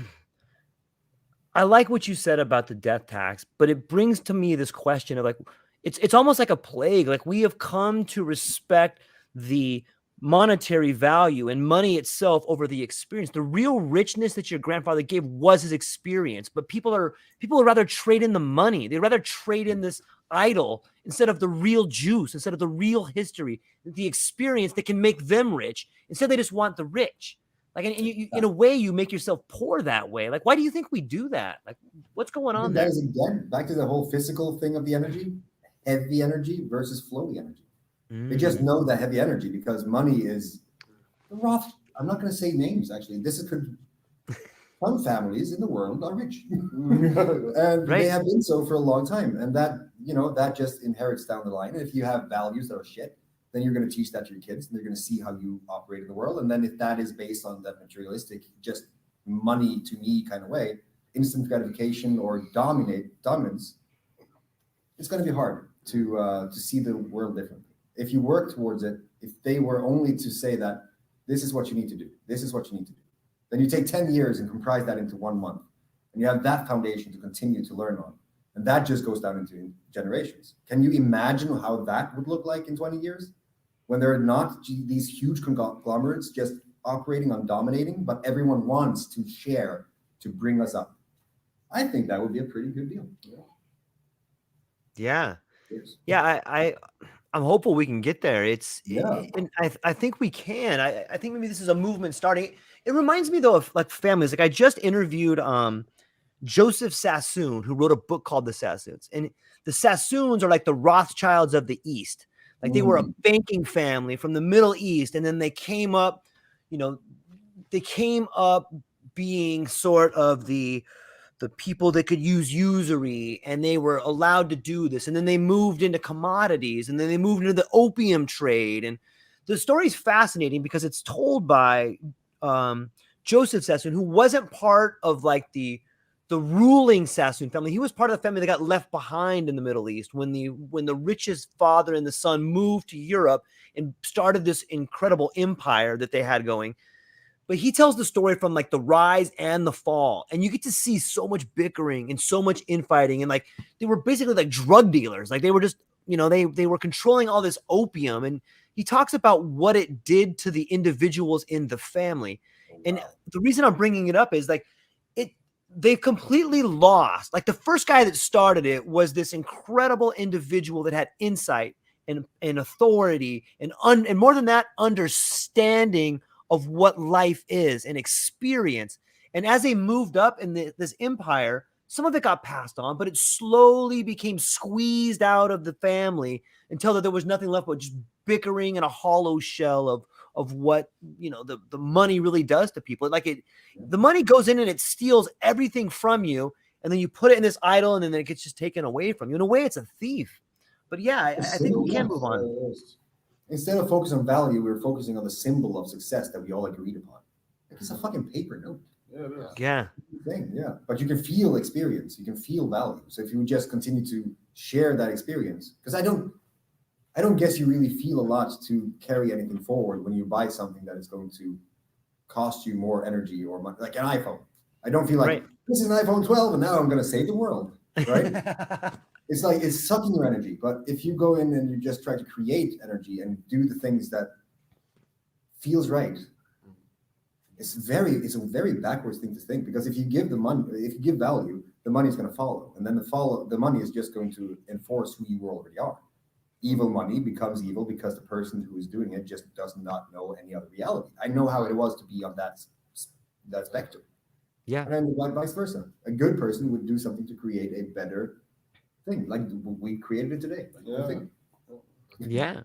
I like what you said about the death tax, but it brings to me this question of like, it's almost like a plague. Like we have come to respect the monetary value and money itself over the experience. The real richness that your grandfather gave was his experience, but people would rather trade in the money. They'd rather trade in this idol instead of the real juice, instead of the real history, the experience that can make them rich. Instead, they just want the rich. Like, and you, in a way, you make yourself poor that way. Like, why do you think we do that? Like, what's going on there? That is, again, back to the whole physical thing of the energy, heavy energy versus flowy energy. They just know that heavy energy because money is the Roth. I'm not going to say names, actually. Some families in the world are rich. And they have been so for a long time. And that just inherits down the line. And if you have values that are shit, then you're going to teach that to your kids and they're going to see how you operate in the world. And then if that is based on that materialistic, just money to me kind of way, instant gratification or dominance, it's going to be hard to see the world differently. If you work towards it, if they were only to say that this is what you need to do, this is what you need to do, then you take 10 years and comprise that into 1 month. And you have that foundation to continue to learn on. And that just goes down into generations. Can you imagine how that would look like in 20 years? When there are not these huge conglomerates just operating on dominating, but everyone wants to share to bring us up. I think that would be a pretty good deal. Yeah. I'm hopeful we can get there. And I think we can. I think maybe this is a movement starting. It reminds me though of like families. Like I just interviewed Joseph Sassoon, who wrote a book called The Sassoons. And the Sassoons are like the Rothschilds of the East. Like they were a banking family from the Middle East. And then they came up being sort of the people that could use usury, and they were allowed to do this. And then they moved into commodities, and then they moved into the opium trade. And the story's fascinating because it's told by Joseph Sassoon, who wasn't part of like the ruling Sassoon family. He was part of the family that got left behind in the Middle East when the richest father and the son moved to Europe and started this incredible empire that they had going. But he tells the story from like the rise and the fall, and you get to see so much bickering and so much infighting, and like they were basically like drug dealers. Like they were just, they were controlling all this opium, and he talks about what it did to the individuals in the family. And the reason I'm bringing it up is like they completely lost. Like the first guy that started it was this incredible individual that had insight and authority and more than that, understanding of what life is and experience. And as they moved up in this empire, some of it got passed on, but it slowly became squeezed out of the family until there was nothing left but just bickering in a hollow shell of what, the money really does to people. Like the money goes in and it steals everything from you. And then you put it in this idol and then it gets just taken away from you. In a way, it's a thief. But yeah, I think we can move on. Instead of focusing on value, we're focusing on the symbol of success that we all agreed upon. It's a fucking paper note. Yeah, it is. Yeah. Thing, yeah. But you can feel experience. You can feel value. So if you just continue to share that experience, because I don't guess you really feel a lot to carry anything forward when you buy something that is going to cost you more energy or money, like an iPhone. I don't feel like this is an iPhone 12 and now I'm going to save the world, right? It's like it's sucking your energy. But if you go in and you just try to create energy and do the things that feels right, it's a very backwards thing to think, because if you give value, the money is going to follow, and then the money is just going to enforce who you already are. Evil money becomes evil because the person who is doing it just does not know any other reality. I know how it was to be on that spectrum. Yeah. And like vice versa. A good person would do something to create a better thing, like we created it today. Yeah.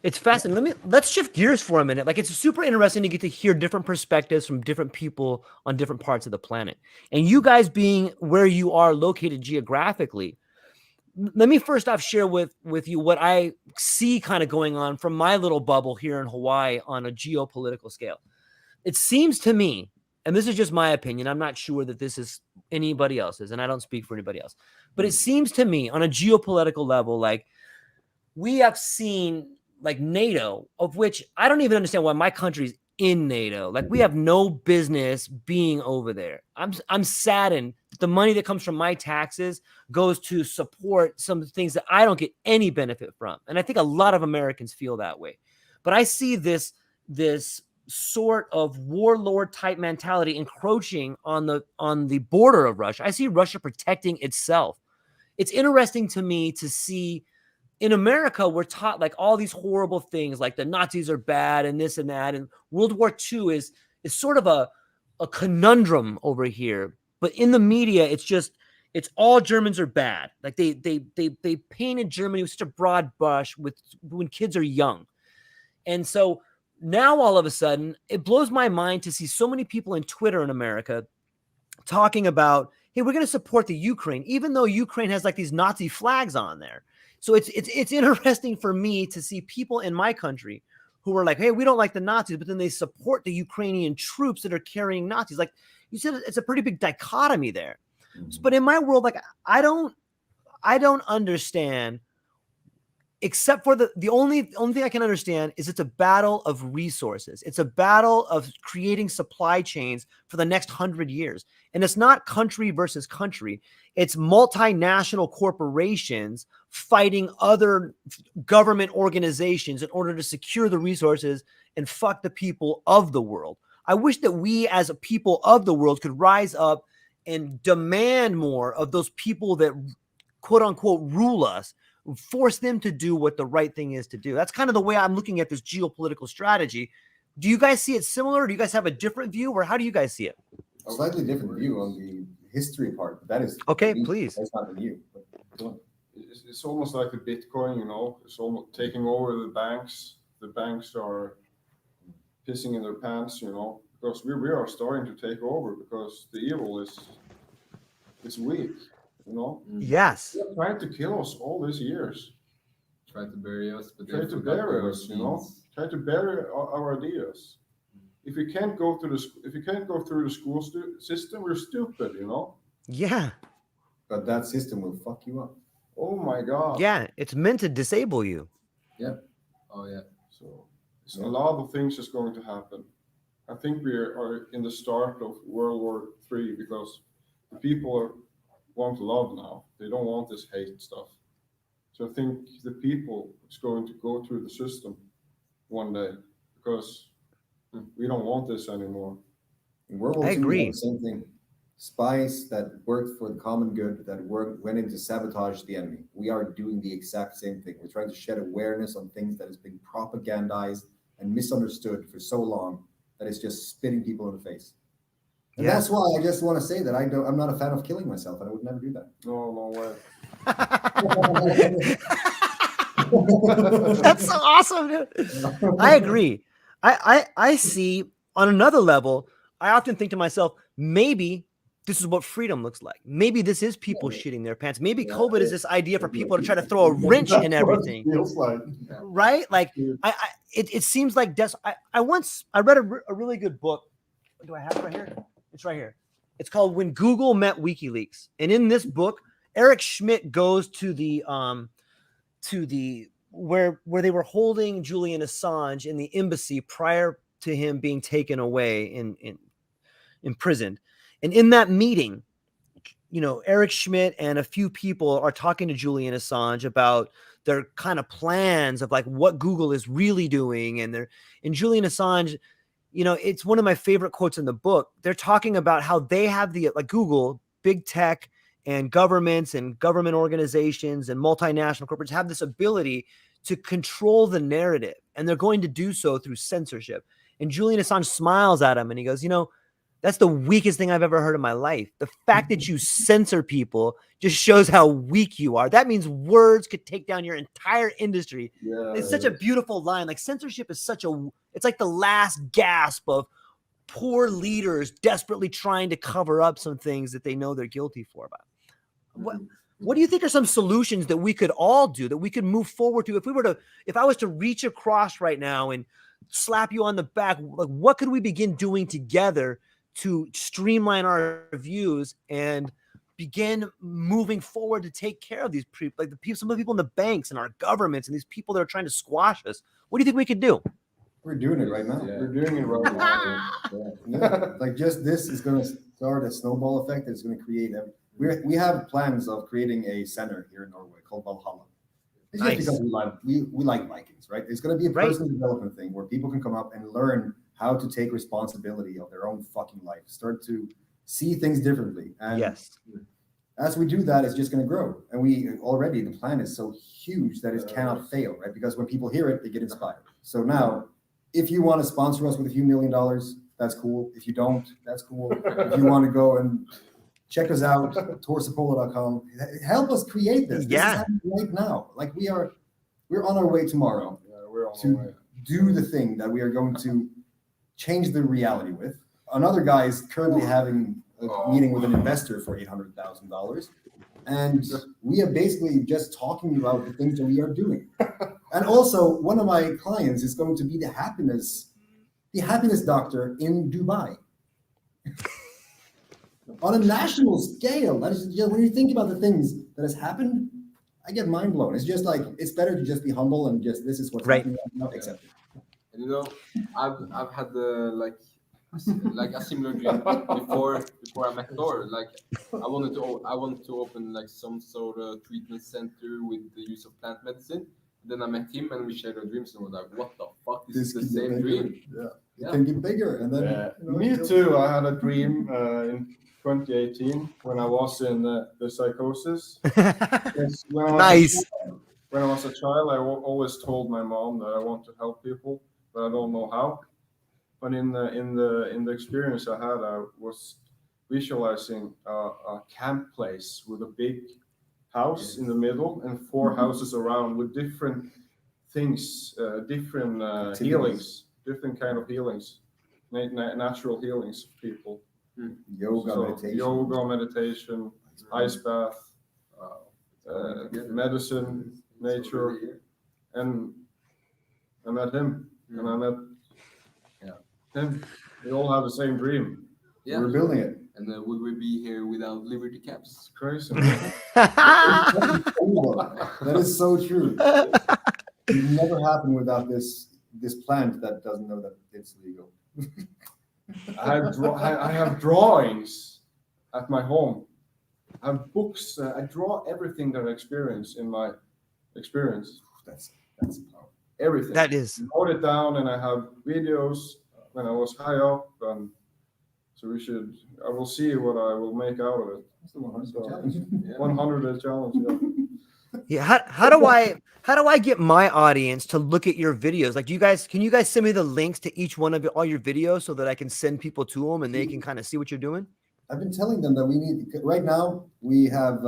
It's fascinating. Let's shift gears for a minute. Like it's super interesting to get to hear different perspectives from different people on different parts of the planet. And you guys being where you are located geographically, let me first off share with you what I see kind of going on from my little bubble here in Hawaii on a geopolitical scale. It seems to me, and this is just my opinion, I'm not sure that this is anybody else's, and I don't speak for anybody else, but it seems to me on a geopolitical level, like we have seen like NATO, of which I don't even understand why my country's in NATO. Like we have no business being over there. I'm saddened that the money that comes from my taxes goes to support some things that I don't get any benefit from. And I think a lot of Americans feel that way. But I see this sort of warlord type mentality encroaching on the border of Russia. I see Russia protecting itself. It's interesting to me to see in America, we're taught like all these horrible things, like the Nazis are bad and this and that. And World War II is sort of a conundrum over here. But in the media, it's all Germans are bad. Like they painted Germany with such a broad brush when kids are young. And so now all of a sudden, it blows my mind to see so many people in Twitter in America talking about, hey, we're going to support the Ukraine, even though Ukraine has like these Nazi flags on there. So it's interesting for me to see people in my country who are like, hey, we don't like the Nazis, but then they support the Ukrainian troops that are carrying Nazis. Like you said, it's a pretty big dichotomy there. Mm-hmm. But in my world, like I don't understand, except for the only thing I can understand is it's a battle of resources. It's a battle of creating supply chains for the next 100 years. And it's not country versus country. It's multinational corporations fighting other government organizations in order to secure the resources and fuck the people of the world. I wish that we as a people of the world could rise up and demand more of those people that quote unquote rule us, force them to do what the right thing is to do. That's kind of the way I'm looking at this geopolitical strategy. Do you guys see it similar? Do you guys have a different view, or how do you guys see it? A slightly different view on the history part, but that is okay. Please. That's not the view. It's almost like the Bitcoin, it's almost taking over the banks. The banks are pissing in their pants, because because we are starting to take over because the evil is weak. You know, Yes. they're trying to kill us all these years. Try to bury us, but Try to bury us. You know, try to bury our ideas. If we can't go through the school system, we're stupid. You know. Yeah. But that system will fuck you up. Oh my God. Yeah. It's meant to disable you. Oh yeah. So a lot of things is going to happen. I think we are in the start of World War III because the people want love now. They don't want this hate stuff. So I think the people is going to go through the system one day because we don't want this anymore. In World War I II, we agree. had the same thing. Spies that worked for the common good, that went in to sabotage the enemy. We are doing the exact same thing. We're trying to shed awareness on things that has been propagandized and misunderstood for so long that it's just spitting people in the face. And Yeah. that's why I just want to say that I'm not a fan of killing myself, and I would never do that. No way. That's so awesome, dude. I agree. I see on another level, I often think to myself, maybe this is what freedom looks like. Maybe this is people shitting their pants. Maybe COVID is this idea for people to try to throw a wrench in everything. Feels like. Right? Like it seems like I read a really good book. Do I have it right here? It's right here. It's called When Google Met WikiLeaks. And in this book, Eric Schmidt goes to the where they were holding Julian Assange in the embassy prior to him being taken away in imprisoned. And in that meeting, you know, Eric Schmidt and a few people are talking to Julian Assange about their kind of plans of like what Google is really doing. And Julian Assange, you know, it's one of my favorite quotes in the book. They're talking about how they have like Google, big tech, and governments and government organizations and multinational corporates have this ability to control the narrative. And they're going to do so through censorship. And Julian Assange smiles at him and he goes, you know, that's the weakest thing I've ever heard in my life. The fact that you censor people just shows how weak you are. That means words could take down your entire industry. Yeah, it's such a beautiful line. Like censorship is it's like the last gasp of poor leaders desperately trying to cover up some things that they know they're guilty for. What do you think are some solutions that we could all do, that we could move forward to? If I was to reach across right now and slap you on the back, like what could we begin doing together to streamline our views and begin moving forward to take care of these people, like some of the people in the banks and our governments and these people that are trying to squash us? What do you think we could do? We're doing it right now. Yeah. We're doing it right now. Yeah. Like just this is going to start a snowball effect. It's going to create we have plans of creating a center here in Norway called Valhalla. It's just because we like Vikings, right? It's going to be a personal development thing where people can come up and learn how to take responsibility of their own fucking life, start to see things differently. And as we do that, it's just going to grow. And the plan is so huge that it cannot fail, right? Because when people hear it, they get inspired. So now, if you want to sponsor us with a few $1 million, that's cool. If you don't, that's cool. If you want to go and check us out, Seppola.com. Help us create this. This is happening right now. Like we're on our way tomorrow to do the thing that we are going to change the reality with. Another guy is currently having a meeting with an investor for $800,000. And we are basically just talking about the things that we are doing. And also, one of my clients is going to be the happiness doctor in Dubai. On a national scale. That is just, when you think about the things that has happened, I get mind blown. It's just like, it's better to just be humble and just, this is what's happening, not accept it. And you know, I've had like a similar dream before I met Tor. Like I wanted to open like some sort of treatment center with the use of plant medicine. Then I met him and we shared our dreams and we're like, what the fuck? This is the same dream. It can get bigger. And then me too. I had a dream in 2018 when I was in the psychosis. When I was a child, I always told my mom that I want to help people, but I don't know how. But in the experience I had, I was visualizing a camp place with a big house in the middle and 4 houses around with different things, different healings, different kind of healings. natural healings of people. Yoga, meditation, ice bath, medicine, nature, and I met him, and I met him. We all have the same dream. Yeah. We're building it. And then would we be here without Liberty Caps? It's crazy. That is so true. It would never happen without this plant that doesn't know that it's legal. I have drawings at my home. I have books. I draw everything that I experience in my experience. That's powerful. Everything. That is. I wrote it down, and I have videos when I was high up. So I will see what I will make out of it. That's the 100 challenge. 100 challenge. Yeah. Yeah. How do I get my audience to look at your videos? Like, can you guys send me the links to each one of all your videos so that I can send people to them and they can kind of see what you're doing? I've been telling them that we need. Right now, we have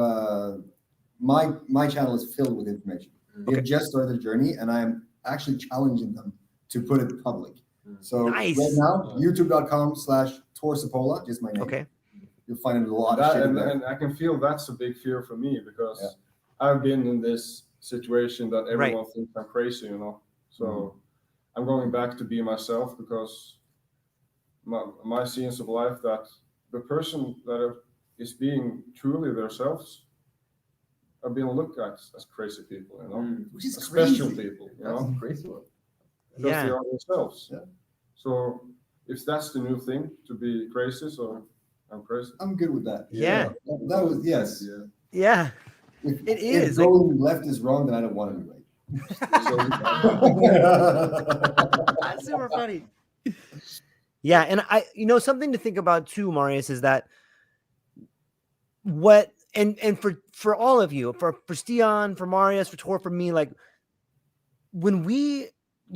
my channel is filled with information. They've just started their journey, and I am actually challenging them to put it public. So Nice. right now, youtube.com/Tor Seppola, just my name. Okay. You'll find a lot of shit in there. And I can feel that's a big fear for me because I've been in this situation that everyone thinks I'm crazy, So I'm going back to be myself because my scenes of life that the person that is being truly themselves are being looked at as crazy people, Which is special crazy. people, That's a crazy one. because Yeah. they are themselves. Yeah. So if that's the new thing to be crazy, so I'm crazy. I'm good with that. Yeah. That was yes. Yeah. If, It is. If going left is wrong, then I don't want to be right. That's super funny. Yeah, and something to think about too, Marius, is that for all of you, for Tian, for Marius, for Tor, for me, like when we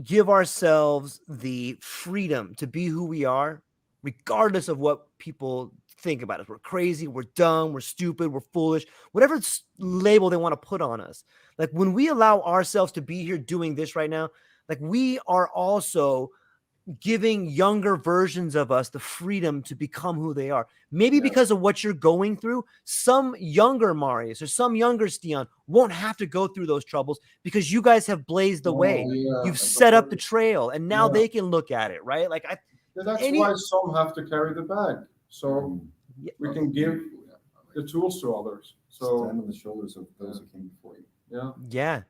give ourselves the freedom to be who we are, regardless of what people think about us, we're crazy, we're dumb, we're stupid, we're foolish, whatever label they want to put on us. Like when we allow ourselves to be here doing this right now, like we are also giving younger versions of us the freedom to become who they are. Maybe because of what you're going through, some younger Marius or some younger Tian won't have to go through those troubles because you guys have blazed the way. You've set up the trail, and now they can look at it, right? Like that's why some have to carry the bag, so we can give the tools to others. So stand on the shoulders of those who came before you. Yeah.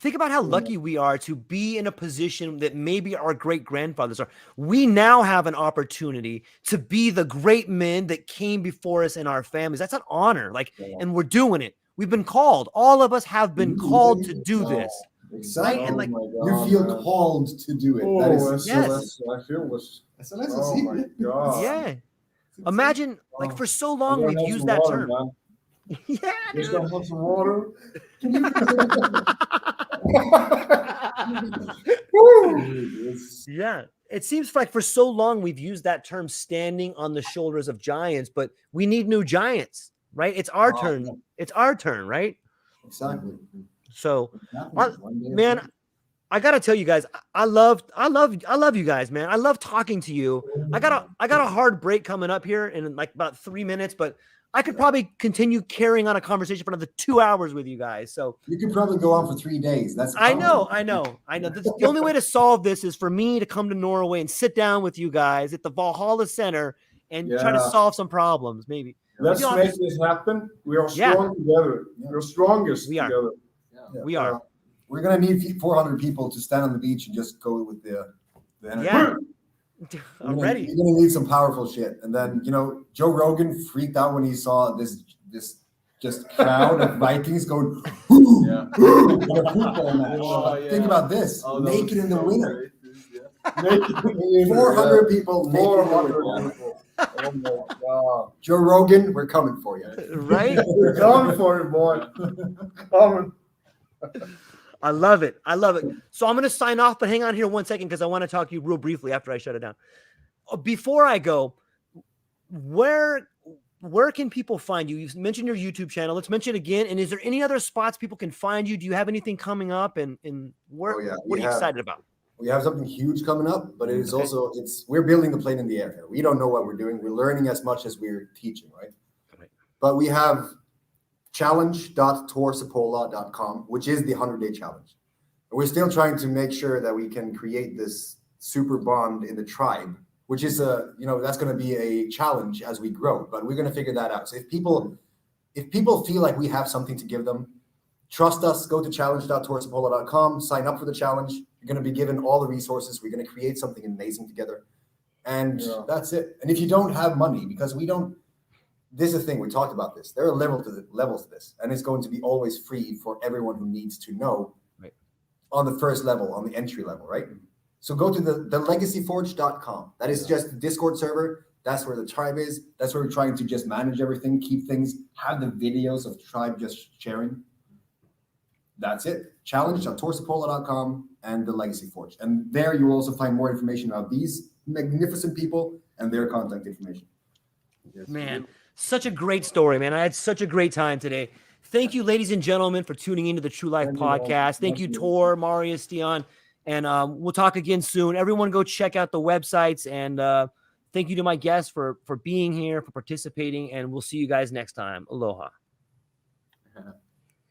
Think about how lucky we are to be in a position that maybe our great grandfathers are. We now have an opportunity to be the great men that came before us in our families. That's an honor. And we're doing it. We've been called. All of us have been called to do this. Exactly. Right? And you feel called to do it. That is yes. I feel was. Oh my God. Yeah. Imagine, for so long we've used that term. Yeah. Just gonna have some water. Yeah. It seems like for so long we've used that term standing on the shoulders of giants, but we need new giants, right? It's our turn. Yeah. It's our turn, right? Exactly. So, man, I gotta tell you guys, I love you guys, man. I love talking to you. I got a hard break coming up here in like about 3 minutes, but I could probably continue carrying on a conversation for another 2 hours with you guys. So you could probably go on for 3 days. That's I know. The only way to solve this is for me to come to Norway and sit down with you guys at the Valhalla Center and try to solve some problems. Maybe let's make this happen. We are strong together. We're strongest together. Yeah. We are. We're gonna need 400 people to stand on the beach and just go with the energy. Yeah. I'm ready. You're gonna need some powerful shit. And then Joe Rogan freaked out when he saw this just crowd of Vikings going. Think about this: naked in the winter. 400 people. 400 people. Oh my God. Joe Rogan, we're coming for you. Right? We're coming for you, boy. Coming. I love it. So I'm going to sign off, but hang on here 1 second because I want to talk to you real briefly after I shut it down. Before I go, where can people find you? You've mentioned your YouTube channel. Let's mention it again. And is there any other spots people can find you? Do you have anything coming up? And where? What are you excited about? We have something huge coming up, but it is also we're building the plane in the air here. We don't know what we're doing. We're learning as much as we're teaching, right? But we have challenge.torseppola.com, which is the 100-day challenge. And we're still trying to make sure that we can create this super bond in the tribe, which is that's going to be a challenge as we grow, but we're going to figure that out. So if people feel like we have something to give them, trust us, go to challenge.torseppola.com, sign up for the challenge. You're going to be given all the resources. We're going to create something amazing together. And that's it. And if you don't have money, because this is the thing, we talked about this. There are levels to this, and it's going to be always free for everyone who needs to know on the first level, on the entry level, right? So go to the legacyforge.com. That is just the Discord server. That's where the tribe is. That's where we're trying to just manage everything, keep things, have the videos of the tribe just sharing. That's it. Challenge.torseppola.com and the Legacy Forge. And there you will also find more information about these magnificent people and their contact information. Man, such a great story, man. I had such a great time today. Thank you, ladies and gentlemen, for tuning into the True Life podcast. Thank you, Tor, Marius, Tian, and we'll talk again soon. Everyone go check out the websites, and thank you to my guests for being here, for participating, and we'll see you guys next time. Aloha.